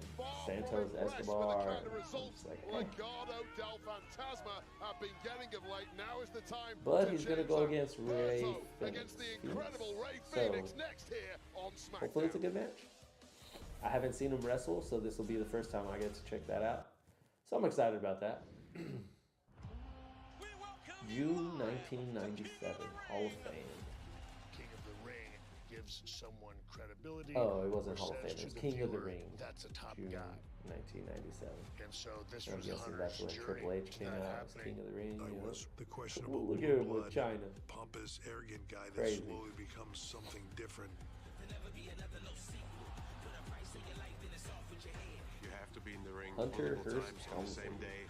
[SPEAKER 1] Santos Escobar, it's like, hey. But he's gonna go against Ray Phoenix. So hopefully it's a good match. I haven't seen him wrestle, so this will be the first time I get to check that out. So I'm excited about that. June 1997, Hall of Fame.
[SPEAKER 13] King of the Ring gives someone credibility.
[SPEAKER 1] Oh, it wasn't Hall of Fame. It was King of the Ring.
[SPEAKER 13] That's a top
[SPEAKER 1] June
[SPEAKER 13] guy.
[SPEAKER 1] 1997.
[SPEAKER 13] And so this
[SPEAKER 1] I'm
[SPEAKER 13] was
[SPEAKER 1] guessing that's when Triple H came out as King of the Ring.
[SPEAKER 14] I was the questionable
[SPEAKER 1] Look at him with China.
[SPEAKER 14] pompous, arrogant guy that
[SPEAKER 1] Crazy.
[SPEAKER 14] slowly becomes something different.
[SPEAKER 15] You have to be in the ring
[SPEAKER 1] Hunter
[SPEAKER 15] multiple
[SPEAKER 1] Hearst
[SPEAKER 15] times on the
[SPEAKER 1] Helmsley.
[SPEAKER 15] same day.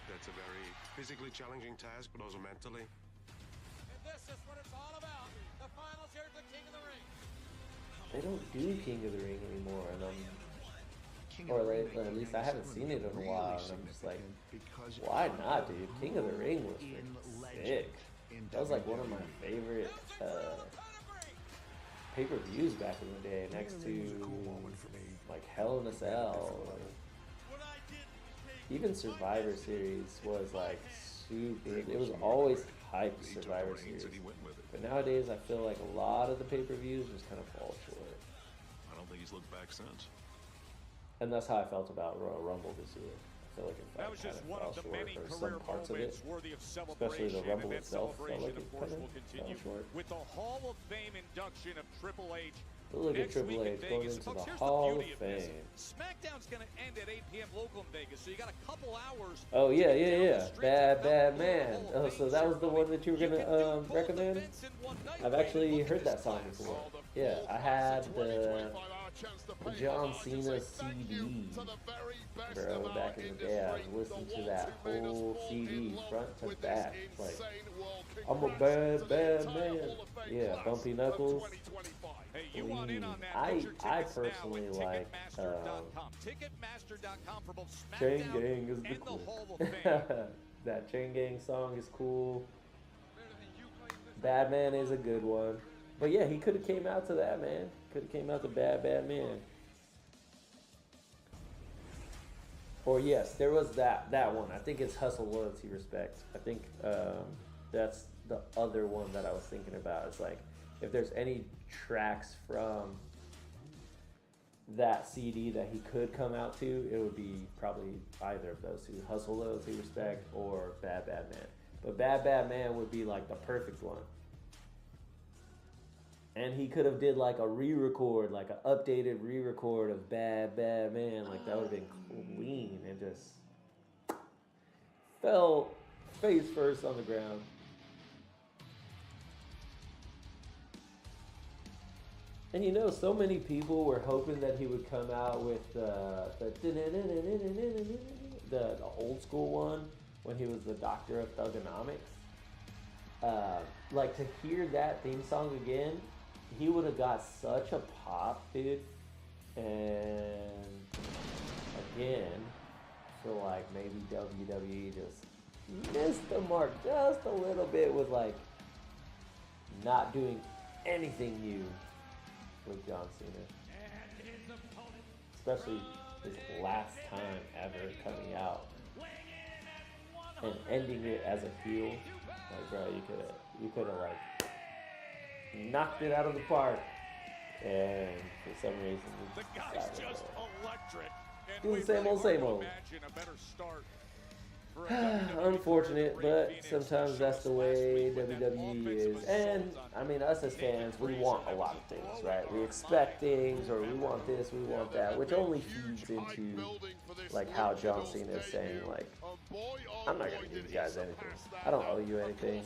[SPEAKER 15] That's a very physically challenging task, but also mentally.
[SPEAKER 2] And this is what it's all about. The finals here at the King of the Ring.
[SPEAKER 1] They don't do King of the Ring anymore, and at least I haven't seen it in a while, and I'm just like, why not, dude? King of the Ring was freaking sick. That was like one of my favorite pay-per-views back in the day, next to like Hell in a Cell. Even Survivor Series was like super. It was always hype, Survivor Series. But nowadays, I feel like a lot of the pay-per-views just kind of fall short.
[SPEAKER 16] I don't think he's looked back since.
[SPEAKER 1] And that's how I felt about Royal Rumble this year. I feel like it
[SPEAKER 2] That was
[SPEAKER 1] kind
[SPEAKER 2] just
[SPEAKER 1] of
[SPEAKER 2] one
[SPEAKER 1] fell
[SPEAKER 2] of the
[SPEAKER 1] short
[SPEAKER 2] many
[SPEAKER 1] for
[SPEAKER 2] career
[SPEAKER 1] some parts of it.
[SPEAKER 2] moments worthy of
[SPEAKER 1] Especially
[SPEAKER 2] celebration.
[SPEAKER 1] the Rumble
[SPEAKER 2] And that
[SPEAKER 1] itself felt
[SPEAKER 2] celebration,
[SPEAKER 1] like
[SPEAKER 2] of
[SPEAKER 1] it
[SPEAKER 2] course,
[SPEAKER 1] kind
[SPEAKER 2] will
[SPEAKER 1] of
[SPEAKER 2] continue
[SPEAKER 1] fell short.
[SPEAKER 2] with the Hall of Fame induction of Triple H.
[SPEAKER 1] But look at
[SPEAKER 2] Next
[SPEAKER 1] Triple
[SPEAKER 2] week in
[SPEAKER 1] H going
[SPEAKER 2] Vegas.
[SPEAKER 1] into
[SPEAKER 2] Folks,
[SPEAKER 1] the
[SPEAKER 2] here's
[SPEAKER 1] Hall of
[SPEAKER 2] beauty this.
[SPEAKER 1] Fame.
[SPEAKER 2] SmackDown's going to end at 8 p.m. local in Vegas, so you got a couple hours.
[SPEAKER 1] Oh
[SPEAKER 2] to
[SPEAKER 1] yeah,
[SPEAKER 2] get
[SPEAKER 1] yeah,
[SPEAKER 2] down the
[SPEAKER 1] yeah.
[SPEAKER 2] streets
[SPEAKER 1] Bad,
[SPEAKER 2] of
[SPEAKER 1] bad
[SPEAKER 2] Mount
[SPEAKER 1] man.
[SPEAKER 2] Hall of
[SPEAKER 1] Oh,
[SPEAKER 2] Fame
[SPEAKER 1] so that was the
[SPEAKER 2] ceremony.
[SPEAKER 1] one that you were gonna recommend? I've actually heard that song before. Yeah, I had the John Cena CD, bro. Back in the day, I was listening to that whole CD front to back. Like, I'm a bad, bad man. Yeah, Bumpy Knuckles.
[SPEAKER 2] Hey, you want in on that?
[SPEAKER 1] I
[SPEAKER 2] Get your tickets
[SPEAKER 1] personally
[SPEAKER 2] now at
[SPEAKER 1] like
[SPEAKER 2] Ticketmaster.com. Ticketmaster.com for both
[SPEAKER 1] Chain
[SPEAKER 2] SmackDown
[SPEAKER 1] Gang is the
[SPEAKER 2] and the
[SPEAKER 1] cool.
[SPEAKER 2] Hall of Fame.
[SPEAKER 1] That Chain Gang song is cool. Bad Man is a good one. But yeah, he could have came out to that, man. Could have came out to Bad Bad Man. Or yes, there was that one. I think it's Hustle, Loyalty, Respect. I think that's the other one that I was thinking about. It's like, if there's any tracks from that CD that he could come out to, it would be probably either of those two, Hustle, Loyalty, Respect, or Bad Bad Man. But Bad Bad Man would be like the perfect one. And he could have did like a re-record, like an updated re-record of Bad Bad Man. Like that would have been clean, and just fell face first on the ground. And you know, so many people were hoping that he would come out with the old school one when he was the Doctor of Thugonomics. Like, to hear that theme song again, he would have got such a pop, dude. And again, I feel like maybe WWE just missed the mark just a little bit with like not doing anything new with John Cena, especially his last time ever coming out and ending it as a heel. Like, bro, you could have like knocked it out of the park, and for some reason,
[SPEAKER 2] the guy's just electric.
[SPEAKER 1] Do the same old, same old.
[SPEAKER 2] Imagine a better start.
[SPEAKER 1] Unfortunate, but sometimes that's the way WWE is. And I mean, us as fans, we want a lot of things, right? We expect things, or we want this, we want that, which only feeds into like how John Cena is saying, like, I'm not gonna give you guys anything. I don't owe you anything.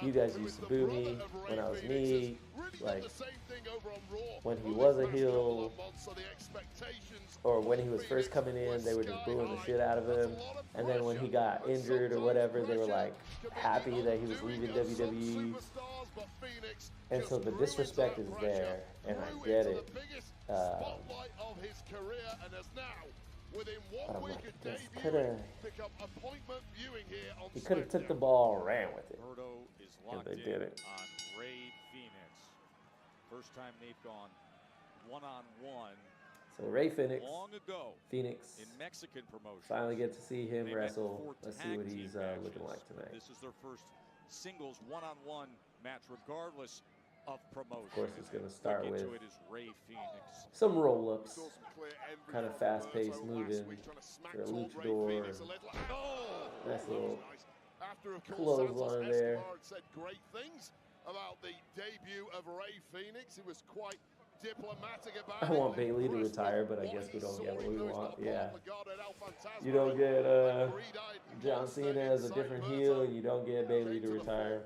[SPEAKER 1] You guys used to boo me when I was me. Like, when he was a heel, or when he was first coming in, they were just booing the shit out of him. And then when he got injured or whatever, they were like happy that he was leaving WWE. And so the disrespect is there, and I get it.
[SPEAKER 2] within 1
[SPEAKER 1] But I'm
[SPEAKER 2] week
[SPEAKER 1] like,
[SPEAKER 2] of
[SPEAKER 1] this
[SPEAKER 2] debuting, pick up appointment viewing here on
[SPEAKER 1] he could have took the
[SPEAKER 2] SmackDown.
[SPEAKER 1] ball and ran with it.
[SPEAKER 17] Berto is
[SPEAKER 1] And
[SPEAKER 17] locked
[SPEAKER 1] they
[SPEAKER 17] in
[SPEAKER 1] did it.
[SPEAKER 17] on Ray Phoenix. First time they've gone one-on-one.
[SPEAKER 1] So Ray Phoenix,
[SPEAKER 17] Long ago,
[SPEAKER 1] Phoenix,
[SPEAKER 17] in Mexican promotion.
[SPEAKER 1] finally get to see him
[SPEAKER 17] They met
[SPEAKER 1] wrestle.
[SPEAKER 17] for
[SPEAKER 1] Let's see
[SPEAKER 17] tag
[SPEAKER 1] what
[SPEAKER 17] team
[SPEAKER 1] he's
[SPEAKER 17] matches.
[SPEAKER 1] looking like tonight.
[SPEAKER 17] This is their first singles one-on-one match, regardless of promotion.
[SPEAKER 1] Of course, it's going to start
[SPEAKER 17] Look
[SPEAKER 1] with
[SPEAKER 17] into it is Ray Phoenix.
[SPEAKER 1] some roll-ups, kind of fast-paced moving for a luchador. Nice little
[SPEAKER 2] After, of course,
[SPEAKER 1] clothesline there.
[SPEAKER 2] Escobar had said great things about the debut of Ray Phoenix. He was quite diplomatic about
[SPEAKER 1] I
[SPEAKER 2] it.
[SPEAKER 1] want Bailey to retire, but I guess we don't get what we want. Yeah. You don't get John Cena as a different heel, and you don't get Bailey to retire.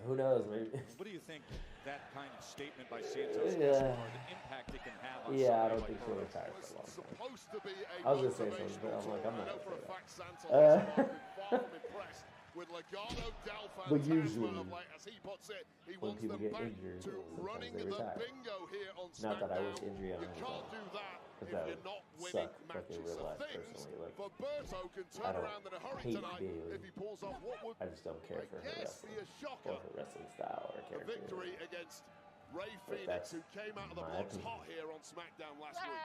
[SPEAKER 1] Who knows, maybe.
[SPEAKER 17] What do you think that kind of statement by Santos
[SPEAKER 1] Yeah.
[SPEAKER 17] Escobar, the impact it can have on
[SPEAKER 1] Yeah, I
[SPEAKER 17] somebody
[SPEAKER 1] don't
[SPEAKER 17] like
[SPEAKER 1] think he'll
[SPEAKER 17] Berto?
[SPEAKER 1] retire for a long time.
[SPEAKER 2] Supposed to be a
[SPEAKER 1] I was going to say something, but I'm like, I'm not
[SPEAKER 2] I know for
[SPEAKER 1] going
[SPEAKER 2] a
[SPEAKER 1] to
[SPEAKER 2] fact
[SPEAKER 1] say
[SPEAKER 2] Santos
[SPEAKER 1] that.
[SPEAKER 2] Escobar has been far from impressed with Legado del
[SPEAKER 1] But
[SPEAKER 2] Fantasma
[SPEAKER 1] usually,
[SPEAKER 2] of late, as he puts it, he
[SPEAKER 1] when
[SPEAKER 2] wants
[SPEAKER 1] people
[SPEAKER 2] them
[SPEAKER 1] get
[SPEAKER 2] back
[SPEAKER 1] injured,
[SPEAKER 2] to running
[SPEAKER 1] sometimes they
[SPEAKER 2] the
[SPEAKER 1] retire.
[SPEAKER 2] bingo here on SmackDown.
[SPEAKER 1] Not that I wish injury on
[SPEAKER 2] You
[SPEAKER 1] him,
[SPEAKER 2] can't do that if
[SPEAKER 1] because that
[SPEAKER 2] you're
[SPEAKER 1] would
[SPEAKER 2] not winning
[SPEAKER 1] suck like in
[SPEAKER 2] matches.
[SPEAKER 1] real
[SPEAKER 2] So
[SPEAKER 1] life,
[SPEAKER 2] things
[SPEAKER 1] personally. Like,
[SPEAKER 2] for Berto can
[SPEAKER 1] I
[SPEAKER 2] turn
[SPEAKER 1] don't
[SPEAKER 2] around in a hurry
[SPEAKER 1] hate
[SPEAKER 2] tonight
[SPEAKER 1] Bailey.
[SPEAKER 2] if he pulls off what would,
[SPEAKER 1] I just don't care for her
[SPEAKER 2] yes, be
[SPEAKER 1] wrestling,
[SPEAKER 2] a
[SPEAKER 1] or
[SPEAKER 2] shocker.
[SPEAKER 1] her wrestling style, or
[SPEAKER 2] A
[SPEAKER 1] character.
[SPEAKER 2] victory against Ray
[SPEAKER 1] But
[SPEAKER 2] Phoenix,
[SPEAKER 1] that's
[SPEAKER 2] who came out of the
[SPEAKER 1] my
[SPEAKER 2] blocks
[SPEAKER 1] opinion.
[SPEAKER 2] hot here on SmackDown last week.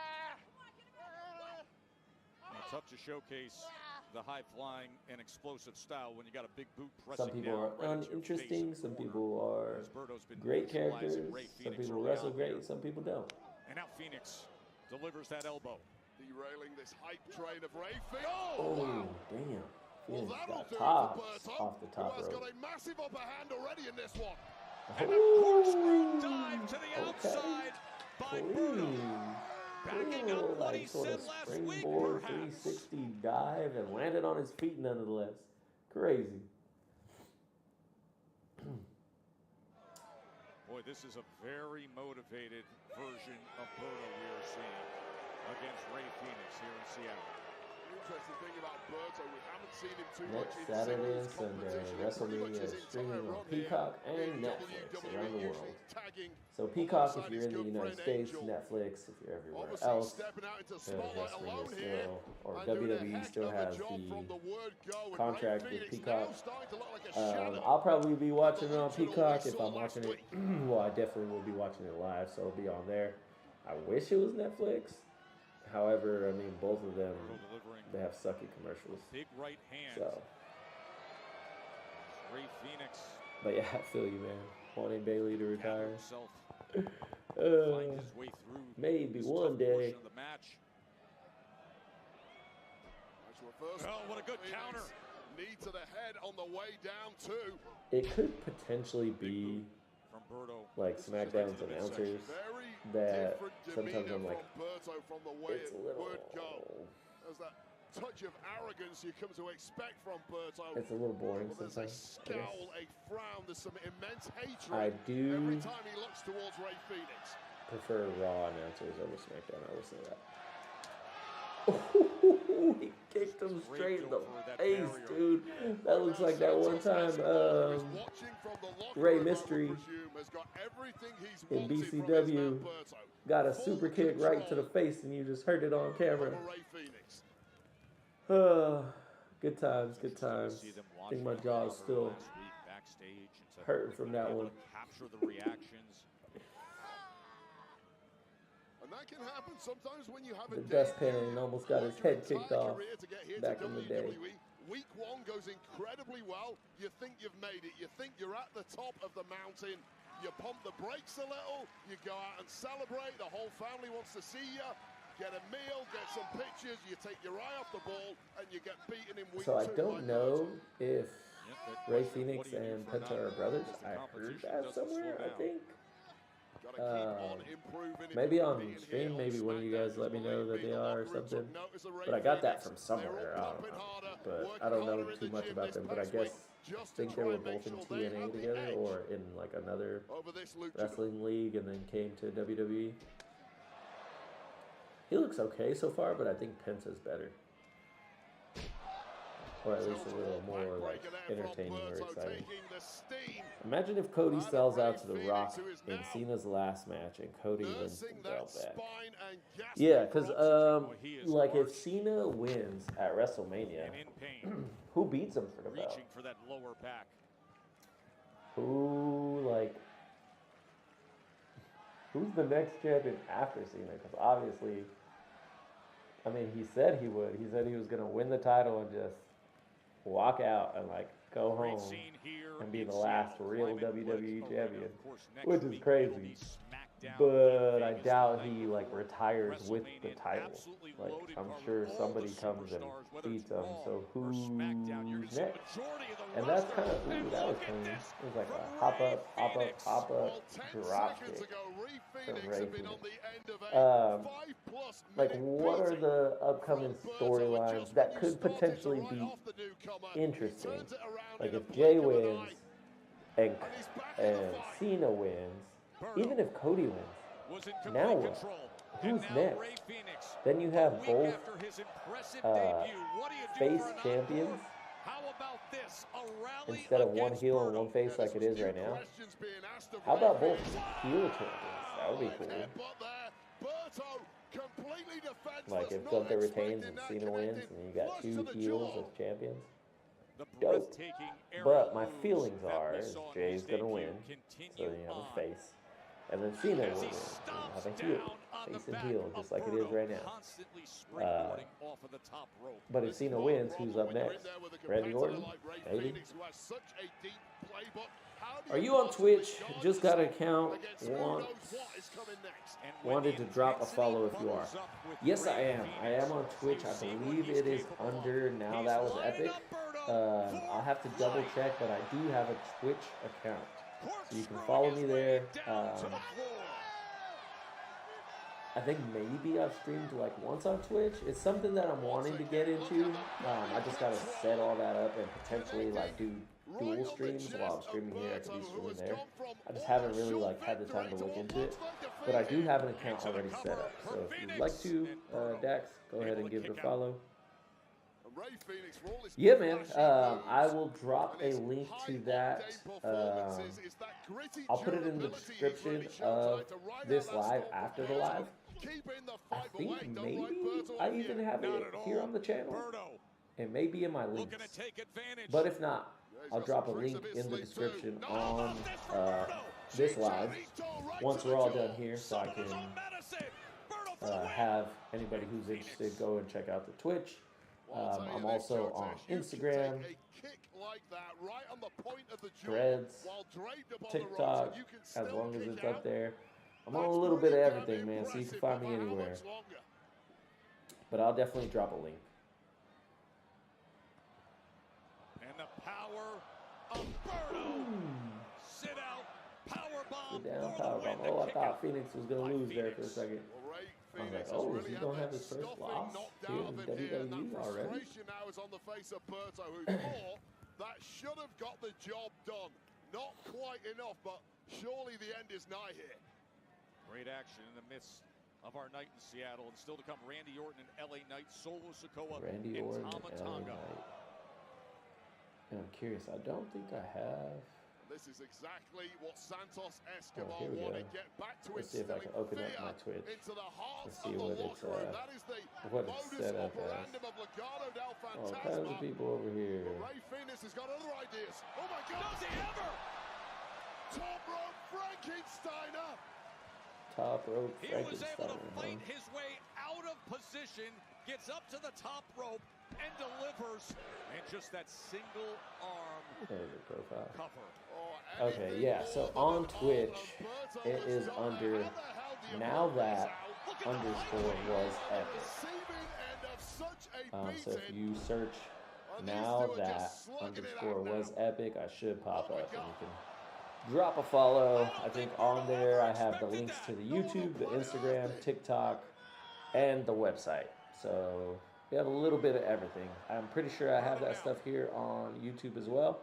[SPEAKER 17] Tough to showcase the high-flying and explosive style when you got a big boot
[SPEAKER 1] Some
[SPEAKER 17] pressing
[SPEAKER 1] people
[SPEAKER 17] down
[SPEAKER 1] are
[SPEAKER 17] right into your
[SPEAKER 1] uninteresting,
[SPEAKER 17] face.
[SPEAKER 1] some people are
[SPEAKER 17] As Berto's been
[SPEAKER 1] great characters,
[SPEAKER 17] neutralizing Ray
[SPEAKER 1] some
[SPEAKER 17] Phoenix
[SPEAKER 1] people
[SPEAKER 17] early
[SPEAKER 1] wrestle
[SPEAKER 17] on
[SPEAKER 1] great,
[SPEAKER 17] here.
[SPEAKER 1] some people don't.
[SPEAKER 17] And now Phoenix delivers that elbow.
[SPEAKER 2] Derailing this hype train of Ray Phoenix.
[SPEAKER 1] Oh, damn.
[SPEAKER 2] Well,
[SPEAKER 1] Phoenix
[SPEAKER 2] that'll
[SPEAKER 1] got
[SPEAKER 2] do it
[SPEAKER 1] tops
[SPEAKER 2] for Berto,
[SPEAKER 1] off the top
[SPEAKER 2] who has got
[SPEAKER 1] rope.
[SPEAKER 2] a massive upper hand already in this one.
[SPEAKER 17] And a corkscrew dive to the
[SPEAKER 1] Okay.
[SPEAKER 17] outside by Berto. Backing up what
[SPEAKER 1] Like
[SPEAKER 17] he
[SPEAKER 1] sort
[SPEAKER 17] said
[SPEAKER 1] of
[SPEAKER 17] last week,
[SPEAKER 1] springboard
[SPEAKER 17] perhaps.
[SPEAKER 1] 360 dive and landed on his feet nonetheless. Crazy.
[SPEAKER 17] Boy, this is a very motivated version of Berto we are seeing against Ray Phoenix here in Seattle.
[SPEAKER 2] Interesting thing about Berto, we haven't seen him too
[SPEAKER 1] Next
[SPEAKER 2] much in
[SPEAKER 1] Saturday and
[SPEAKER 2] singles
[SPEAKER 1] Sunday,
[SPEAKER 2] competition. Pretty much
[SPEAKER 1] WrestleMania
[SPEAKER 2] his
[SPEAKER 1] is streaming
[SPEAKER 2] entire
[SPEAKER 1] on
[SPEAKER 2] run here
[SPEAKER 1] Peacock
[SPEAKER 2] in
[SPEAKER 1] and Netflix
[SPEAKER 2] WWE,
[SPEAKER 1] around the
[SPEAKER 2] usually
[SPEAKER 1] world.
[SPEAKER 2] tagging
[SPEAKER 1] So Peacock if
[SPEAKER 2] alongside
[SPEAKER 1] you're
[SPEAKER 2] his
[SPEAKER 1] in the
[SPEAKER 2] good
[SPEAKER 1] United
[SPEAKER 2] friend
[SPEAKER 1] States,
[SPEAKER 2] Angel.
[SPEAKER 1] Netflix if you're everywhere
[SPEAKER 2] Obviously
[SPEAKER 1] else.
[SPEAKER 2] stepping out into the
[SPEAKER 1] Because
[SPEAKER 2] spotlight
[SPEAKER 1] wrestling
[SPEAKER 2] alone
[SPEAKER 1] is
[SPEAKER 2] here.
[SPEAKER 1] still, or
[SPEAKER 2] and doing a
[SPEAKER 1] WWE
[SPEAKER 2] heck
[SPEAKER 1] still
[SPEAKER 2] of a
[SPEAKER 1] has
[SPEAKER 2] job from the
[SPEAKER 1] the
[SPEAKER 2] word go. And
[SPEAKER 1] contract
[SPEAKER 2] Ray
[SPEAKER 1] with
[SPEAKER 2] Phoenix
[SPEAKER 1] Peacock.
[SPEAKER 2] now starting to look like a shadow.
[SPEAKER 1] I'll probably be watching it on
[SPEAKER 2] luchador
[SPEAKER 1] Peacock
[SPEAKER 2] we
[SPEAKER 1] if
[SPEAKER 2] saw
[SPEAKER 1] I'm
[SPEAKER 2] last
[SPEAKER 1] watching it.
[SPEAKER 2] week.
[SPEAKER 1] Well, I definitely will be watching it live, so it'll be on there. I wish it was Netflix. However, I mean, both of them, they have sucky commercials.
[SPEAKER 17] Big right hand.
[SPEAKER 1] So,
[SPEAKER 17] Ray Phoenix.
[SPEAKER 1] but yeah, I feel you, man. Wanting Bailey to retire.
[SPEAKER 17] Himself find his way through
[SPEAKER 1] Maybe
[SPEAKER 17] this
[SPEAKER 1] one
[SPEAKER 17] tough
[SPEAKER 1] day.
[SPEAKER 17] portion of the match.
[SPEAKER 2] Reverse
[SPEAKER 17] Oh, what a good
[SPEAKER 2] Phoenix.
[SPEAKER 17] counter.
[SPEAKER 2] Knee to the head on the way down too.
[SPEAKER 1] It could potentially be
[SPEAKER 17] From Berto.
[SPEAKER 1] like SmackDown's announcers that sometimes I'm like,
[SPEAKER 2] from Berto from the way
[SPEAKER 1] it's
[SPEAKER 2] it
[SPEAKER 1] a little,
[SPEAKER 2] would go. There's that touch of arrogance you come to expect from Berto.
[SPEAKER 1] it's a little boring
[SPEAKER 2] But there's
[SPEAKER 1] sometimes.
[SPEAKER 2] a scowl, a frown, there's some immense hatred
[SPEAKER 1] I do
[SPEAKER 2] every time he looks towards Ray Phoenix.
[SPEAKER 1] prefer Raw announcers over SmackDown. I will say that. He kicked him straight in the face, dude. That looks like that one time Ray Mystery in BCW got a super kick right to the face, and you just heard it on camera. Good times, good times. I think my jaw is still hurting from that one.
[SPEAKER 17] Capture the reactions.
[SPEAKER 2] And that can happen sometimes when you have
[SPEAKER 1] The
[SPEAKER 2] a
[SPEAKER 1] dustpan almost got his head kicked off back in the day.
[SPEAKER 2] Week one goes incredibly well. You think you've made it. You think you're at the top of the mountain. You pump the brakes a little. You go out and celebrate. The whole family wants to see you. Get a meal, get some pictures. You take your eye off the ball, and you get beaten in week
[SPEAKER 1] So I
[SPEAKER 2] two.
[SPEAKER 1] don't know if Ray Phoenix and Penta are brothers. I heard that somewhere, I think. Maybe on stream, maybe one of you guys let me know that they are or something. But I got that from somewhere. I don't know. But I don't know too much about them. But I guess I think they were both in TNA together or in like another wrestling league and then came to WWE. He looks okay so far, but I think Penta's better. or at least a little more like entertaining or exciting. Imagine if Cody sells out to The Rock in Cena's last match and Cody wins the belt back. Yeah, because like if Cena wins at WrestleMania, who beats him for the belt?
[SPEAKER 17] Reaching for that lower back.
[SPEAKER 1] Who's the next champion after Cena? Because obviously, I mean, he said he would. He said he was going to win the title and just walk out and like go home and be the last real WWE champion, which is crazy. But I doubt he like retires with the title. Like I'm sure somebody comes and beats him. So who's next? And that's kind of that was clean. It was like a hop up, drop kick from Ray Phoenix. Like what are the upcoming storylines that could potentially be interesting? Like if Jay wins and Cena wins. Even if Cody wins, now what? Who's next? Then you have both face champions instead of one heel and one face like it is right now. How about both heel champions? That would be cool. Like if Gunther retains and Cena wins, and then you got two heels as champions. Dope. But my feelings are Jay's gonna win, so you have a face. And then Cena will win. Have a heel. Face and heel, just like it is right now. But if Cena wins, who's up next? Randy Orton? Maybe. Are you on Twitch? Just got an account. Wanted to drop a follow if you are. Yes, I am. I am on Twitch. I believe it is under Now That Was Epic. I'll have to double check, but I do have a Twitch account. So you can follow me there. I think maybe I've streamed like once on Twitch. It's something that I'm wanting to get into. I just gotta set all that up and potentially like do dual streams while I'm streaming here. I could be streaming there. I just haven't really like had the time to look into it. But I do have an account already set up. So if you'd like to, Dax, go ahead and give it a follow. Yeah, man. I will drop a link to that. I'll put it in the description of this live after the live. I think maybe I even have it here on the channel. It may be in my links. But if not, I'll drop a link in the description on this live once we're all done here, so I can have anybody who's interested go and check out the Twitch. I'm also on Instagram, Threads, TikTok, as long as it's up there. I'm on a little bit of everything, man, so you can find me anywhere. But I'll definitely drop a link.
[SPEAKER 17] And the power of Berto. Sit out, powerbomb.
[SPEAKER 1] Sit down, powerbomb. Oh, I thought Phoenix was going to lose there for a second. I was like, oh, is he going to have his first loss here in WWE already?
[SPEAKER 2] Now is on the face of Berto, who thought that should have got the job done. Not quite enough, but surely the end is nigh here.
[SPEAKER 17] Great action in the midst of our night in Seattle. And still to come, Randy Orton and LA Knight, Solo Sikoa,
[SPEAKER 1] Randy
[SPEAKER 17] and
[SPEAKER 1] Orton
[SPEAKER 17] Tama
[SPEAKER 1] and LA
[SPEAKER 17] Tonga.
[SPEAKER 1] Knight. And I'm curious, I don't think I have.
[SPEAKER 2] This is exactly what Santos
[SPEAKER 1] Oh,
[SPEAKER 2] Escobar
[SPEAKER 1] here we go.
[SPEAKER 2] wanted. Get back to
[SPEAKER 1] Let's see if I can open up my Twitch. Let's see what it's set up as. All kinds of people over here.
[SPEAKER 2] Ray Phoenix has got other ideas. Oh my God! Does he ever? Top rope Frankensteiner.
[SPEAKER 1] Top rope
[SPEAKER 17] He was able to
[SPEAKER 1] Frankensteiner,
[SPEAKER 17] fight his way out of position, gets up to the top rope, and delivers. And just that single arm cover.
[SPEAKER 1] Okay, yeah, so on Twitch, it is under Now That _ Was Epic. So if you search Now That _ Was Epic, I should pop up and you can drop a follow. I think on there I have the links to the YouTube, the Instagram, TikTok, and the website. So we have a little bit of everything. I'm pretty sure I have that stuff here on YouTube as well.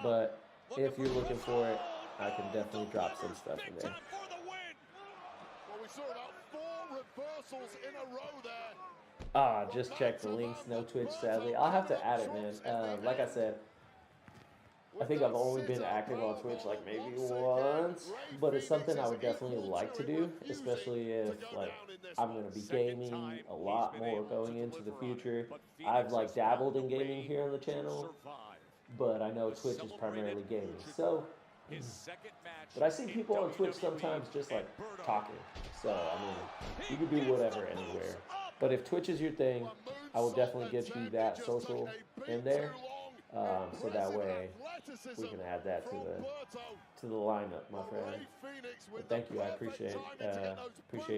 [SPEAKER 1] But if you're looking for it, I can definitely drop some stuff in there.
[SPEAKER 2] Well, we saw about 4 reversals in a row there.
[SPEAKER 1] Just check the links. No Twitch, sadly. I'll have to add it, man. Like I said, I think I've only been active on Twitch like maybe once, but it's something I would definitely like to do, especially if like I'm gonna be gaming a lot more going into the future. I've like dabbled in gaming here on the channel, but I know Twitch is primarily gaming. So, but I see people on Twitch sometimes just like talking. So I mean, you can do whatever anywhere. But if Twitch is your thing, I will definitely get you that social in there. So that way we can add that to the lineup, my friend. But thank you, I appreciate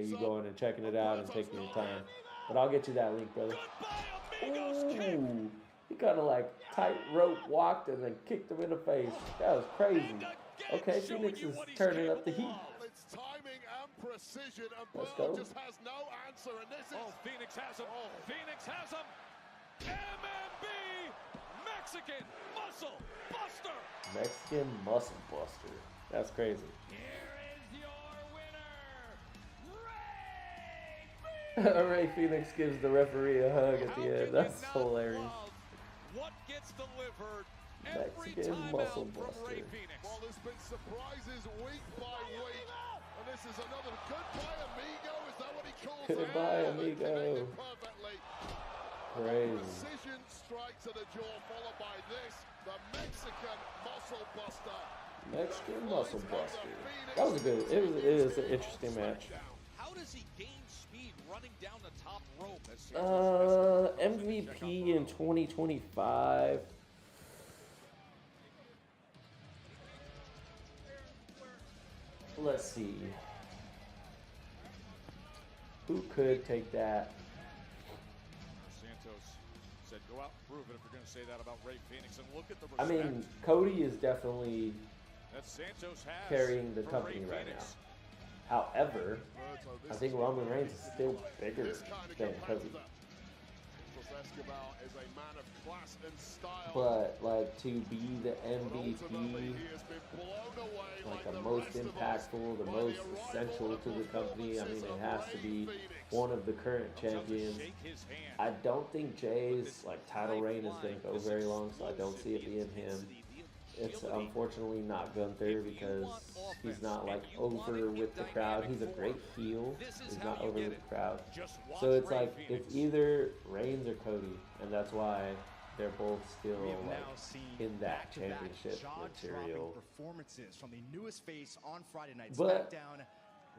[SPEAKER 1] you going and checking it out and taking your time. But I'll get you that link, brother. Ooh, he kind of like tightrope walked and then kicked him in the face. That was crazy. Okay, Phoenix is turning up the heat. Let's go.
[SPEAKER 17] Phoenix has him. Phoenix has him. MMB. Mexican Muscle Buster.
[SPEAKER 1] Mexican Muscle Buster. That's crazy.
[SPEAKER 17] Here is your winner,
[SPEAKER 1] Ray Phoenix gives the referee a hug at the end. That's hilarious.
[SPEAKER 17] What gets delivered every
[SPEAKER 1] Mexican
[SPEAKER 17] time
[SPEAKER 1] Muscle
[SPEAKER 17] out from
[SPEAKER 1] Buster.
[SPEAKER 17] Ray Phoenix.
[SPEAKER 2] Well, there's been surprises week by week. And this is another goodbye, amigo. Is that what he calls it?
[SPEAKER 1] Goodbye, amigo.
[SPEAKER 2] Perfectly.
[SPEAKER 1] Crazy.
[SPEAKER 2] Precision strike to the jaw, followed by this, the Mexican Muscle Buster.
[SPEAKER 1] Mexican Muscle Buster. That was a good. It is an interesting match.
[SPEAKER 17] How does he gain speed running down the top rope?
[SPEAKER 1] MVP in 2025. Let's see. Who could take that?
[SPEAKER 17] Santos said, "Go out and prove it." If you're going to say that about Ray Phoenix, and look at the
[SPEAKER 1] I
[SPEAKER 17] respect
[SPEAKER 1] mean, Cody is definitely
[SPEAKER 17] that Santos has
[SPEAKER 1] carrying the
[SPEAKER 17] for
[SPEAKER 1] company
[SPEAKER 17] Ray
[SPEAKER 1] right now.
[SPEAKER 17] Phoenix.
[SPEAKER 1] However, I think Roman Reigns is still bigger than Cody.
[SPEAKER 2] Escobar is a man of class and style.
[SPEAKER 1] But like to be the MVP, like the most impactful, the most essential to the company. I mean, it has to be one of the current champions. I don't think Jay's like title reign is going to go very long, so I don't see it being him. It's unfortunately not Gunther because he's not like over with the crowd. He's a great heel. He's not over with the crowd. So it's like it's either Reigns or Cody, and that's why they're both still like in that championship material.
[SPEAKER 5] Performances from the newest face on Friday night
[SPEAKER 1] But
[SPEAKER 5] SmackDown.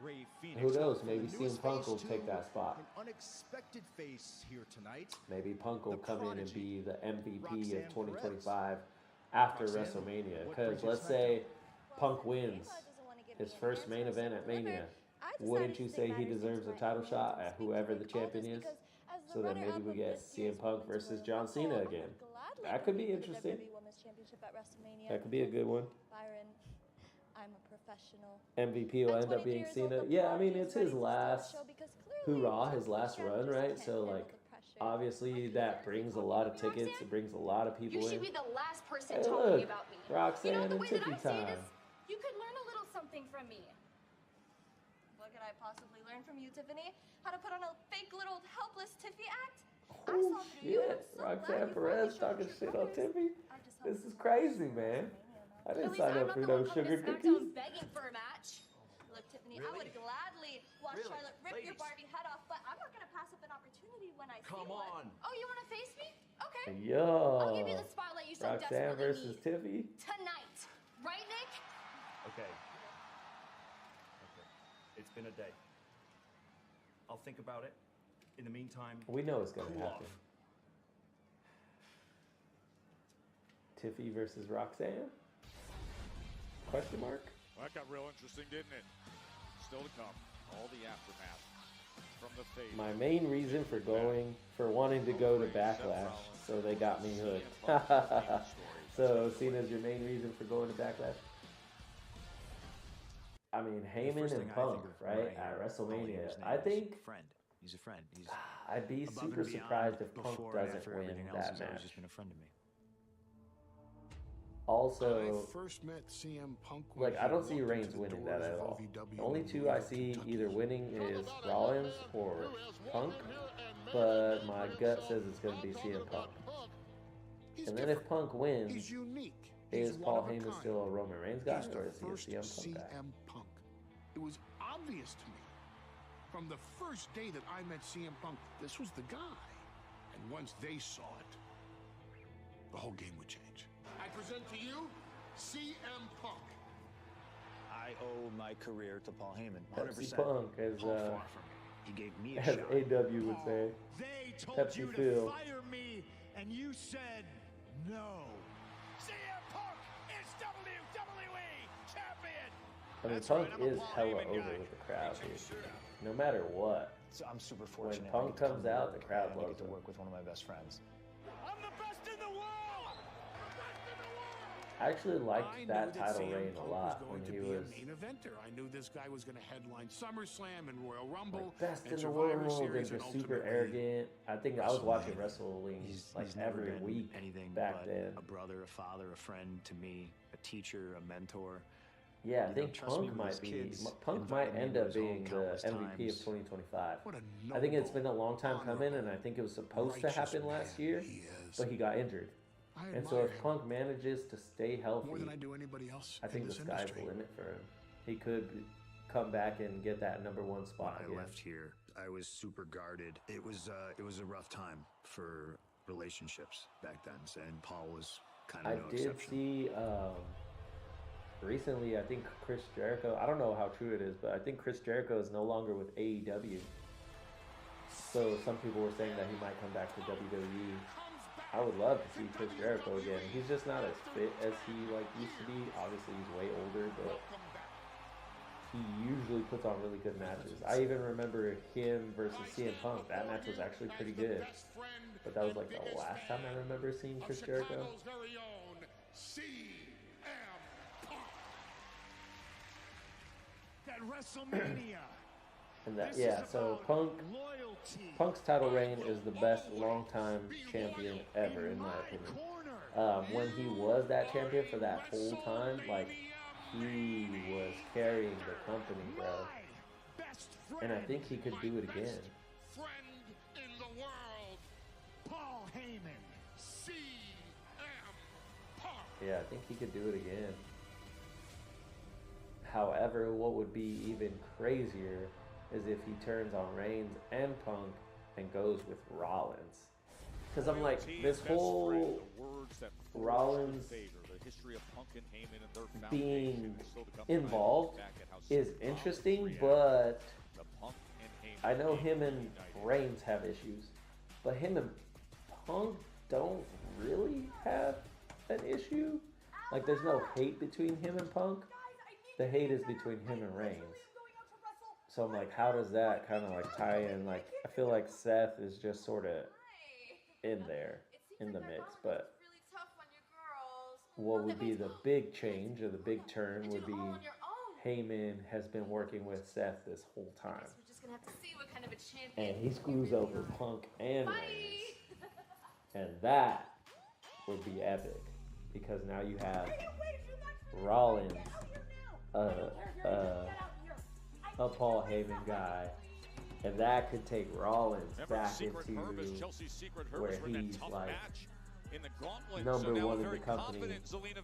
[SPEAKER 5] Ray Phoenix.
[SPEAKER 1] who knows? Maybe CM Punk will take that spot.
[SPEAKER 5] An unexpected face here tonight.
[SPEAKER 1] Maybe Punk will come in and be the MVP of 2025 after WrestleMania. Because let's say Punk wins his first main event at Mania. Wouldn't you say he deserves a title shot at whoever the champion is? So then maybe we get CM Punk versus John Cena again. That could be interesting. That could be a good one.
[SPEAKER 18] I'm a professional.
[SPEAKER 1] MVP will end up being Cena. Yeah, I mean, it's his last hoorah, his last run, right? So, like, obviously that brings a lot of tickets. It brings a lot of people in.
[SPEAKER 18] You should be the last person
[SPEAKER 1] Hey,
[SPEAKER 18] talking
[SPEAKER 1] look,
[SPEAKER 18] about me.
[SPEAKER 1] Roxanne
[SPEAKER 18] You know, the
[SPEAKER 1] and
[SPEAKER 18] way that
[SPEAKER 1] Tiffy
[SPEAKER 18] I see it
[SPEAKER 1] time.
[SPEAKER 18] is, you could learn a little something from me. What could I possibly learn from you, Tiffany? How to put on a fake little helpless Tiffy act? I
[SPEAKER 1] Oh,
[SPEAKER 18] saw through you, and I'm
[SPEAKER 1] shit.
[SPEAKER 18] so
[SPEAKER 1] Roxanne
[SPEAKER 18] glad you
[SPEAKER 1] Perez
[SPEAKER 18] finally showed
[SPEAKER 1] talking
[SPEAKER 18] your
[SPEAKER 1] shit on
[SPEAKER 18] colors.
[SPEAKER 1] Tiffy.
[SPEAKER 18] I just hope
[SPEAKER 1] This is crazy, man. I didn't sign up for no sugar cookies.
[SPEAKER 18] SmackDown begging for a match. Look, Tiffany, I would gladly watch
[SPEAKER 5] Really?
[SPEAKER 18] Charlotte rip your
[SPEAKER 5] Ladies.
[SPEAKER 18] Barbie head off, but I'm not going to pass up an opportunity when I
[SPEAKER 5] Come
[SPEAKER 18] see one.
[SPEAKER 5] on.
[SPEAKER 18] Oh, you want to face me? Okay.
[SPEAKER 1] Yo.
[SPEAKER 18] I'll give you the spotlight you so
[SPEAKER 1] Roxanne
[SPEAKER 18] desperately
[SPEAKER 1] versus
[SPEAKER 18] need.
[SPEAKER 1] Tiffy.
[SPEAKER 18] Tonight. Right, Nick?
[SPEAKER 5] Okay. It's been a day. I'll think about it. In the meantime,
[SPEAKER 1] We know it's gonna
[SPEAKER 5] cool
[SPEAKER 1] happen.
[SPEAKER 5] off.
[SPEAKER 1] Tiffy versus Roxanne? Question mark?
[SPEAKER 17] Well, that got real interesting, didn't it? Still to come. All the aftermath from the fade.
[SPEAKER 1] My main reason for wanting to go to Backlash, so they got me hooked. So, Cena's your main reason for going to Backlash? I mean, Heyman and Punk, right, at WrestleMania. I think
[SPEAKER 19] friend. He's a friend. He's
[SPEAKER 1] I'd be
[SPEAKER 19] above
[SPEAKER 1] super
[SPEAKER 19] and beyond
[SPEAKER 1] surprised if Punk
[SPEAKER 19] before and
[SPEAKER 1] doesn't
[SPEAKER 19] after
[SPEAKER 1] win
[SPEAKER 19] everything else.
[SPEAKER 1] that
[SPEAKER 19] He's always
[SPEAKER 1] match.
[SPEAKER 19] just been a friend to me.
[SPEAKER 1] Also,
[SPEAKER 14] I first met CM Punk
[SPEAKER 1] like, I don't see Reigns winning that at all. The only two I see either winning is Rollins or Punk. but my gut says it's going to be CM Punk. And then if Punk wins,
[SPEAKER 13] He's unique.
[SPEAKER 1] is
[SPEAKER 13] He's
[SPEAKER 1] Paul
[SPEAKER 13] one of a
[SPEAKER 1] Heyman
[SPEAKER 13] kind.
[SPEAKER 1] still a Roman Reigns guy,
[SPEAKER 13] He's the
[SPEAKER 1] or is he a
[SPEAKER 13] first
[SPEAKER 1] CM Punk guy?
[SPEAKER 13] CM Punk. It was obvious to me from the first day that I met CM Punk, this was the guy. And once they saw it, the whole game would change. I present to you CM Punk.
[SPEAKER 5] I owe my career to Paul Heyman.
[SPEAKER 1] Pepsi
[SPEAKER 5] 100%.
[SPEAKER 1] Punk, as
[SPEAKER 5] Paul far from me. He gave me a
[SPEAKER 1] as
[SPEAKER 5] shot.
[SPEAKER 1] AW would say.
[SPEAKER 9] They told
[SPEAKER 1] Pepsi
[SPEAKER 9] you to
[SPEAKER 1] Phil.
[SPEAKER 9] fire me, and you said no.
[SPEAKER 2] CM Punk is WWE Champion.
[SPEAKER 1] I mean, Punk is hella over with the crowd, dude. No matter what.
[SPEAKER 5] So I'm super
[SPEAKER 1] When
[SPEAKER 5] fortunate. I
[SPEAKER 1] Punk
[SPEAKER 5] get to come
[SPEAKER 1] comes
[SPEAKER 5] to
[SPEAKER 1] out,
[SPEAKER 5] work
[SPEAKER 1] the crowd
[SPEAKER 5] and I
[SPEAKER 1] loves
[SPEAKER 5] get to
[SPEAKER 1] him.
[SPEAKER 5] work with one of my best friends.
[SPEAKER 2] I'm the best in the world.
[SPEAKER 1] I actually liked
[SPEAKER 13] I
[SPEAKER 1] that
[SPEAKER 13] knew
[SPEAKER 1] title
[SPEAKER 13] CM
[SPEAKER 1] reign a
[SPEAKER 13] Punk
[SPEAKER 1] lot
[SPEAKER 13] was
[SPEAKER 1] when
[SPEAKER 13] going to
[SPEAKER 1] he
[SPEAKER 13] be
[SPEAKER 1] was
[SPEAKER 13] a main eventer. I knew this guy was going to headline SummerSlam and Royal Rumble,
[SPEAKER 1] like best
[SPEAKER 13] and
[SPEAKER 1] in the
[SPEAKER 13] Survivor
[SPEAKER 1] world and
[SPEAKER 13] Series,
[SPEAKER 1] just
[SPEAKER 13] and
[SPEAKER 1] super
[SPEAKER 13] ultimately
[SPEAKER 1] arrogant. I think I was watching
[SPEAKER 5] WrestleMania.
[SPEAKER 1] wrestling
[SPEAKER 5] He's
[SPEAKER 1] like
[SPEAKER 5] never
[SPEAKER 1] every
[SPEAKER 5] been
[SPEAKER 1] week
[SPEAKER 5] anything
[SPEAKER 1] back
[SPEAKER 5] but
[SPEAKER 1] then.
[SPEAKER 5] a brother, a father, a friend to me, a teacher, a mentor.
[SPEAKER 1] Yeah, I
[SPEAKER 5] You know,
[SPEAKER 1] think
[SPEAKER 5] trust me
[SPEAKER 1] Punk
[SPEAKER 5] with his
[SPEAKER 1] might be
[SPEAKER 5] kids,
[SPEAKER 1] Punk might
[SPEAKER 5] invited me
[SPEAKER 1] end
[SPEAKER 5] to
[SPEAKER 1] up
[SPEAKER 5] his home
[SPEAKER 1] being the
[SPEAKER 5] countless
[SPEAKER 1] MVP of
[SPEAKER 5] times.
[SPEAKER 1] 2025.
[SPEAKER 13] What a
[SPEAKER 1] I think it's been a
[SPEAKER 13] noble,
[SPEAKER 1] long time coming, and I think it was supposed to
[SPEAKER 13] righteous
[SPEAKER 1] happen
[SPEAKER 13] man
[SPEAKER 1] last year,
[SPEAKER 13] he is.
[SPEAKER 1] but he got injured.
[SPEAKER 13] I
[SPEAKER 1] And so
[SPEAKER 13] admire
[SPEAKER 1] if
[SPEAKER 13] him
[SPEAKER 1] Punk manages to stay healthy,
[SPEAKER 13] more than I do anybody else
[SPEAKER 1] I
[SPEAKER 13] in
[SPEAKER 1] think
[SPEAKER 13] this
[SPEAKER 1] the sky's
[SPEAKER 13] industry.
[SPEAKER 1] the limit for him. He could come back and get that #1
[SPEAKER 5] When
[SPEAKER 1] spot
[SPEAKER 5] I
[SPEAKER 1] again.
[SPEAKER 5] left here, I was super guarded. It was a rough time for relationships back then, and Paul was kind of
[SPEAKER 1] I
[SPEAKER 5] no
[SPEAKER 1] did
[SPEAKER 5] exception.
[SPEAKER 1] see recently, I think Chris Jericho, I don't know how true it is, but I think Chris Jericho is no longer with AEW. So some people were saying that he might come back to WWE. I would love to see Chris Jericho again. He's just not as fit as he used to be. Obviously, he's way older, but he usually puts on really good matches. I even remember him versus CM Punk. That match was actually pretty good. But that was like the last time I remember seeing Chris Jericho.
[SPEAKER 13] Chicago's very own CM Punk.
[SPEAKER 9] That WrestleMania.
[SPEAKER 1] And that, yeah, so Punk's title reign is the best longtime champion ever, in my opinion. When he was that champion for that whole time, he was carrying the company, bro. And I think he could do it again.
[SPEAKER 13] Friend in the world,
[SPEAKER 9] Paul Heyman.
[SPEAKER 13] CM Punk.
[SPEAKER 1] Yeah, I think he could do it again. However, what would be even crazier is if he turns on Reigns and Punk and goes with Rollins. Because I'm like, this whole Rollins being involved is interesting, but I know him and Reigns have issues, but him and Punk don't really have an issue. Like, there's no hate between him and Punk. The hate is between him and Reigns. So I'm like, how does that kind of tie in? Like, I feel like Seth is just sort of in there, in the mix. But what would be the big change or the big turn would be Heyman has been working with Seth this whole time. And he screws over Punk and Reigns. And that would be epic. Because now you have Rollins, a Paul Heyman guy, and that could take Rollins back into where he's #1 in the company,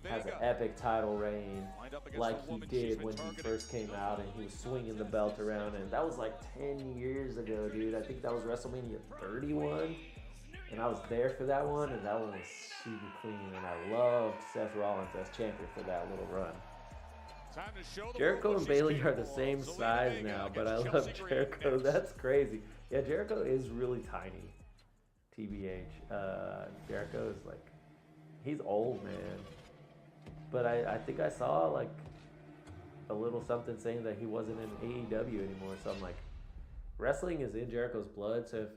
[SPEAKER 1] has an epic title reign like he did when he first came out and he was swinging the belt around, and that was 10 years ago, dude. I think that was WrestleMania 31, and I was there for that one, and that one was super clean, and I loved Seth Rollins as champion for that little run. Jericho and Bayley are the same size now, but I love Jericho. That's crazy. Yeah, Jericho is really tiny. TBH. Jericho is he's old, man. But I think I saw a little something saying that he wasn't in AEW anymore. So I'm like, wrestling is in Jericho's blood. So if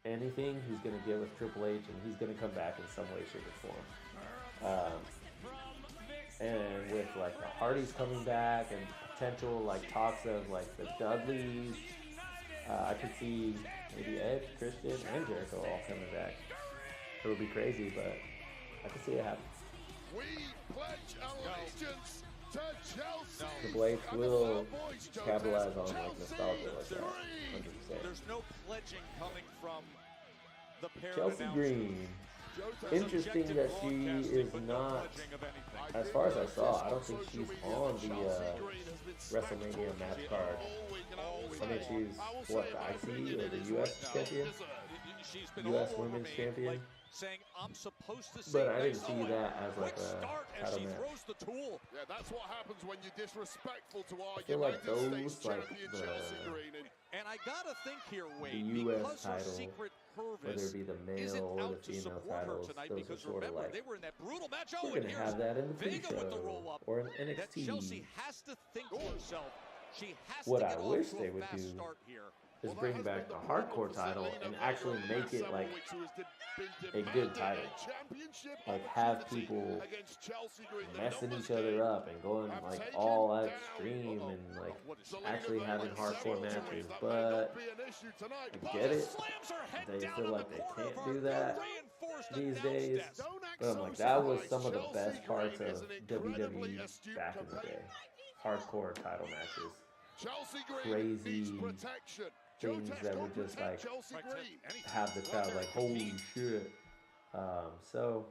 [SPEAKER 1] anything, he's gonna get with Triple H, and he's gonna come back in some way, shape, or form. And with the Hardys coming back and potential talks of the Dudleys, I could see maybe Edge, Christian, and Jericho all coming back. It would be crazy, but I could see it happen.
[SPEAKER 13] We pledge allegiance to Chelsea.
[SPEAKER 1] Triple H will capitalize on nostalgia like that, 100%.
[SPEAKER 17] There's no pledging coming from the pair
[SPEAKER 1] Chelsea Green. Interesting that she is not, as far as I saw, I don't think she's on the WrestleMania match card. I mean, she's, what, the IC or the US champion? US Women's Champion?
[SPEAKER 17] Saying, I'm supposed to
[SPEAKER 1] but I didn't see that as like a title match.
[SPEAKER 6] Yeah, that's what happens when you're disrespectful to our
[SPEAKER 1] I feel like
[SPEAKER 6] United
[SPEAKER 1] those,
[SPEAKER 6] States
[SPEAKER 1] like
[SPEAKER 6] champion Chelsea Green.
[SPEAKER 17] And I gotta think here, Wade,
[SPEAKER 1] the US
[SPEAKER 17] because her
[SPEAKER 1] title,
[SPEAKER 17] secret
[SPEAKER 1] whether
[SPEAKER 17] Purvis
[SPEAKER 1] it be the
[SPEAKER 17] isn't
[SPEAKER 1] male or
[SPEAKER 17] out
[SPEAKER 1] the
[SPEAKER 17] to
[SPEAKER 1] female
[SPEAKER 17] support her
[SPEAKER 1] titles,
[SPEAKER 17] tonight
[SPEAKER 1] those are
[SPEAKER 17] because
[SPEAKER 1] sort of
[SPEAKER 17] remember
[SPEAKER 1] like,
[SPEAKER 17] they were in that brutal match.
[SPEAKER 1] we're going to have that in the pre-show or an
[SPEAKER 17] That
[SPEAKER 1] NXT.
[SPEAKER 17] Chelsea has to think to herself. She has
[SPEAKER 1] What
[SPEAKER 17] to
[SPEAKER 1] I
[SPEAKER 17] get
[SPEAKER 1] wish
[SPEAKER 17] off to
[SPEAKER 1] they
[SPEAKER 17] a
[SPEAKER 1] would
[SPEAKER 17] fast
[SPEAKER 1] do
[SPEAKER 17] start here.
[SPEAKER 1] is bring back the hardcore title and actually make it like a good title. Like have people messing each other up and going like all extreme and like actually having hardcore matches. But I get it. They feel like they can't do that these days. But I'm like, that was some of the best parts of WWE back in the day. Hardcore title matches. Crazy things that would just like have the crowd like, holy shit. So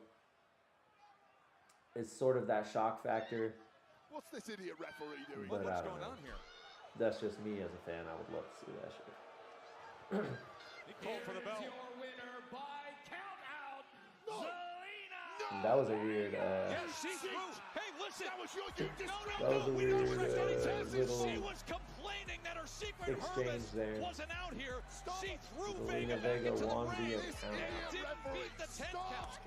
[SPEAKER 1] it's sort of that shock factor.
[SPEAKER 6] What's this idiot referee doing?
[SPEAKER 1] But I don't know. That's just me as a fan. I would love to see that shit.
[SPEAKER 17] He called for the bell.
[SPEAKER 1] And that was a weird.
[SPEAKER 17] Hey, listen.
[SPEAKER 1] That was a weird little
[SPEAKER 17] She was complaining that her secret
[SPEAKER 1] exchange there.
[SPEAKER 17] wasn't out here. She threw
[SPEAKER 1] Zelina Vega won via count.
[SPEAKER 17] Didn't beat the 10 count.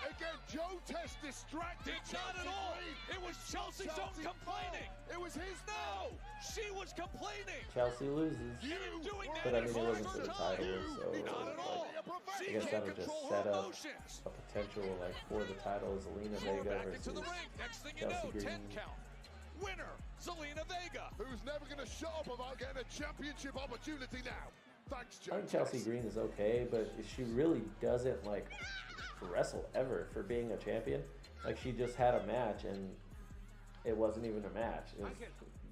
[SPEAKER 6] Again, Joe Test distracted.
[SPEAKER 17] Not at all. It was Chelsea's own complaining.
[SPEAKER 6] It was his.
[SPEAKER 17] No, she was complaining.
[SPEAKER 1] Chelsea loses. But I mean, it wasn't for the title, so I guess that'll just set up a potential like for the title. Zelina Vega versus Chelsea Green.
[SPEAKER 17] Winner, Zelina Vega.
[SPEAKER 6] Who's never going to shut up about getting a championship opportunity now. Thanks, Joe.
[SPEAKER 1] I think Chelsea Green is okay, but she really doesn't like wrestle ever for being a champion. Like she just had a match and it wasn't even a match. It was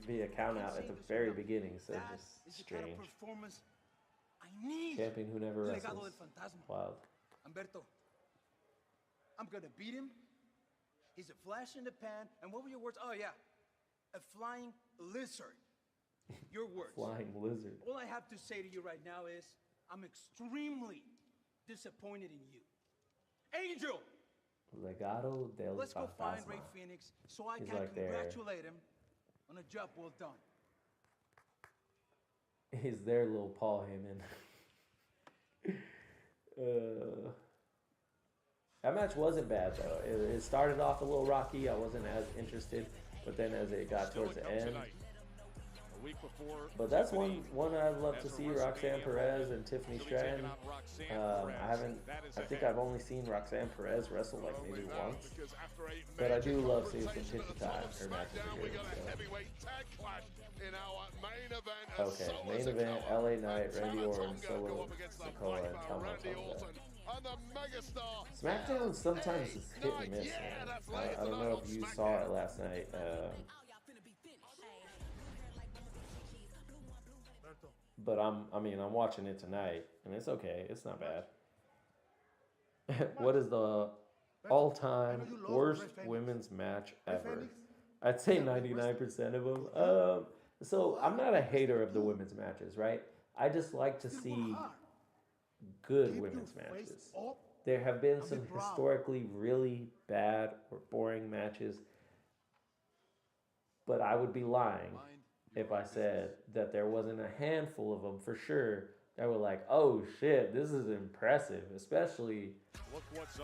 [SPEAKER 1] via count out at the very beginning, so just strange. Champion who never wrestles. Wild.
[SPEAKER 19] Humberto, I'm gonna beat him. He's a flash in the pan. And what were your words? Oh yeah, a flying lizard. Your words.
[SPEAKER 1] Flying lizard.
[SPEAKER 19] All I have to say to you right now is I'm extremely disappointed in you. Angel!
[SPEAKER 1] Legado del
[SPEAKER 19] Let's go find
[SPEAKER 1] Fantasma.
[SPEAKER 19] Ray Phoenix so I
[SPEAKER 1] He's
[SPEAKER 19] can
[SPEAKER 1] like there.
[SPEAKER 19] congratulate him on a job well done.
[SPEAKER 1] He's their little Paul Heyman. That match wasn't bad though. It started off a little rocky. I wasn't as interested, but then as it got towards the end. But that's one I'd love to see, Roxanne Perez and Tiffany Stratton. I think I've only seen Roxanne Perez wrestle like maybe once. But I do love seeing some Tiffany time. Her matches are good. So. Okay, main event, LA Knight, Randy Orton, Solo Sikoa, and Tommaso. SmackDown sometimes is hit and miss, man. I don't know if you saw it last night. But I'm watching it tonight, and it's okay. It's not bad. What is the all-time worst women's match ever? I'd say 99% of them. So I'm not a hater of the women's matches, right? I just like to see good women's matches. There have been some historically really bad or boring matches, but I would be lying if I said that there wasn't a handful of them for sure that were like, oh shit, this is impressive, especially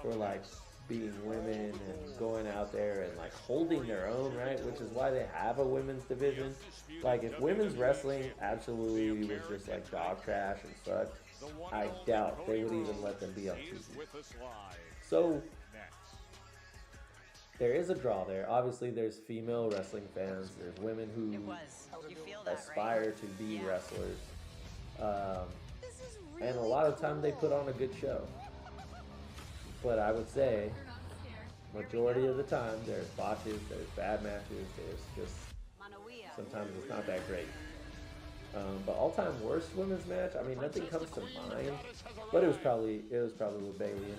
[SPEAKER 1] for like being women and going out there and like holding their own, right? Which is why they have a women's division. Like if women's wrestling absolutely was just like dog trash and sucked, I doubt they would even let them be on TV. So there is a draw there. Obviously, there's female wrestling fans. There's women who aspire to be wrestlers. And a lot of time they put on a good show. But I would say, majority of the time, there's botches, there's bad matches, there's just, sometimes it's not that great. But all-time worst women's match, I mean, nothing comes to mind. But it was probably with Bayley in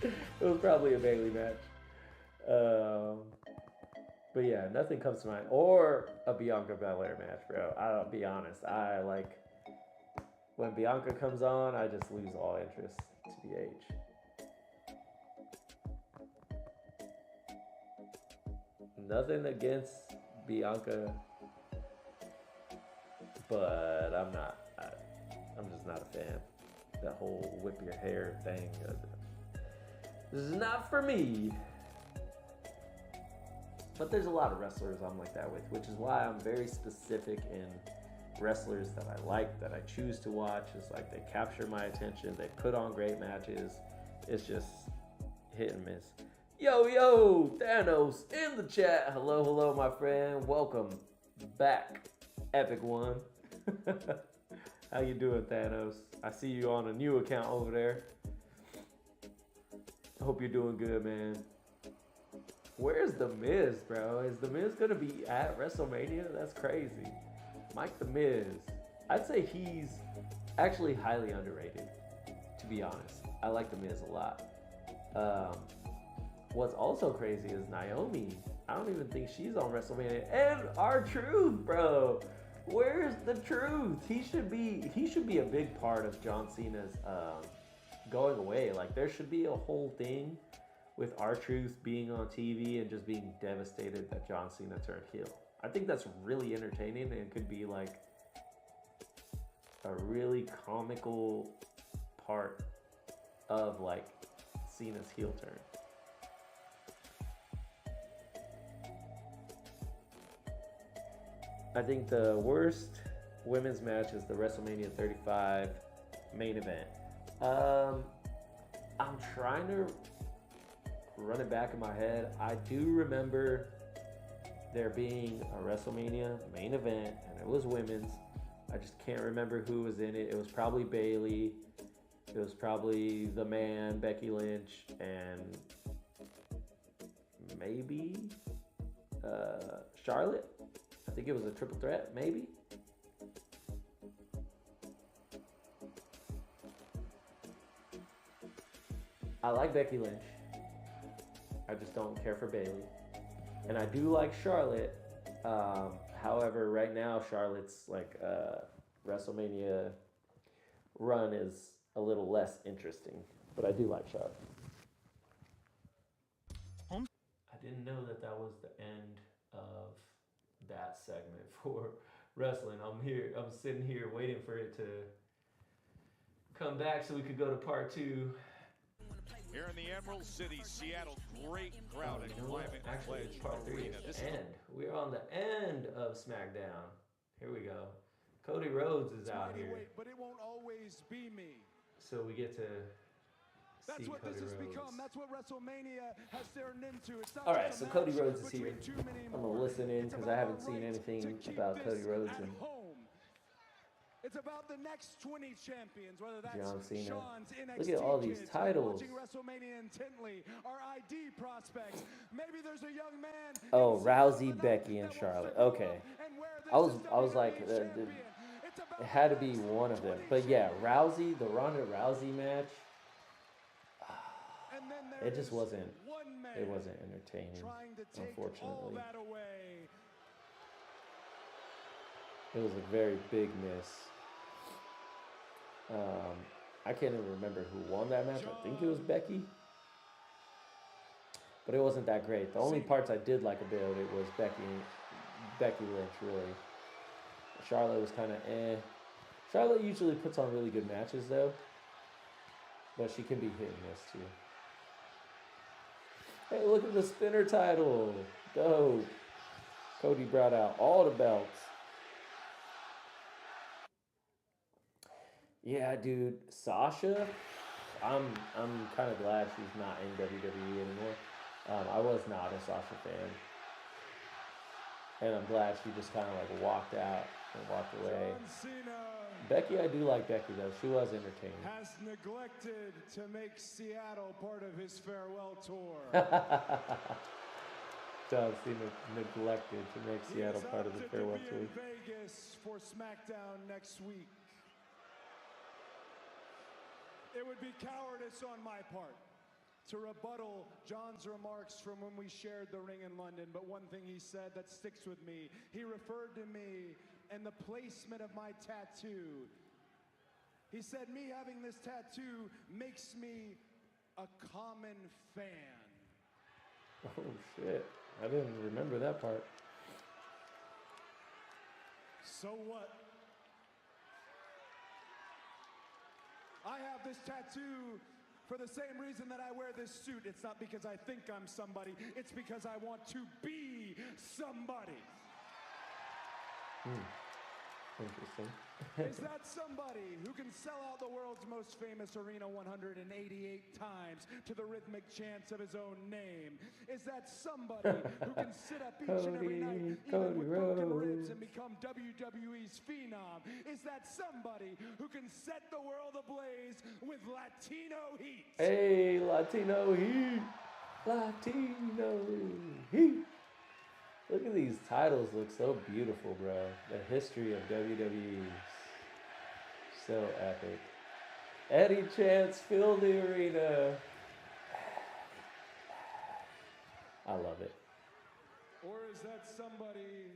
[SPEAKER 1] it. It was probably a Bayley match. But yeah, nothing comes to mind. Or a Bianca Belair match, bro. I'll be honest. I like when Bianca comes on, I just lose all interest, TBH. Nothing against Bianca, but I'm just not a fan. That whole whip your hair thing, this is not for me. But there's a lot of wrestlers I'm like that with, which is why I'm very specific in wrestlers that I like, that I choose to watch. It's like they capture my attention, they put on great matches. It's just hit and miss. Yo, Thanos in the chat. Hello, my friend. Welcome back, Epic One. How you doing, Thanos? I see you on a new account over there. I hope you're doing good, man. Where's The Miz, bro? Is The Miz gonna be at WrestleMania? That's crazy. Mike The Miz. I'd say he's actually highly underrated, to be honest. I like The Miz a lot. What's also crazy is Naomi. I don't even think she's on WrestleMania. And R-Truth, bro. Where's the truth? He should be a big part of John Cena's going away. Like, there should be a whole thing with R-Truth being on TV and just being devastated that John Cena turned heel. I think that's really entertaining and it could be like a really comical part of like Cena's heel turn. I think the worst women's match is the WrestleMania 35 main event. I'm trying to run it back in my head. I do remember there being a WrestleMania main event, and it was women's. I just can't remember who was in it. It was probably Bayley. It was probably the Man, Becky Lynch, and maybe Charlotte. I think it was a triple threat, maybe. I like Becky Lynch. I just don't care for Bayley. And I do like Charlotte. However, right now, Charlotte's like WrestleMania run is a little less interesting. But I do like Charlotte. I didn't know that was the end of that segment for wrestling. I'm sitting here waiting for it to come back so we could go to part 2.
[SPEAKER 17] Here in the Emerald City, Seattle, great crowd at Climate
[SPEAKER 1] Actually, it's part 3
[SPEAKER 17] Arena.
[SPEAKER 1] is the end. We're on the end of SmackDown. Here we go. Cody Rhodes is out here.
[SPEAKER 2] But it won't always be me.
[SPEAKER 1] So we get to
[SPEAKER 2] That's
[SPEAKER 1] see
[SPEAKER 2] what
[SPEAKER 1] Cody
[SPEAKER 2] this has
[SPEAKER 1] Rhodes.
[SPEAKER 2] become. That's what WrestleMania has turned into. It's not
[SPEAKER 1] All right,
[SPEAKER 2] just
[SPEAKER 1] so
[SPEAKER 2] a
[SPEAKER 1] Cody
[SPEAKER 2] match
[SPEAKER 1] Rhodes is here.
[SPEAKER 2] between two men
[SPEAKER 1] I'm
[SPEAKER 2] anymore.
[SPEAKER 1] gonna listen in
[SPEAKER 2] It's
[SPEAKER 1] because
[SPEAKER 2] about
[SPEAKER 1] I haven't
[SPEAKER 2] our
[SPEAKER 1] seen
[SPEAKER 2] right
[SPEAKER 1] anything
[SPEAKER 2] to keep
[SPEAKER 1] about
[SPEAKER 2] this
[SPEAKER 1] Cody Rhodes
[SPEAKER 2] at
[SPEAKER 1] and
[SPEAKER 2] home. It's about the next 20 champions, whether that's
[SPEAKER 1] John Cena.
[SPEAKER 2] Sean's NXT
[SPEAKER 1] Look at all these
[SPEAKER 2] kids
[SPEAKER 1] titles.
[SPEAKER 2] watching WrestleMania intently, our ID prospects. Maybe there's a young man.
[SPEAKER 1] Oh, Rousey, Becky, and Charlotte. Okay, I was like, it had to be one of them. But yeah, Rousey, the Ronda Rousey match. It just wasn't. It wasn't entertaining, unfortunately. It was a very big miss. I can't even remember who won that match. I think it was Becky. But it wasn't that great. The only parts I did like about it was Becky Lynch, really. Charlotte was kind of eh. Charlotte usually puts on really good matches, though. But she can be hit and miss, too. Hey, look at the spinner title. Dope. Cody brought out all the belts. Yeah, dude, Sasha, I'm kind of glad she's not in WWE anymore. I was not a Sasha fan. And I'm glad she just kind of like walked out and walked away. Becky, I do like Becky though. She was entertaining.
[SPEAKER 2] Has neglected to make Seattle part of his farewell tour.
[SPEAKER 1] John Cena neglected to make Seattle part of the farewell
[SPEAKER 9] to be
[SPEAKER 1] tour.
[SPEAKER 9] in Vegas for SmackDown next week. It would be cowardice on my part to rebuttal John's remarks from when we shared the ring in London, but one thing he said that sticks with me, he referred to me and the placement of my tattoo. He said me having this tattoo makes me a common fan.
[SPEAKER 1] Oh shit, I didn't remember that part.
[SPEAKER 9] So what? I have this tattoo for the same reason that I wear this suit. It's not because I think I'm somebody, it's because I want to be somebody.
[SPEAKER 1] Interesting.
[SPEAKER 9] Is that somebody who can sell out the world's most famous arena 188 times to the rhythmic chants of his own name? Is that somebody who can sit up each and every night, even with broken ribs, and become WWE's phenom? Is that somebody who can set the world ablaze with Latino heat?
[SPEAKER 1] Hey, Latino heat! Latino heat! Look at these titles, look so beautiful, bro. The history of WWE. So epic. Eddie Chance filled the arena. I love it.
[SPEAKER 9] Or is that somebody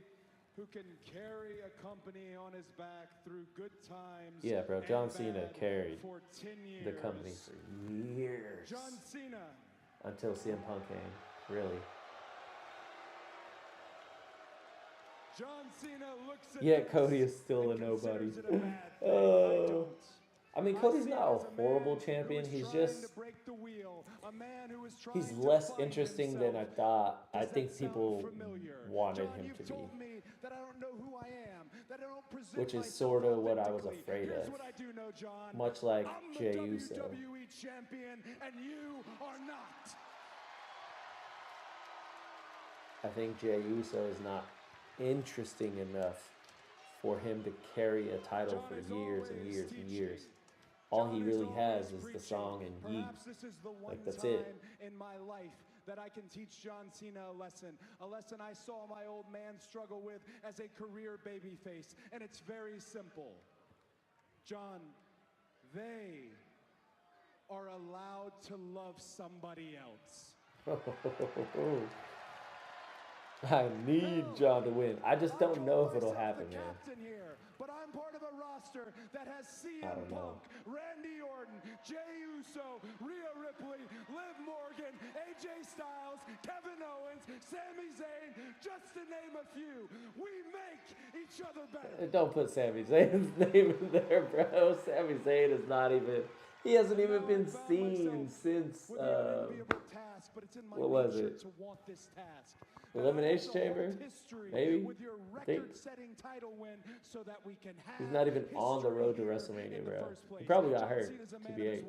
[SPEAKER 9] who can carry a company on his back through good times?
[SPEAKER 1] Yeah, bro, John Cena
[SPEAKER 9] bad
[SPEAKER 1] carried
[SPEAKER 9] for 10 years.
[SPEAKER 1] the company for years.
[SPEAKER 9] John Cena.
[SPEAKER 1] Until CM Punk came, really.
[SPEAKER 9] John Cena looks at
[SPEAKER 1] Yet Cody is still a nobody. I mean, Cody's not a horrible champion. He's just, he's less interesting than I thought. I think people wanted him to be. Which is sort of what I was afraid of. Much like Jey Uso.
[SPEAKER 9] Champion and you are not.
[SPEAKER 1] I think Jey Uso is not interesting enough for him to carry a title for years and years and years. All he really has is the song and Yeet. Like, that's it.
[SPEAKER 9] In my life that I can teach John Cena a lesson I saw my old man struggle with as a career babyface, and it's very simple. John, they are allowed to love somebody else.
[SPEAKER 1] I need John to win. I just don't know if it'll happen, man.
[SPEAKER 9] Here, but I'm part of a roster that has CM Punk, Randy Orton, Jey Uso, Rhea Ripley, Liv Morgan, AJ Styles, Kevin Owens, Sami Zayn, just to name a few. We make each other better.
[SPEAKER 1] Don't put Sami Zayn's name in there, bro. Sami Zayn is not even, he hasn't even been seen since, what was it? Elimination Chamber? Maybe? I think. He's not even on the road to WrestleMania, bro. He probably got hurt, TBH.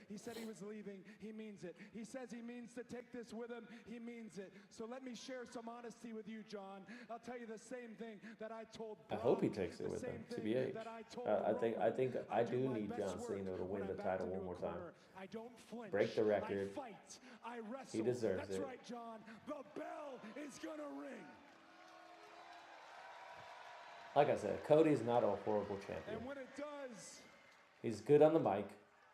[SPEAKER 9] He said he was leaving. He means it. He says he means to take this with him. He means it. So let me share some honesty with you, John. I'll tell you the same thing that I told Brock.
[SPEAKER 1] I hope he takes it with him, TBH. I think I do need John Cena to win the title one more time.
[SPEAKER 9] I don't flinch.
[SPEAKER 1] Break the record.
[SPEAKER 9] I fight. I wrestle.
[SPEAKER 1] He deserves it.
[SPEAKER 9] That's right, John. The bell is gonna ring.
[SPEAKER 1] Like I said, Cody's not a horrible champion.
[SPEAKER 9] And when it does,
[SPEAKER 1] he's good on the mic.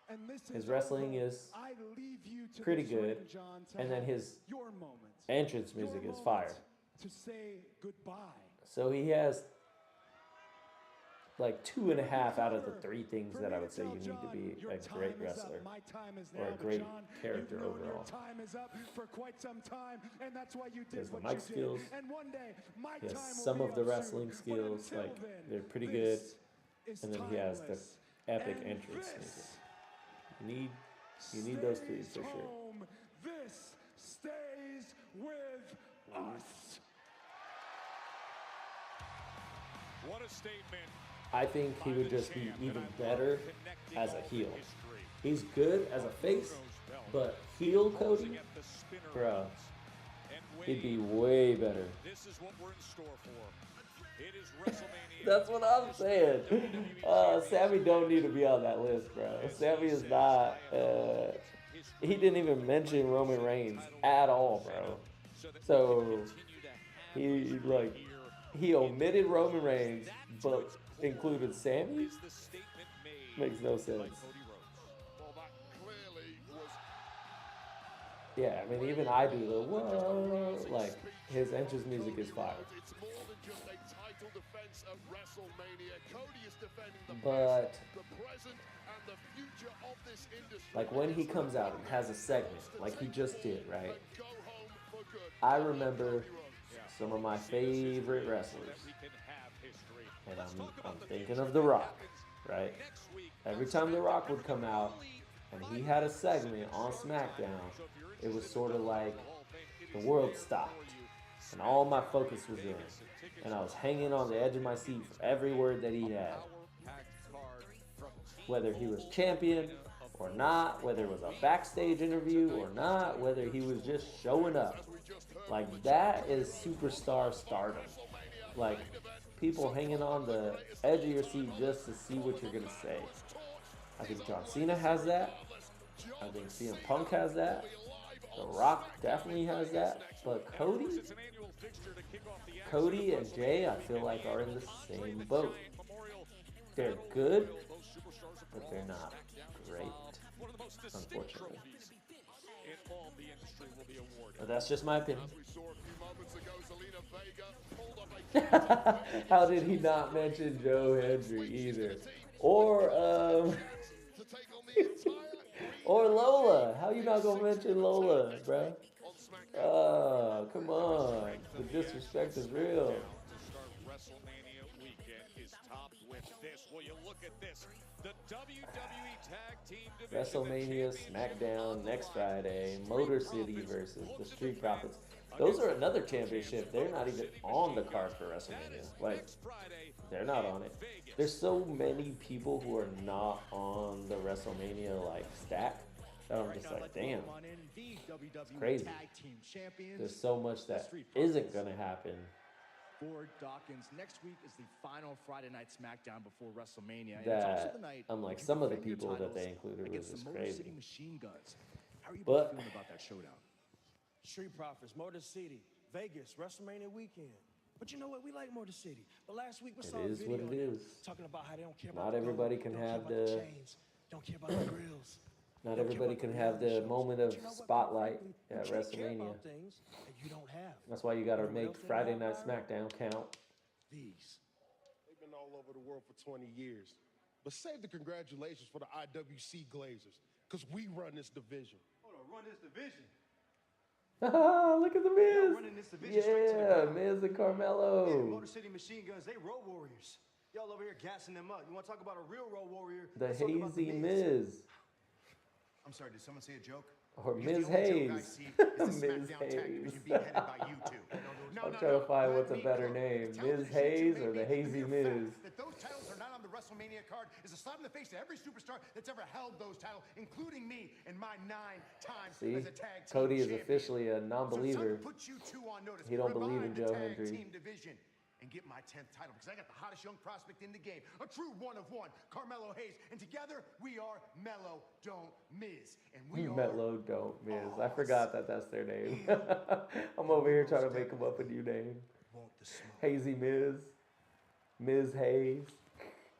[SPEAKER 9] And this
[SPEAKER 1] his wrestling is pretty good.
[SPEAKER 9] John,
[SPEAKER 1] and then his entrance music is fire.
[SPEAKER 9] To say goodbye.
[SPEAKER 1] So he has like 2.5 out of the 3 things that I would say you need to be a great wrestler or a great character overall.
[SPEAKER 9] Time is up for quite some time, and that's why you did
[SPEAKER 1] what you did.
[SPEAKER 9] And one day, my
[SPEAKER 1] he has
[SPEAKER 9] time
[SPEAKER 1] some
[SPEAKER 9] will
[SPEAKER 1] of
[SPEAKER 9] be
[SPEAKER 1] the
[SPEAKER 9] up
[SPEAKER 1] wrestling
[SPEAKER 9] soon.
[SPEAKER 1] skills, like they're pretty good, and then he has the epic entrance music. You need those 3 for sure.
[SPEAKER 9] This stays with us.
[SPEAKER 17] What a statement.
[SPEAKER 1] I think he would just be even better as a heel. He's good as a face, but heel Cody, bro, he'd be way better.
[SPEAKER 17] This is what we're in store for. It is WrestleMania.
[SPEAKER 1] That's what I'm saying. Sammy don't need to be on that list, bro. Sammy is not. He didn't even mention Roman Reigns at all, bro. So He omitted Roman Reigns, but included Sami? Makes no sense. Yeah, I mean, even I do the whoa, like, his entrance music is fire. But, like, when he comes out and has a segment, like he just did, right? I remember some of my favorite wrestlers, and I'm thinking of The Rock, right? Every time The Rock would come out and he had a segment on SmackDown, it was sort of like the world stopped and all my focus was in, and I was hanging on the edge of my seat for every word that he had. Whether he was champion or not, whether it was a backstage interview or not, whether he was just showing up. Like, that is superstar stardom. Like, people hanging on the edge of your seat just to see what you're gonna say. I think John Cena has that. I think CM Punk has that. The Rock definitely has that. But Cody and Jay, I feel like are in the same boat. They're good, but they're not great, unfortunately. But that's just my opinion. How did he not mention Joe Hendry either? Or or Lola. How you not gonna mention Lola, bruh? Come on. The disrespect is real.
[SPEAKER 17] WrestleMania weekend is topped with this. Will you look at this? The WWE Tag Team Division.
[SPEAKER 1] WrestleMania, SmackDown next Friday, Motor City versus the Street Profits. Those are another championship. They're not even on the card for WrestleMania. Like, they're not on it. There's so many people who are not on the WrestleMania like stack that I'm just like, damn, it's crazy. There's so much that isn't gonna happen.
[SPEAKER 9] Ford Dawkins. Next week is the final Friday night SmackDown before WrestleMania.
[SPEAKER 1] That,
[SPEAKER 9] and it's also the night
[SPEAKER 1] unlike some of the people that they included, was just crazy.
[SPEAKER 9] City Machine Guns. How are you
[SPEAKER 1] But
[SPEAKER 9] feeling about that showdown?
[SPEAKER 20] Street Profits, Motor City, Vegas, WrestleMania weekend. But you know what? We like Motor City. But last week we saw a video
[SPEAKER 1] what it is.
[SPEAKER 20] talking about how they don't care about
[SPEAKER 1] Not
[SPEAKER 20] the
[SPEAKER 1] everybody
[SPEAKER 20] gold,
[SPEAKER 1] can
[SPEAKER 20] don't
[SPEAKER 1] have
[SPEAKER 20] care about
[SPEAKER 1] the
[SPEAKER 20] chains, don't care about the grills.
[SPEAKER 1] Not everybody can have the moment of spotlight at WrestleMania.
[SPEAKER 20] You don't have.
[SPEAKER 1] That's why you gotta make Friday Night SmackDown count.
[SPEAKER 3] These. They've been all over the world for 20 years. But save the congratulations for the IWC Glazers, because we run this division.
[SPEAKER 10] Hold on, run this division?
[SPEAKER 1] Look at the Miz.
[SPEAKER 10] Running this division straight to the ground.
[SPEAKER 1] Miz and Carmelo.
[SPEAKER 10] Yeah, the Motor City Machine Guns, they road warriors. Y'all over here gassing them up. You want to talk about a real road warrior?
[SPEAKER 1] The
[SPEAKER 10] Let's talk about the
[SPEAKER 1] Hazy Miz.
[SPEAKER 10] I'm sorry, did someone say a joke?
[SPEAKER 1] Or Ms. Hayes. Ms. Hayes. I'm trying to find what's a better name. Ms. Hayes or the Hazy Miz?
[SPEAKER 21] That those titles are not on the WrestleMania card is a slap in the face to every superstar that's ever held those titles, including me in my 9 times
[SPEAKER 1] See,
[SPEAKER 21] as a tag team
[SPEAKER 1] Cody is
[SPEAKER 21] champion.
[SPEAKER 1] officially a non-believer.
[SPEAKER 21] So put you two on notice.
[SPEAKER 1] He don't believe in
[SPEAKER 21] Revive
[SPEAKER 1] Joe
[SPEAKER 21] the tag
[SPEAKER 1] Hendry.
[SPEAKER 21] team division and get my 10th title, because I got the hottest young prospect in the game, a true one of one, Carmelo Hayes, and together we are Mello Don't Miz, and we are
[SPEAKER 1] Mello Don't Miz. I forgot that that's their name. I'm over here trying to make them up a new name. Hazy Miz. Ms. Hayes.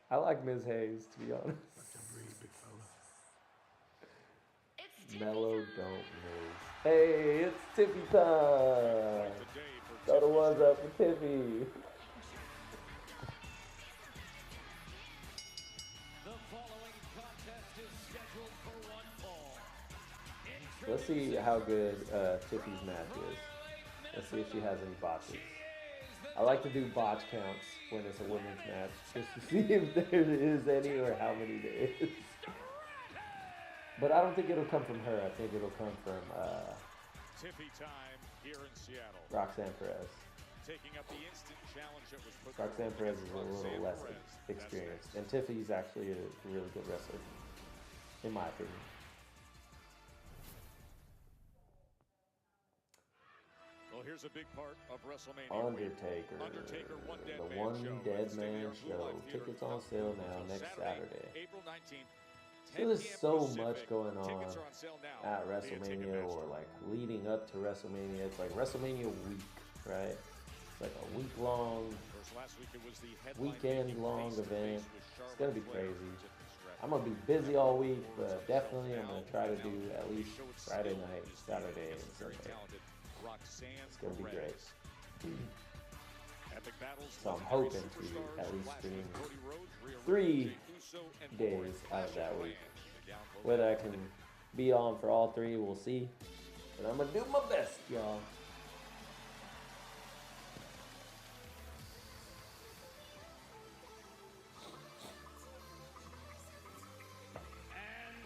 [SPEAKER 1] I like Ms. Hayes, to be honest. Mello Don't Miz. Hey, it's Tiffy time. Throw the ones up for Tiffy. Let's see how good Tiffy's match is. Let's see if she has any botches. I like to do botch counts when it's a women's match, just to see if there is any or how many there is. But I don't think it'll come from her. I think it'll come from
[SPEAKER 17] Tiffy time here in Seattle.
[SPEAKER 1] Roxanne Perez.
[SPEAKER 17] Taking up the instant challenge that was put
[SPEAKER 1] Roxanne Perez is a little less experienced, and Tiffy's actually a really good wrestler, in my opinion.
[SPEAKER 17] Well, here's a big part of WrestleMania.
[SPEAKER 1] Undertaker, the One Dead Man Show. Tickets on sale now next Saturday.
[SPEAKER 17] April 19th.
[SPEAKER 1] So there's so much going on at WrestleMania, or like leading up to WrestleMania. It's like WrestleMania week, right? It's like a week-long, weekend-long event. It's gonna be crazy. I'm gonna be busy all week, but definitely I'm gonna try to do at least Friday night, Saturday, and Sunday. It's gonna be great. So I'm hoping to at least stream 3 days out of that week. Whether I can be on for all 3, we'll see. But I'm gonna do my best, y'all.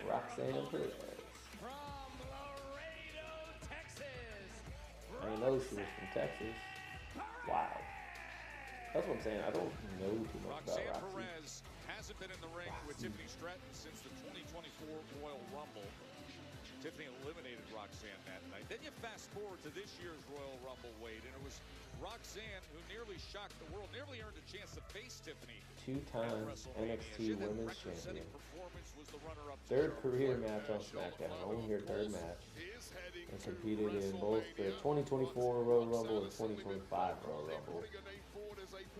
[SPEAKER 1] Roxanne Perez. I didn't know she was from Texas. Wow. That's what I'm saying. I don't know too much about
[SPEAKER 17] Roxanne
[SPEAKER 1] Roxy.
[SPEAKER 17] Perez hasn't been in the ring with Tiffany Stratton since the 2024 Royal Rumble. Tiffany eliminated Roxanne that night. Then you fast forward to this year's Royal Rumble, Wade, and it was Roxanne who nearly shocked the world, nearly earned a chance to face Tiffany.
[SPEAKER 1] 2-time NXT Women's Champion. 3rd career match on SmackDown. Only her 3rd match. And competed in both the 2024 Royal Rumble and 2025 Royal Rumble.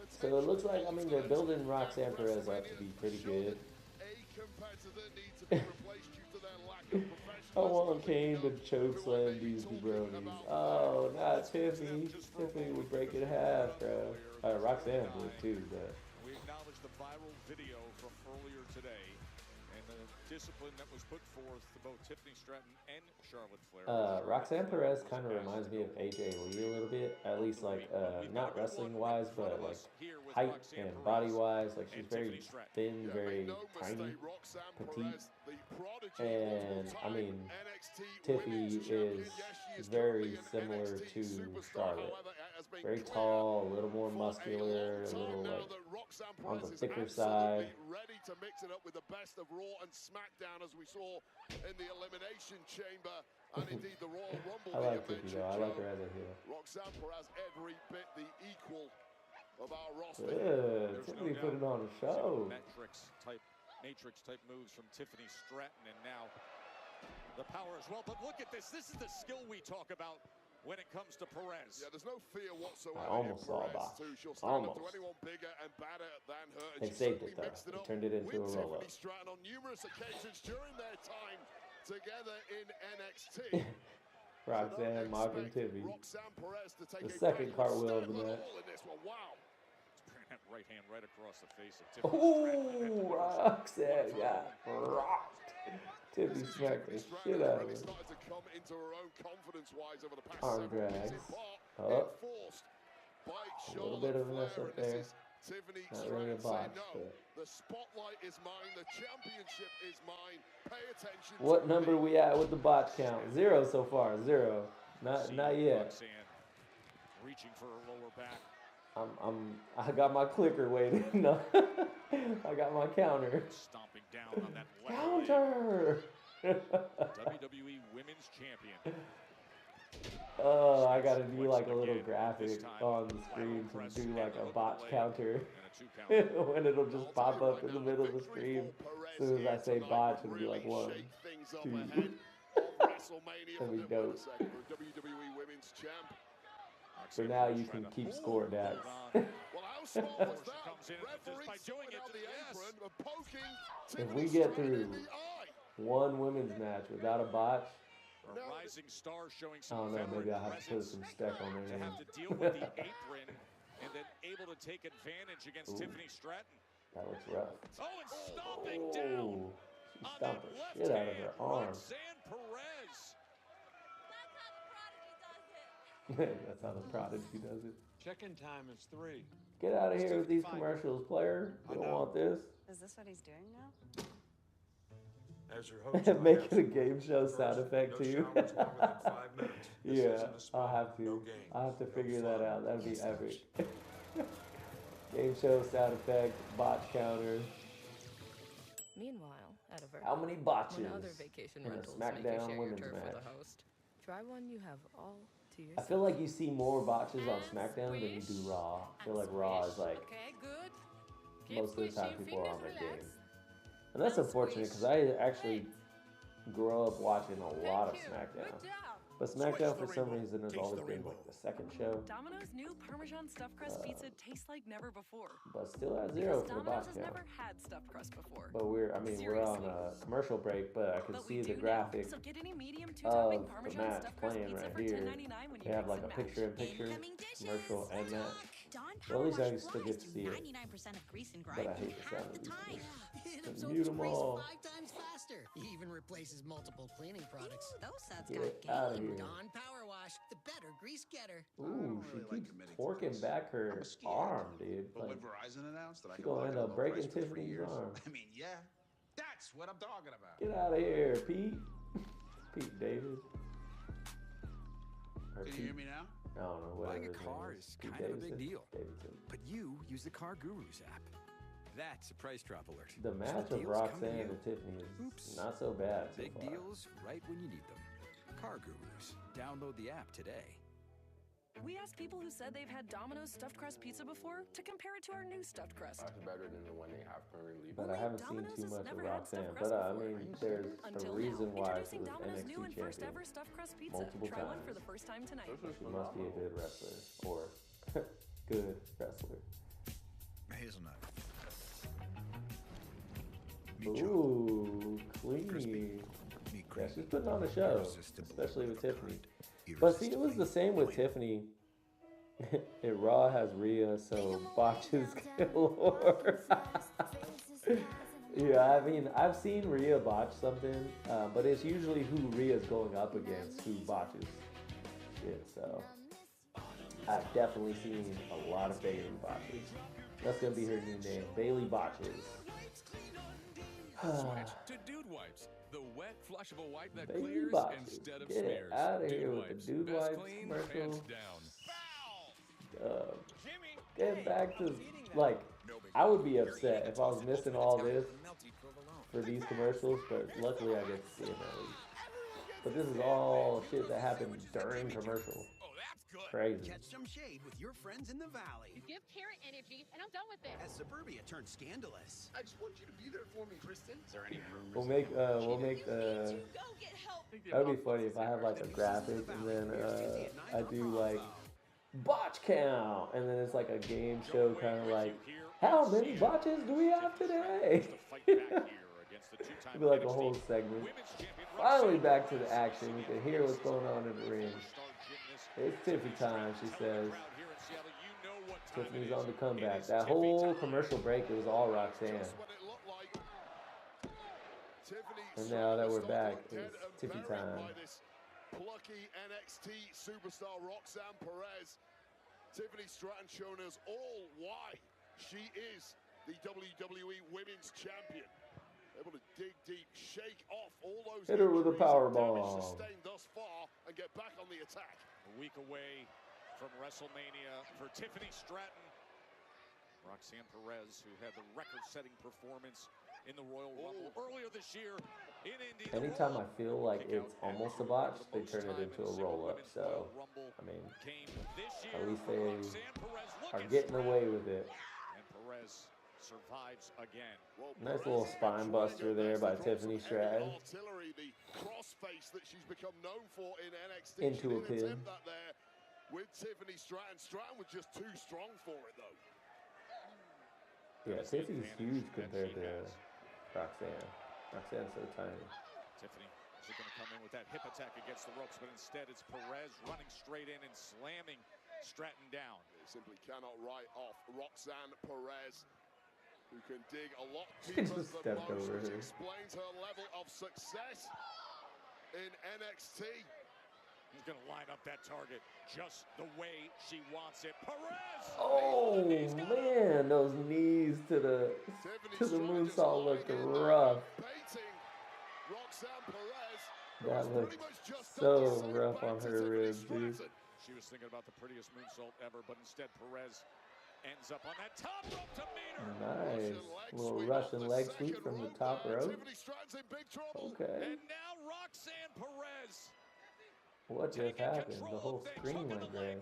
[SPEAKER 1] So it looks like, I mean, they're building Roxanne Perez up to be pretty good. I want Kane to chokeslam these jabronis. Oh, not Tiffany. Tiffany would break it in half, bro. Roxanne would too, but.
[SPEAKER 17] We acknowledge the viral video from earlier today and the discipline that was put forth to both Tiffany Stratton and Charlotte Flair.
[SPEAKER 1] Roxanne Perez kind of reminds me of AJ Lee a little bit, at least like not wrestling wise, but like height and body wise. Like she's very thin, very tiny, petite, and I mean Tiffy is very similar to Charlotte. Very tall, a little more muscular, a little like on the thicker side.
[SPEAKER 6] Ready to mix it up with the best of Raw and SmackDown as we saw in the Elimination Chamber and indeed the Royal Rumble.
[SPEAKER 1] I like Tiffy though. I like her as a heel.
[SPEAKER 6] Roxanne Perez every bit the equal of our roster.
[SPEAKER 1] Yeah, Tiffany put it on a show.
[SPEAKER 17] Matrix type moves from Tiffany Stratton, and now the power as well. But look at this. This is the skill we talk about when it comes to Perez.
[SPEAKER 6] Yeah, there's no fear whatsoever.
[SPEAKER 1] I almost saw a botch.
[SPEAKER 6] She'll stand up to anyone bigger and badder than her. And
[SPEAKER 1] they saved it though. They turned it into a roll-up.
[SPEAKER 6] Tiffany Stratton on numerous occasions during their time together in NXT.
[SPEAKER 1] Roxanne mocking Tiffy.
[SPEAKER 6] Roxanne Perez to take
[SPEAKER 1] the second cartwheel of the match.
[SPEAKER 6] Wow.
[SPEAKER 17] That right hand right across the face of Tiffany.
[SPEAKER 1] Ooh, Roxanne got rocked. Tiffy smacked the shit out of her. Arm drags. Up. A little bit of a mess up there. Not really a botch, but.
[SPEAKER 6] The spotlight is mine. The championship is mine. Pay attention.
[SPEAKER 1] What number we at with the botch count? 0 so far. 0. Not yet.
[SPEAKER 17] Roxanne reaching for her lower back.
[SPEAKER 1] I got my clicker waiting. No. I got my counter.
[SPEAKER 17] Stomping down on that
[SPEAKER 1] counter.
[SPEAKER 17] WWE Women's Champion.
[SPEAKER 1] Oh, I gotta do like a little graphic on the screen to do like a botch counter. When it'll just pop up in the middle of the screen. As soon as I say botch, it'll be like 1, 2. That'd be dope. So now you can keep score, Dax. If we get through 1 women's match without a botch,
[SPEAKER 17] A rising star showing
[SPEAKER 1] I
[SPEAKER 17] some
[SPEAKER 1] don't know, maybe I'll have to put some steak on their name.
[SPEAKER 17] have to deal with the apron and then able to take advantage against Tiffany Stratton.
[SPEAKER 1] That looks rough.
[SPEAKER 17] Oh, and stomping down
[SPEAKER 1] She stomped the shit out of her arm.
[SPEAKER 17] Roxanne Perez.
[SPEAKER 1] That's how the prodigy does it.
[SPEAKER 20] Check-in time is 3.
[SPEAKER 1] Get out of here with these commercials, player. You don't want this.
[SPEAKER 4] Is this what he's doing now?
[SPEAKER 11] As your host,
[SPEAKER 1] Make it a game show sound effect too. Yeah, I'll have to. I'll have to figure that out. That'd be epic. Game show sound effect, botch counter.
[SPEAKER 22] Meanwhile, at a vertical,
[SPEAKER 1] How many botches
[SPEAKER 22] when other vacation
[SPEAKER 1] in a
[SPEAKER 22] rentals make you
[SPEAKER 1] SmackDown
[SPEAKER 22] share your
[SPEAKER 1] women's
[SPEAKER 22] turf
[SPEAKER 1] match?
[SPEAKER 22] with a host, try one you have all to
[SPEAKER 1] I
[SPEAKER 22] yourself.
[SPEAKER 1] feel like you see more botches on SmackDown than you do Raw. I feel like Raw is like most of the time people are on their game. And that's unfortunate because I actually grew up watching a lot of SmackDown. But SmackDown, for some reason, has always been like the second show.
[SPEAKER 7] Domino's new Parmesan stuffed crust pizza tastes like never before.
[SPEAKER 1] But still at 0 for the
[SPEAKER 7] Domino's
[SPEAKER 1] box
[SPEAKER 7] has
[SPEAKER 1] count.
[SPEAKER 7] never had stuffed crust before.
[SPEAKER 1] But we're on a commercial break, but I can see the graphic
[SPEAKER 7] So get any medium
[SPEAKER 1] of
[SPEAKER 7] two-topping
[SPEAKER 1] the
[SPEAKER 7] Parmesan
[SPEAKER 1] match
[SPEAKER 7] stuffed crust
[SPEAKER 1] playing
[SPEAKER 7] pizza
[SPEAKER 1] right
[SPEAKER 7] for
[SPEAKER 1] here.
[SPEAKER 7] $10.99 when you
[SPEAKER 1] They have
[SPEAKER 7] mix
[SPEAKER 1] like a
[SPEAKER 7] and match.
[SPEAKER 1] picture-in-picture commercial and match.
[SPEAKER 8] Dawn
[SPEAKER 1] So at
[SPEAKER 8] Power
[SPEAKER 1] least I
[SPEAKER 8] Wash
[SPEAKER 1] still get to see it.
[SPEAKER 8] 99% of grease and
[SPEAKER 1] But
[SPEAKER 8] grime
[SPEAKER 1] I
[SPEAKER 8] in
[SPEAKER 1] hate the
[SPEAKER 8] half
[SPEAKER 1] sound
[SPEAKER 8] the
[SPEAKER 1] of these
[SPEAKER 8] time.
[SPEAKER 1] things.
[SPEAKER 23] It
[SPEAKER 1] So
[SPEAKER 23] absorbs
[SPEAKER 1] mute 'em
[SPEAKER 23] grease
[SPEAKER 1] all.
[SPEAKER 23] 5 times faster. He even replaces multiple cleaning products.
[SPEAKER 8] Ooh, those suds
[SPEAKER 1] Get
[SPEAKER 8] got
[SPEAKER 1] out of
[SPEAKER 8] game.
[SPEAKER 1] here.
[SPEAKER 23] Dawn Power Wash, the better grease getter.
[SPEAKER 1] Ooh, she keeps torquing back her arm, dude.
[SPEAKER 24] But
[SPEAKER 1] Like,
[SPEAKER 24] when Verizon announced that I
[SPEAKER 1] she
[SPEAKER 24] could
[SPEAKER 1] gonna
[SPEAKER 24] lock
[SPEAKER 1] end
[SPEAKER 24] in a
[SPEAKER 1] up
[SPEAKER 24] low
[SPEAKER 1] breaking
[SPEAKER 24] price for 3
[SPEAKER 1] Tiffany's
[SPEAKER 24] years,
[SPEAKER 1] arm.
[SPEAKER 24] I mean, yeah, that's what I'm talking about.
[SPEAKER 1] Get out of here, Pete. Pete David. Or
[SPEAKER 24] Can you hear me now?
[SPEAKER 1] I don't know, whatever
[SPEAKER 25] Buying a
[SPEAKER 1] his name
[SPEAKER 25] car
[SPEAKER 1] is.
[SPEAKER 25] is
[SPEAKER 1] Pete
[SPEAKER 25] kind of a big
[SPEAKER 1] Davidson?
[SPEAKER 25] deal.
[SPEAKER 1] Davidson.
[SPEAKER 25] But you use the Car Gurus app. That's a price drop alert.
[SPEAKER 1] The
[SPEAKER 25] So
[SPEAKER 1] match of
[SPEAKER 25] deals come to
[SPEAKER 1] Roxanne
[SPEAKER 25] you.
[SPEAKER 1] and Tiffany is
[SPEAKER 25] Oops.
[SPEAKER 1] not so bad so
[SPEAKER 25] Big
[SPEAKER 1] far.
[SPEAKER 25] deals right when you need them. Car Gurus. Download the app today.
[SPEAKER 7] We asked people who said they've had Domino's stuffed crust pizza before to compare it to our new stuffed crust.
[SPEAKER 26] That's better than the one they have currently.
[SPEAKER 1] But I haven't seen
[SPEAKER 7] Domino's
[SPEAKER 1] too
[SPEAKER 7] has
[SPEAKER 1] much of
[SPEAKER 7] never had
[SPEAKER 1] Roxanne.
[SPEAKER 7] stuffed
[SPEAKER 1] But
[SPEAKER 7] crust
[SPEAKER 1] I
[SPEAKER 7] before.
[SPEAKER 1] mean, there's a
[SPEAKER 7] Until
[SPEAKER 1] reason
[SPEAKER 7] now,
[SPEAKER 1] why she
[SPEAKER 7] introducing
[SPEAKER 1] was
[SPEAKER 7] Domino's new
[SPEAKER 1] NXT
[SPEAKER 7] and first
[SPEAKER 1] champion
[SPEAKER 7] ever stuffed crust pizza.
[SPEAKER 1] multiple
[SPEAKER 7] Try one
[SPEAKER 1] times.
[SPEAKER 7] for the first time tonight.
[SPEAKER 1] She must be a good wrestler or good wrestler.
[SPEAKER 5] Hazelnut.
[SPEAKER 1] Ooh, clean. Yeah, she's putting on a show, especially with Tiffany. But see, it was the same with Tiffany. It Raw has Rhea, so botches galore. Yeah, I mean, I've seen Rhea botch something, but it's usually who Rhea's going up against who botches shit. So I've definitely seen a lot of Bailey botches. That's gonna be her new name, Bailey Botches.
[SPEAKER 27] Switch to Dude Wipes, the wet, flushable wipe that
[SPEAKER 1] Baby
[SPEAKER 27] clears
[SPEAKER 1] botches.
[SPEAKER 27] instead of
[SPEAKER 1] Get
[SPEAKER 27] smears.
[SPEAKER 1] out of here
[SPEAKER 27] Dude
[SPEAKER 1] with the
[SPEAKER 27] Wipes,
[SPEAKER 1] Dude
[SPEAKER 27] best
[SPEAKER 1] Wipes
[SPEAKER 27] clean,
[SPEAKER 1] commercial.
[SPEAKER 27] hands down.
[SPEAKER 1] Get back to, like, I would be upset if I was missing all this for these commercials, but luckily I get to see them at least. But this is all shit that happened during commercial. Crazy.
[SPEAKER 12] Catch some shade with your friends in the valley.
[SPEAKER 28] Give Karen energy, and I'm done with it.
[SPEAKER 12] As suburbia turns scandalous.
[SPEAKER 21] I just want you to be there for me, Kristen. Is there any rumors?
[SPEAKER 1] We'll make that'd be funny if I have like a graphic and then I do like botch count and then it's like a game show kind of like how many botches do we have today? It'd be like a whole segment. Finally back to the action. We can hear what's going on in the ring. It's Tiffy time, she says. Tiffany's on the comeback. That whole commercial break, it was all Roxanne. And now that we're back, it's Tiffy time.
[SPEAKER 6] Plucky NXT superstar Roxanne Perez. Tiffany Stratton showing us all why she is the WWE Women's Champion. Able to dig deep, shake off all those
[SPEAKER 1] Hit her with a power bomb.
[SPEAKER 6] sustained thus far and get back on the attack.
[SPEAKER 17] A week away from WrestleMania for Tiffany Stratton. Roxanne Perez, who had the record-setting performance in the Royal Rumble earlier this year in Indy.
[SPEAKER 1] Anytime I feel like it's almost a botch, they turn it into a roll-up. So, I mean, at least they are getting away with it.
[SPEAKER 17] And Perez survives again.
[SPEAKER 1] Nice little spine buster there by Tiffany Stratton.
[SPEAKER 6] Artillery, the crossface that she's become known for in NXT.
[SPEAKER 1] Into a
[SPEAKER 6] She
[SPEAKER 1] pin.
[SPEAKER 6] didn't attempt that there with Tiffany Stratton. Stratton was just too strong for it, though.
[SPEAKER 1] Yeah, Tiffany's huge compared to Roxanne. Roxanne's so tiny.
[SPEAKER 17] Tiffany is going to come in with that hip attack against the ropes, but instead it's Perez running straight in and slamming Stratton down.
[SPEAKER 6] They simply cannot write off Roxanne Perez, who can dig a lot
[SPEAKER 1] She
[SPEAKER 6] deeper
[SPEAKER 1] just
[SPEAKER 6] than
[SPEAKER 1] stepped
[SPEAKER 6] most,
[SPEAKER 1] over
[SPEAKER 6] which
[SPEAKER 1] her.
[SPEAKER 6] explains her level of success in NXT.
[SPEAKER 17] He's going to line up that target just the way she wants it. Perez!
[SPEAKER 1] Oh man, those knees to the moonsault looked rough.
[SPEAKER 6] Roxanne Perez.
[SPEAKER 1] That looked so rough on her ribs, dude.
[SPEAKER 17] She was thinking about the prettiest moonsault ever, but instead Perez ends up on that top rope to meet her.
[SPEAKER 1] Nice. Little Russian leg sweep from the top rope. Okay.
[SPEAKER 17] And now Roxanne Perez.
[SPEAKER 1] What just happened? The whole screen went gray.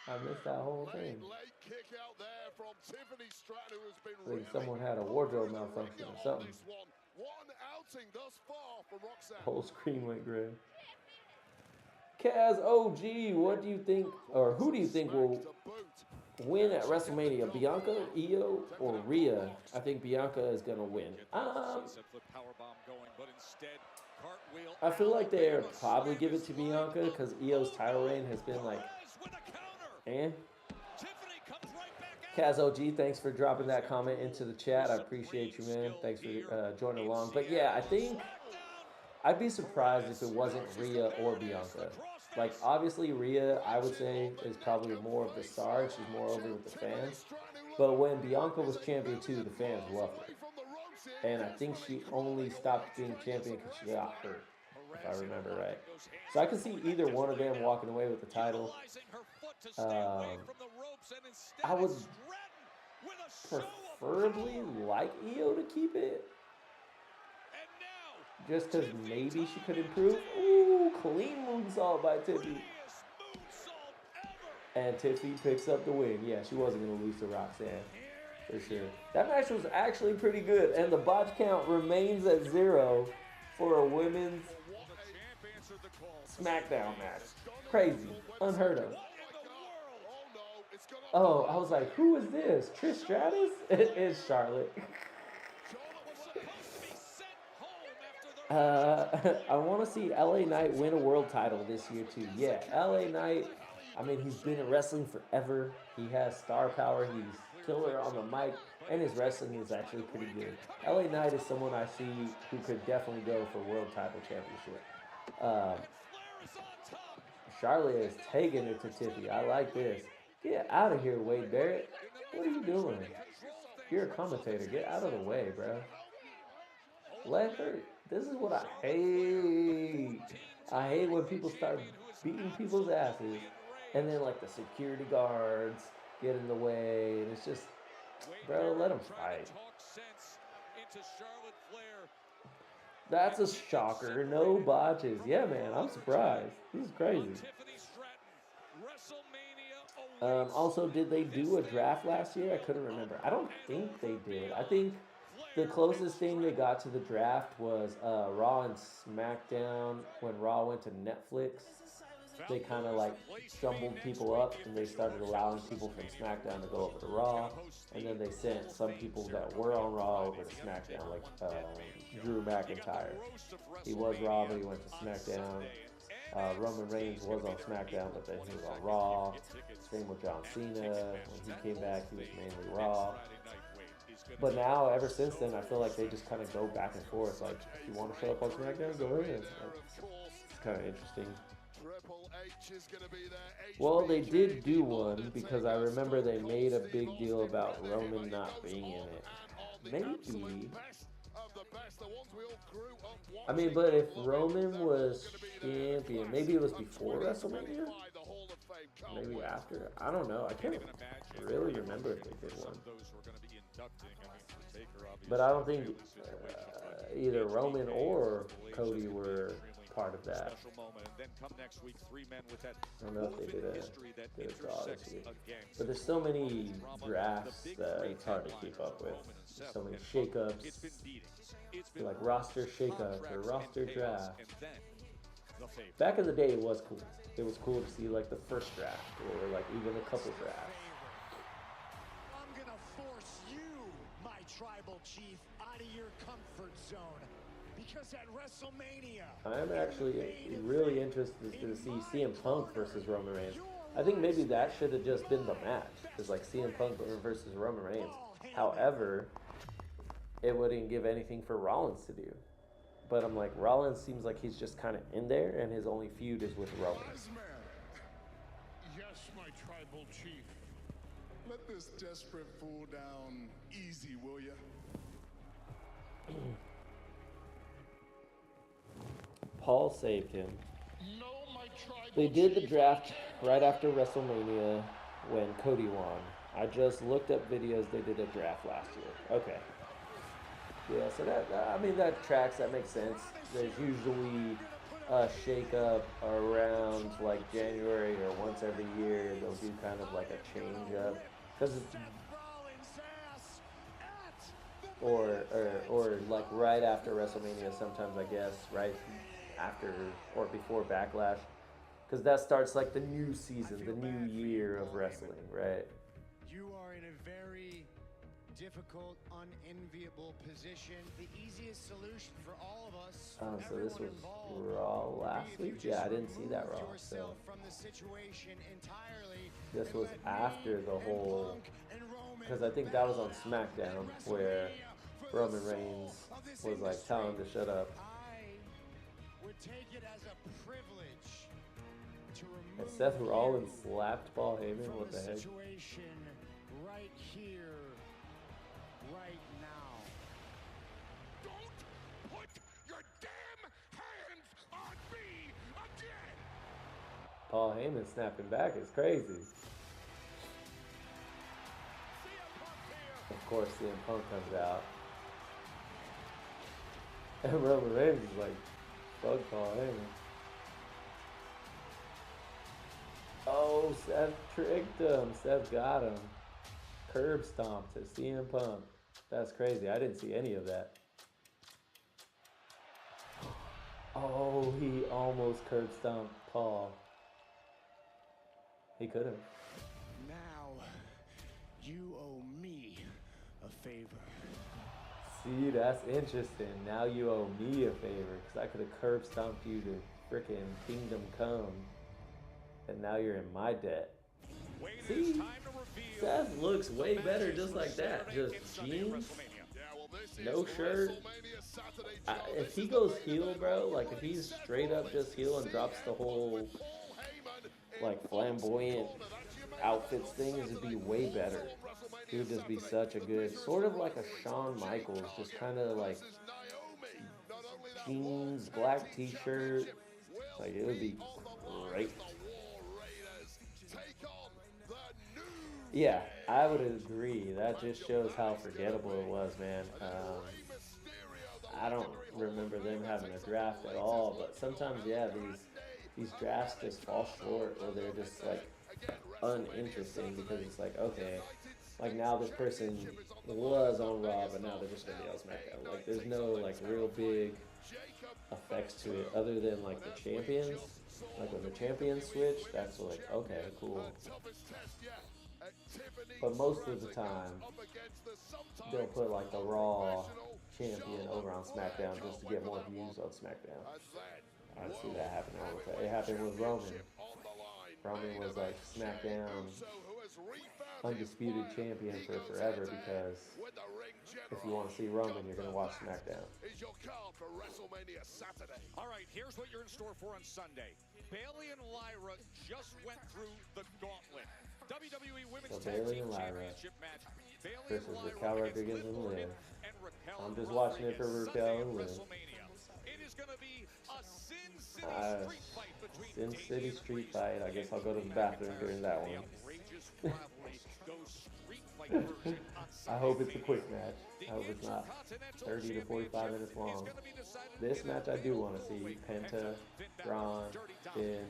[SPEAKER 1] I missed that whole thing.
[SPEAKER 6] Late kick out there from Tiffany Stratton, who has been
[SPEAKER 1] Like someone had a wardrobe malfunction or something.
[SPEAKER 6] One outing thus far for Roxanne.
[SPEAKER 1] Whole screen went gray. Kaz OG, what do you think, or who do you think will win at WrestleMania? Bianca, Io, or Rhea? I think Bianca is gonna win. I feel like they'll probably give it to Bianca because Io's title reign has been like, eh. Kaz OG, thanks for dropping that comment into the chat. I appreciate you, man. Thanks for joining along. But yeah, I think I'd be surprised if it wasn't Rhea or Bianca. Like, obviously, Rhea, I would say, is probably more of the star. She's more over with the fans. But when Bianca was champion too, the fans loved her. And I think she only stopped being champion because she got hurt, if I remember right. So I could see either one of them walking away with the title. I would preferably like Io to keep it. Just because maybe she could improve. Ooh, clean moonsault by Tiffy. And Tiffy picks up the win. Yeah, she wasn't going to lose to Roxanne. For sure. That match was actually pretty good. And the botch count remains at 0 for a women's SmackDown match. Crazy. Unheard of. Oh, I was like, who is this? Trish Stratus? It is Charlotte. I want to see LA Knight win a world title this year too. Yeah, LA Knight, I mean, he's been in wrestling forever. He has star power. He's killer on the mic, and his wrestling is actually pretty good. LA Knight is someone I see who could definitely go for world title championship. Charlotte is taking it to Tiffy. I like this. Get out of here, Wade Barrett. What are you doing? You're a commentator. Get out of the way, bro. Let her. This is what I hate. I hate when people start beating people's asses and then like the security guards get in the way, and it's just, bro, let them fight. That's a shocker. No botches. Yeah, man, I'm surprised. This is crazy. Also, did they do a draft last year? I couldn't remember. I don't think they did. I think the closest thing they got to the draft was Raw and SmackDown. When Raw went to Netflix, they kind of like jumbled people up and they started allowing people from SmackDown to go over to Raw. And then they sent some people that were on Raw over to SmackDown, like Drew McIntyre. He was Raw, but he went to SmackDown. Roman Reigns was on SmackDown, but then he was on Raw. Same with John Cena. When he came back, he was mainly Raw. But now, ever since then, I feel like they just kind of go back and forth. Like, if you want to show up on SmackDown, go ahead. It's kind of interesting. Well, they did do one because I remember they made a big deal about Roman not being in it. Maybe. I mean, but if Roman was champion, maybe it was before WrestleMania? Maybe after? I don't know. I can't really remember if they did one. But I don't think either Roman or Cody were part of that. I don't know if they did a draw this year. But there's so many drafts that it's hard to keep up with. There's so many shakeups. Like roster shakeup or roster draft. Back in the day, it was cool. It was cool to see like the first draft or like even a couple drafts.
[SPEAKER 21] I'm gonna force you, my tribal chief, out of your comfort zone. Because at WrestleMania,
[SPEAKER 1] I'm actually really interested to see CM Punk versus Roman Reigns. I think maybe that should have just been the match. It's like CM Punk versus Roman Reigns. However, it wouldn't give anything for Rollins to do. But I'm like, Rollins seems like he's just kind of in there, and his only feud is with Roman.
[SPEAKER 3] Yes, my tribal chief. Let this desperate fool down easy, will ya?
[SPEAKER 1] Paul saved him. They did the draft right after WrestleMania when Cody won. I just looked up videos. They did a draft last year. Okay. Yeah, so that tracks. That makes sense. There's usually a shake-up around like January or once every year. They'll do kind of like a change-up. Or like right after WrestleMania sometimes, I guess, right after or before Backlash. Because that starts like the new season, the new year of wrestling, right?
[SPEAKER 2] You are in a very difficult, unenviable position. The easiest solution for all of us.
[SPEAKER 1] Oh, so this was Raw last week? Yeah, I didn't see that Raw. So
[SPEAKER 2] From the situation entirely.
[SPEAKER 1] this was after the whole, because I think that was on SmackDown where Roman Reigns was like telling him to shut up.
[SPEAKER 2] I would take it as a privilege to
[SPEAKER 1] And
[SPEAKER 2] remove
[SPEAKER 1] Seth Rollins slapped Paul Heyman. What the heck?
[SPEAKER 2] situation right here, right now.
[SPEAKER 6] Don't put your damn hands on me again!
[SPEAKER 1] Paul Heyman snapping back is crazy. Of course, CM Punk comes out. And Roman Reigns is like, fuck Paul Heyman. Oh, Seth tricked him. Seth got him. Curb stomp to CM Punk. That's crazy. I didn't see any of that. Oh, he almost curb stomped Paul. He could have.
[SPEAKER 2] Now, you owe me a favor.
[SPEAKER 1] See, that's interesting. Now you owe me a favor, because I could have curb stomped you to frickin' Kingdom Come. And now you're in my debt. See? Seth looks way better just like that. Just jeans, no shirt. If he goes heel, bro, like if he's straight up just heel and drops the whole like flamboyant outfits thing, it'd be way better. He would just be such a good, sort of like a Shawn Michaels, just kind of like jeans, black t-shirt. Like it would be great. Yeah, I would agree. That just shows how forgettable it was, man. I don't remember them having a draft at all, but sometimes, yeah, these drafts just fall short, or they're just like uninteresting because it's like, okay, like now this person was on Raw, but now they're just gonna be on SmackDown. Like there's no like real big effects to it other than like the champions. Like when the champions switch, that's like, okay, cool. But most of the time, they'll put like the Raw champion over on SmackDown just to get more views on SmackDown. I see that happening all the time. It happened with Roman. Roman was like SmackDown undisputed champion for forever because if you want to see Roman, you're going to watch SmackDown.
[SPEAKER 6] Is your card for WrestleMania Saturday.
[SPEAKER 17] All right, here's what you're in store for on Sunday. Bayley and Lyra just went through the gauntlet. WWE Women's Tag Team Championship match. Bayley
[SPEAKER 1] versus Raquel Rodriguez and Liv. I'm just watching it for Raquel and Liv.
[SPEAKER 17] It is going to be a Sin City street fight between
[SPEAKER 1] Sin City street fight. I guess I'll go to the bathroom during that one. I hope it's a quick match. I hope it's not 30 to 45 minutes long. This match I do want to see. Penta, Braun, Finn,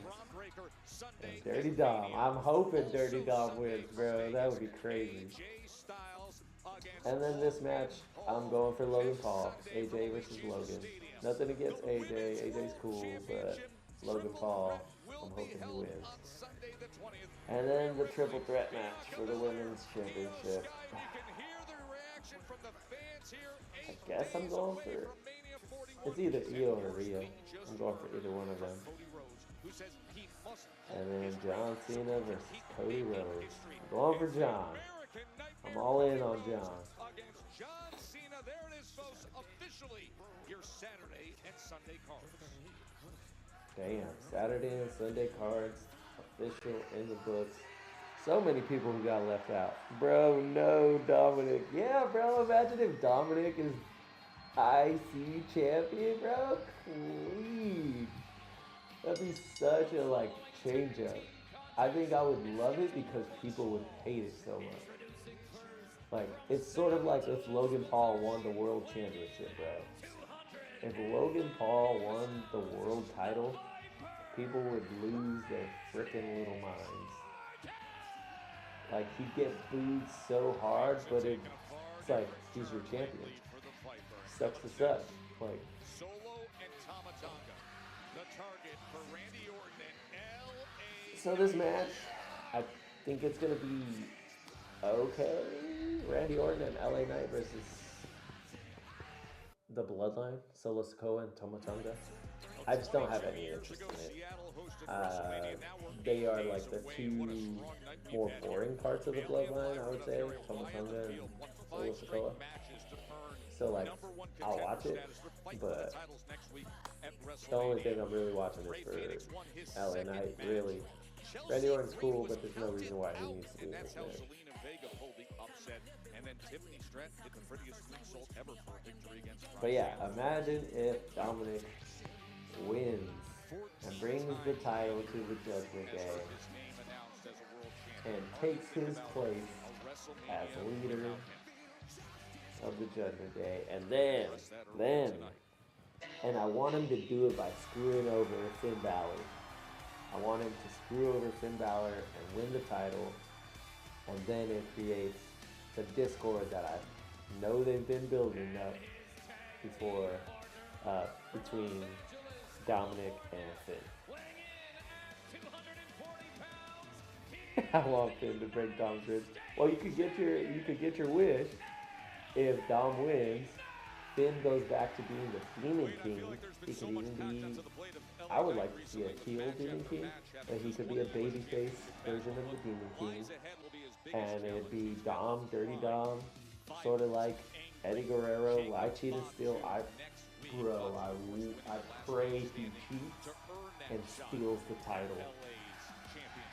[SPEAKER 1] and Dirty Dom. I'm hoping Dirty Dom wins, bro. That would be crazy. And then this match, I'm going for Logan Paul. AJ versus Logan. Nothing against AJ. AJ's cool, but Logan Paul, I'm hoping he wins. And then the triple threat match for the women's championship. I guess I'm going for, it's either Io or Rhea. I'm going for either one of them. And then John Cena versus Cody Rhodes. I'm going for John. I'm all in on John.
[SPEAKER 17] Against John Cena, there it is, folks, officially your Saturday and Sunday cards.
[SPEAKER 1] Damn, Saturday and Sunday cards, official in the books. So many people who got left out. Bro, no, Dominic. Yeah, bro, imagine if Dominic is IC champion, bro. Please. That'd be such a, like, change up. I think I would love it because people would hate it so much. Like, it's sort of like if Logan Paul won the world championship, bro. If Logan Paul won the world title, people would lose their freaking little minds. Like, he'd get booed so hard, but it's like, he's your champion. Sucks to suck. Like,
[SPEAKER 17] Solo and Tama Tonga. The target for Randy Orton and
[SPEAKER 1] So this match, I think it's gonna be okay. Randy Orton and LA Knight versus the Bloodline, Solo Sikoa and Tama Tonga. I just don't have any interest in it. They are like the two more boring parts of the Bloodline, I would say, Tama Tonga and Solo Sikoa. So like, I'll watch it, but the only thing I'm really watching is for LA Knight, really. Randy Orton's cool, but there's no reason why he needs to be in this match. But yeah, imagine if Dominic wins and brings the title to the Judgment Day and takes his place as leader of the Judgment Day, and and I want him to do it by screwing over Finn Balor. I want him to screw over Finn Balor and win the title, and then it creates the discord that I know they've been building up before between Dominic and Finn. I want Finn to break Dom's ribs. Well, you could get your wish if Dom wins. Finn goes back to being the Demon King. He could even be. I would like to see a heel Demon King, but he could be a babyface version of the Demon King, and it'd be Dom, Dirty Dom, sort of like Eddie Guerrero, Lie, Cheat, and Steal. I pray he cheats and steals the title.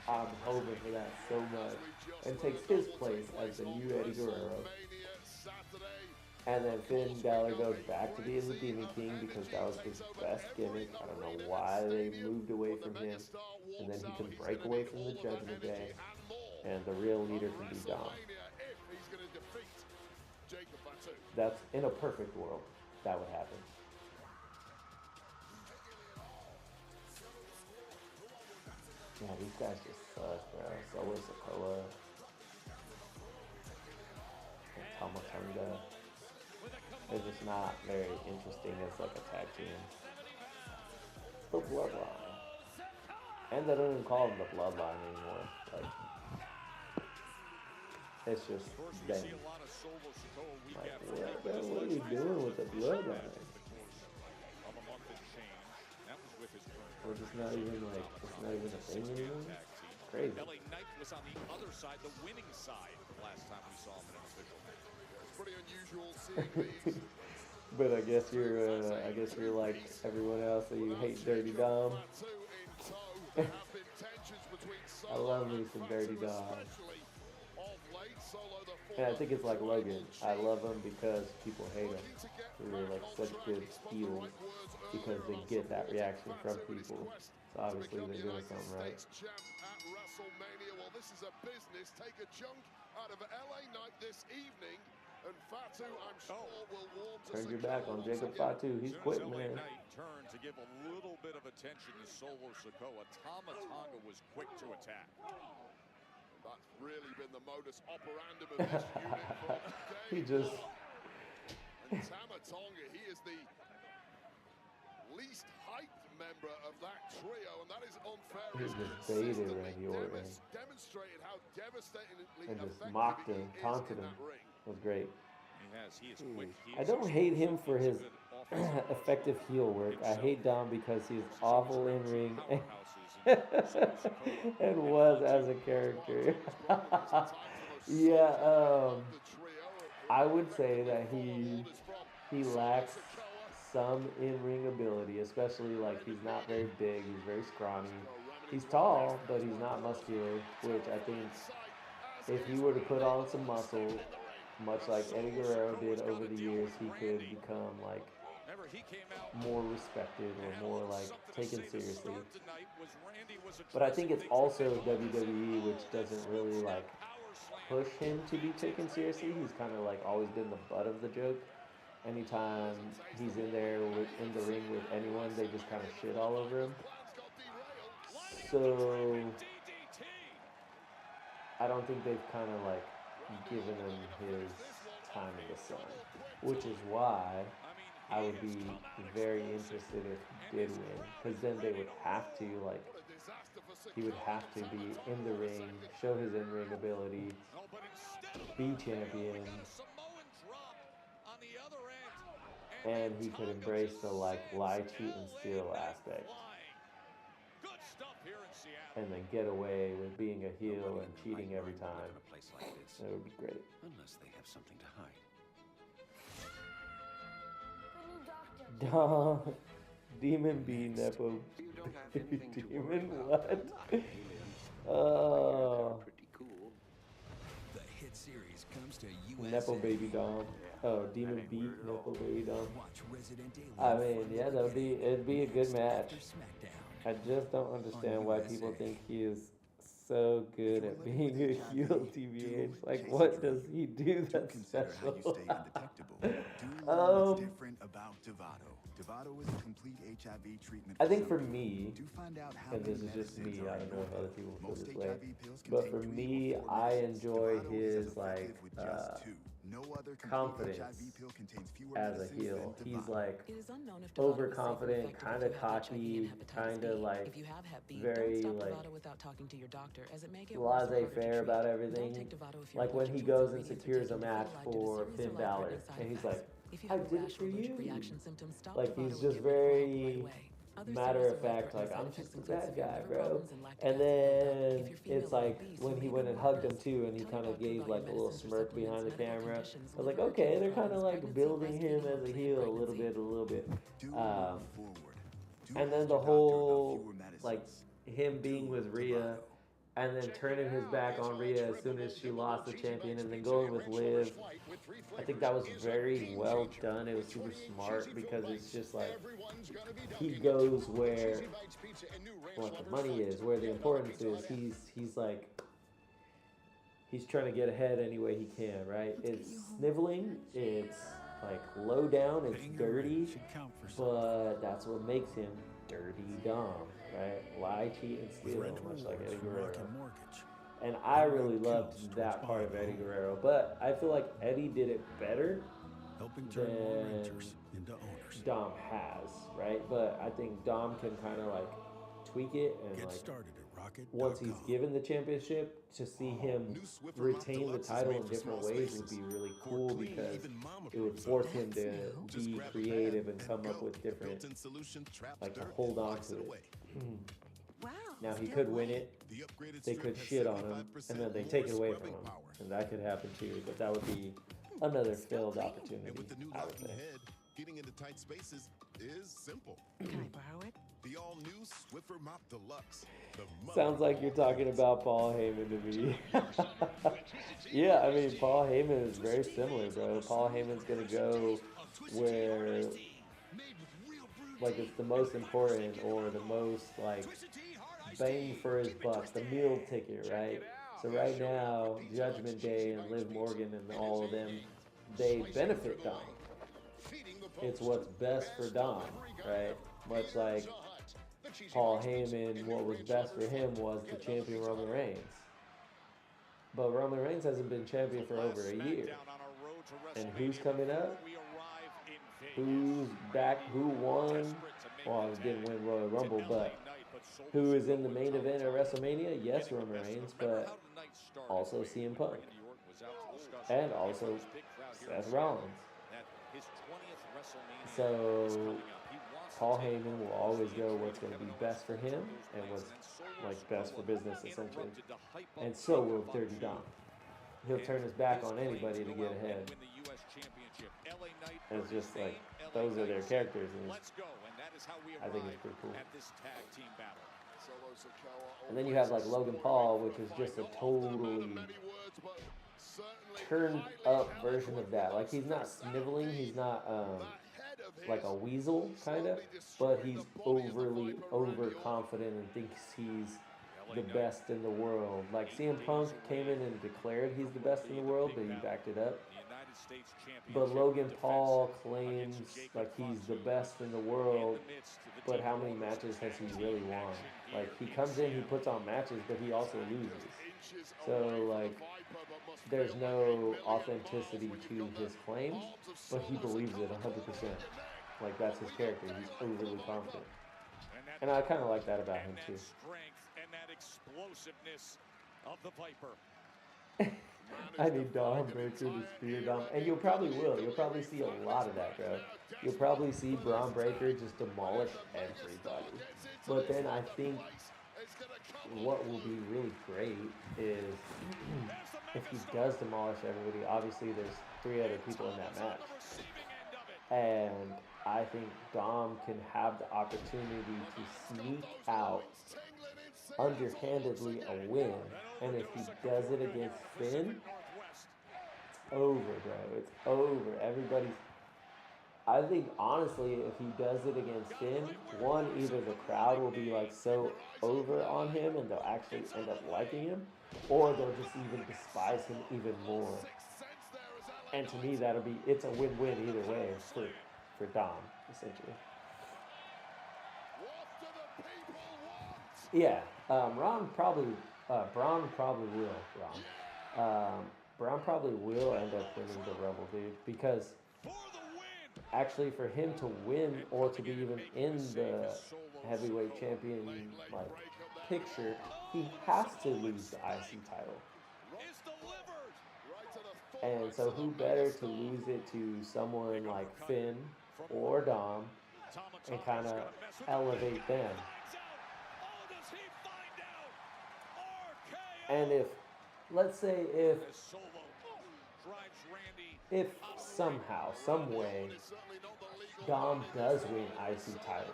[SPEAKER 1] I'm hoping for that so much, and takes his place as the new Eddie Guerrero. And then Finn Balor goes back to being the Demon King because that was his best gimmick. I don't know why they moved away from him. And then he can break away from the Judgment Day, and the real leader can be Dom. That's in a perfect world. That would happen. Yeah, these guys just suck, bro. Solo Sikoa and Tama Tonga. They're just not very interesting as like a tag team. It's the Bloodline. And they don't even call them the Bloodline anymore. Like, it's just them. Like, what are you doing with the Bloodline? We're just not even like, it's not even a thing anymore. It's crazy.
[SPEAKER 17] LA Knight was on the other side, the winning side, the last time we saw him in an official match. It's pretty unusual seeing these.
[SPEAKER 1] But I guess you're like everyone else, that you hate Dirty Dom. I love me some Dirty Dom. And I think it's like Logan. I love him because people hate him. They're like such good heels because they get that reaction from people. So obviously they're doing something right.
[SPEAKER 6] WrestleMania. Well, this is a business. Take a chunk out of LA Knight this evening, and Fatu, I'm sure, will warm to
[SPEAKER 1] Turn your back on Jacob Fatu. He's quitting, man.
[SPEAKER 17] Knight turned to give a little bit of attention to Solo Sikoa. Tama Tonga was quick to attack.
[SPEAKER 6] That's really been the modus operandum of this unit for today.
[SPEAKER 1] He just...
[SPEAKER 6] And Tama Tonga, he is the least hyped member of that trio, and that is unfair.
[SPEAKER 1] He just baited Randy Orton.
[SPEAKER 6] Demonstrated how devastatingly
[SPEAKER 1] and just mocked him, taunted him. It was great.
[SPEAKER 17] He is quick.
[SPEAKER 1] I don't hate him for his effective heel work. I hate Dom because he's awful in ring and was as a character. Yeah, I would say that he lacks some in-ring ability, especially like he's not very big, he's very scrawny. He's tall, but he's not muscular, which I think if he were to put on some muscle, much like Eddie Guerrero did over the years, he could become like more respected or more like taken seriously. But I think it's also WWE, which doesn't really like push him to be taken seriously. He's kind of like always been the butt of the joke. Anytime he's in there in the ring with anyone, they just kind of shit all over him. So I don't think they've kind of like given him his time in the sun, which is why I would be very interested if he did win, because then they would have to like he would have to be in the ring, show his in-ring ability, be champion, and he could embrace the like lie, cheat, and steal aspect, and then get away with being a heel and cheating every time. That would be great.
[SPEAKER 12] Unless they have something to hide.
[SPEAKER 1] Duh. Demon B, Nepo. Demon what? Oh.
[SPEAKER 25] The hit series comes to
[SPEAKER 1] Nepo Baby Dom. Oh, Demon B, Nepo Baby Dom. I mean, yeah, it'd be a good match. I just don't understand why people think he is so good at being a heel, TBH. Like, what does he do that's special?
[SPEAKER 8] Different about Dovato. Dovato is a complete HIV treatment.
[SPEAKER 1] I think for me, and this is just me, I don't know if other people feel this way, but for me, I enjoy his like confidence as a heel. He's like overconfident, kind of cocky, kind of like very like laissez-faire about everything. Like when he goes and secures a match for Finn Balor, and he's like, I did it for you. Like he's just very matter of fact, like I'm just a bad guy, bro. And then it's like when he went and hugged him too, and he kind of gave like a little smirk behind the camera. I was like, okay, they're kind of like building him as a heel a little bit. And then the whole like him being with Rhea, and then turning his back on Rhea as soon as she lost the champion, and then going with Liv. I think that was very well done. It was super smart because it's just like he goes where what the money is, where the importance is. He's like he's trying to get ahead any way he can, right? It's sniveling, it's like low down, it's dirty, but that's what makes him Dirty Dom, right? Lie, cheat, and steal, much like Eddie Guerrero. And I really loved that part of Eddie Guerrero, but I feel like Eddie did it better than Dom has, right? But I think Dom can kind of like tweak it and like once he's given the championship, to see him retain the title in different ways would be really cool because it would force him to be creative and come up with different, like to hold on to it. Now he could win it, they could shit on him, and then they take it away from him, and that could happen too. But that would be another failed opportunity.
[SPEAKER 9] And with the new
[SPEAKER 1] I would say.
[SPEAKER 9] head, getting into tight spaces is simple.
[SPEAKER 23] Can I borrow it?
[SPEAKER 9] The all-new Swiffer Mop Deluxe.
[SPEAKER 1] Sounds like you're talking about Paul Heyman to me. Yeah, I mean, Paul Heyman is very similar, bro. Paul Heyman's gonna go where, like, it's the most important or the most, like, bang for his buck, the meal ticket, right? So right now, Judgment Day and Liv Morgan and all of them, they benefit Dom. It's what's best for Dom, right? Much like Paul Heyman, what was best for him was the champion Roman Reigns. But Roman Reigns hasn't been champion for over a year. And who's coming up? Who's back? Who won? Well, I didn't win Royal Rumble, but who is in the main event at WrestleMania? Yes, Roman Reigns, but also CM Punk. And also Seth Rollins. So Paul Heyman will always go what's going to be best for him and what's like best for business, essentially. And so will Dirty Dom. He'll turn his back on anybody to get ahead. And it's just like those are their characters, and I think it's pretty cool. And then you have like Logan Paul, which is just a totally turned up version of that. Like he's not sniveling, he's not like a weasel kind of, but he's overly overconfident and thinks he's the best in the world. Like CM Punk came in and declared he's the best in the world, but he backed it up. But Logan Paul claims like he's the best in the world, but how many matches has he really won? Like he comes in, he puts on matches, but he also loses. So like there's no authenticity to his claims, but he believes it 100%. Like that's his character. He's overly confident. And I kind of like that about him too.
[SPEAKER 17] Strength and that explosiveness of the Viper.
[SPEAKER 1] I need Dom Breaker to spear Dom. And you'll probably will. You'll probably see a lot of that, bro. You'll probably see Braun Breaker just demolish everybody. But then I think what will be really great is if he does demolish everybody, obviously there's 3 other people in that match. And I think Dom can have the opportunity to sneak out underhandedly a win. And if he does it against Finn, it's over, bro. It's over. Everybody's... I think, honestly, if he does it against Finn, one, either the crowd will be, like, so over on him and they'll actually end up liking him, or they'll just even despise him even more. And to me, it's a win-win either way for Dom, essentially. Yeah, Braun probably will, Braun probably will end up winning the Rumble, dude, because actually for him to win or to be even in the heavyweight champion like picture, he has to lose the IC title. And so who better to lose it to someone like Finn or Dom and kind of elevate them. And if, let's say if somehow, some way, Dom does win IC title,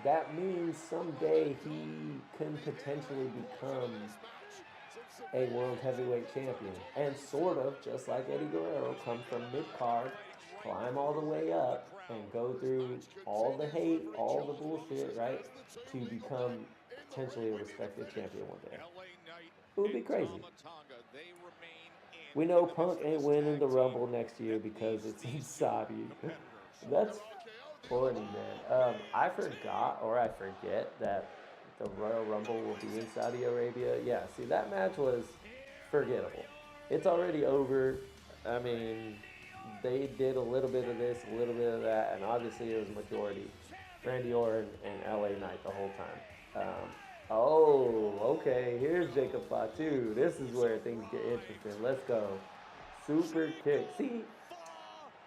[SPEAKER 1] that means someday he can potentially become a world heavyweight champion. And sort of, just like Eddie Guerrero, come from mid-card, climb all the way up, and go through all the hate, all the bullshit, right, to become potentially a respected champion one day. It would be crazy. We know Punk ain't winning the Rumble next year because it's in Saudi. That's funny, man. I forgot, or I forget, that the Royal Rumble will be in Saudi Arabia. Yeah, see, that match was forgettable. It's already over. I mean, they did a little bit of this, a little bit of that, and obviously it was majority Randy Orton and LA Knight the whole time. Oh, okay, here's Jacob Fatu. This is where things get interesting. Let's go. Super kick. See,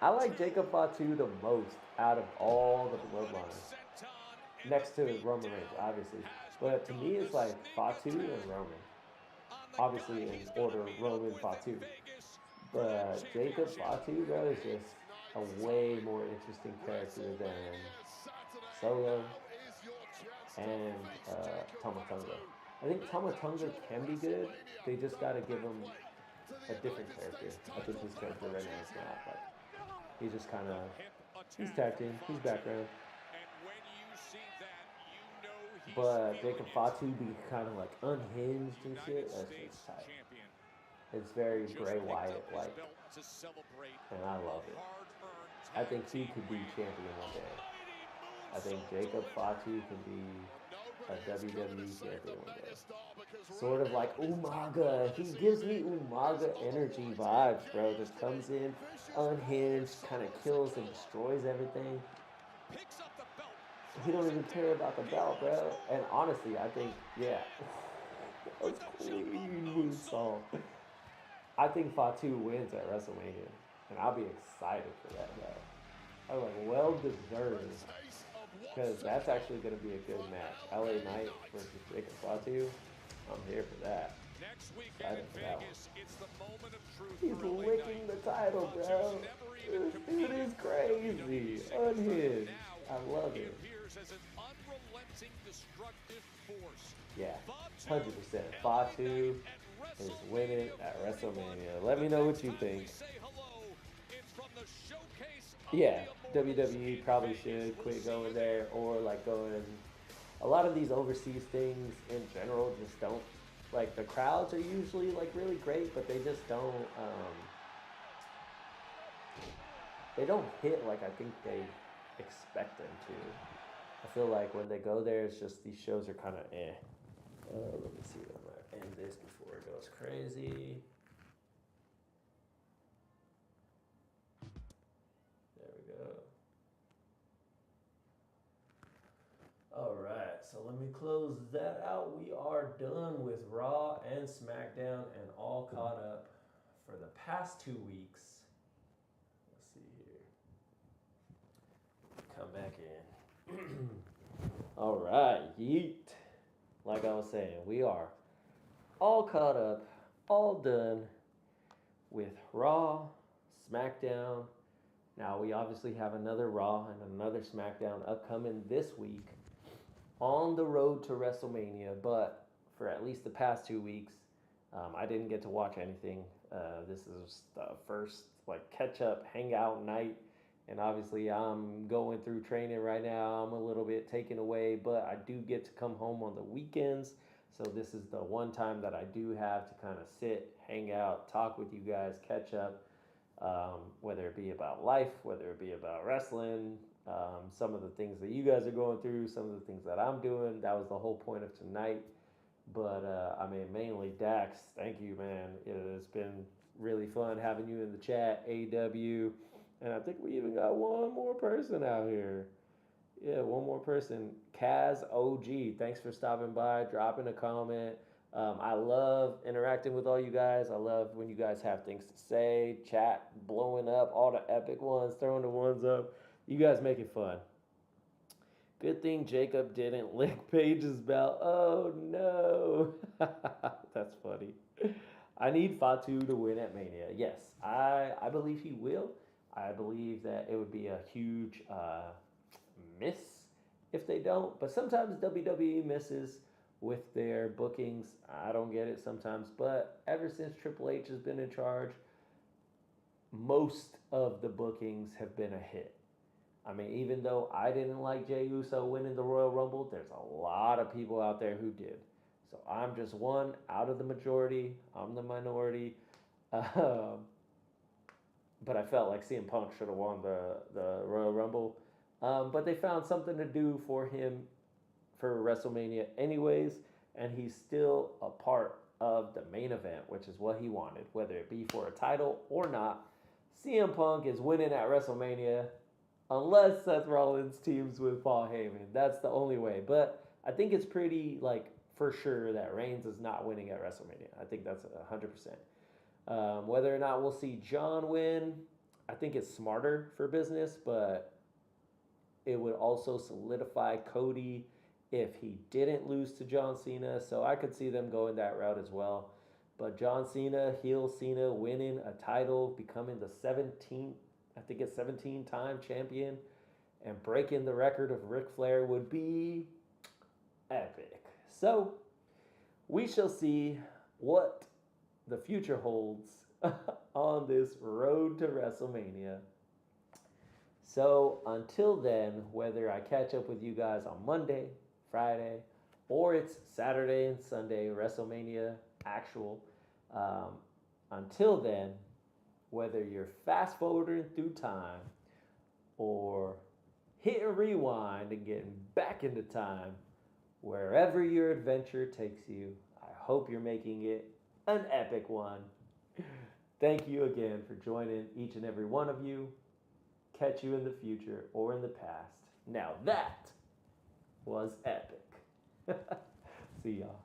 [SPEAKER 1] I like Jacob Fatu the most out of all the bloodlines. Next to Roman Reigns, obviously. But to me, it's like Fatu and Roman. Obviously, in order, Roman, Fatu. But Jacob Fatu, bro, is just a way more interesting character than Solo and Tama Tonga. I think Tama Tonga can be good. They just got to give him a different character. I think his character right now is not. Like, he's just kind of, he's tag team, he's background. But Jacob Fatu be kind of like unhinged and shit. That's just tight. It's very Bray Wyatt-like, and I love it. I think he could be champion one day. I think Jacob Fatu can be a WWE champion one day. Sort of like Umaga. He gives me Umaga energy vibes, bro. Just comes in, unhinged, kind of kills and destroys everything. He don't even care about the belt, bro. And honestly, I think, yeah. That was clean moonsault. I think Fatu wins at WrestleMania. And I'll be excited for that, guy. I'm like, well deserved. Because that's actually going to be a good match. LA Knight versus Jacob Fatu. I'm here for that. Excited for that one. He's licking the title, bro. This dude is crazy. Unhinged. I love it. Yeah, 100%. Fatu is winning at WrestleMania. Let me know what you think. Yeah, WWE probably should quit going there, or like going. A lot of these overseas things in general just don't, like, the crowds are usually like really great, but they just don't hit like I think they expect them to. I feel like when they go there, it's just these shows are kind of eh. Let me see. I'm gonna end this before it goes crazy. There we go. close that out, we are done with Raw and SmackDown and all caught up for the past 2 weeks. Let's see here. Come back in. All right, yeet. Like I was saying, we are all caught up, all done with Raw, SmackDown. Now, we obviously have another Raw and another SmackDown upcoming this week on the road to WrestleMania, but for at least the past 2 weeks, I didn't get to watch anything. This is the first catch-up hangout night, and obviously I'm going through training right now. I'm a little bit taken away, but I do get to come home on the weekends, so this is the one time that I do have to kind of sit, hang out, talk with you guys, catch up, whether it be about life, whether it be about wrestling, some of the things that you guys are going through, some of the things that I'm doing. That was the whole point of tonight. But mainly Dax, thank you, man. It has been really fun having you in the chat, AW. And I think we even got one more person out here. Yeah, one more person. Kaz OG, thanks for stopping by, dropping a comment. I love interacting with all you guys. I love when you guys have things to say, chat, blowing up, all the epic ones, throwing the ones up. You guys make it fun. Good thing Jacob didn't lick Paige's belt. Oh, no. That's funny. I need Fatu to win at Mania. Yes, I believe he will. I believe that it would be a huge miss if they don't. But sometimes WWE misses with their bookings. I don't get it sometimes. But ever since Triple H has been in charge, most of the bookings have been a hit. I mean, even though I didn't like Jey Uso winning the Royal Rumble, there's a lot of people out there who did. So I'm just one out of the majority. I'm the minority. But I felt like CM Punk should have won the Royal Rumble. But they found something to do for him for WrestleMania anyways. And he's still a part of the main event, which is what he wanted, whether it be for a title or not. CM Punk is winning at WrestleMania. Unless Seth Rollins teams with Paul Heyman. That's the only way. But I think it's pretty, for sure that Reigns is not winning at WrestleMania. I think that's 100%. Whether or not we'll see John win, I think it's smarter for business, but it would also solidify Cody if he didn't lose to John Cena. So I could see them going that route as well. But John Cena, heel Cena, winning a title, becoming the 17-time champion, and breaking the record of Ric Flair would be epic. So we shall see what the future holds on this road to WrestleMania. So until then, whether I catch up with you guys on Monday, Friday, or it's Saturday and Sunday, WrestleMania actual, until then, whether you're fast forwarding through time or hitting rewind and getting back into time, wherever your adventure takes you, I hope you're making it an epic one. Thank you again for joining each and every one of you. Catch you in the future or in the past. Now that was epic. See y'all.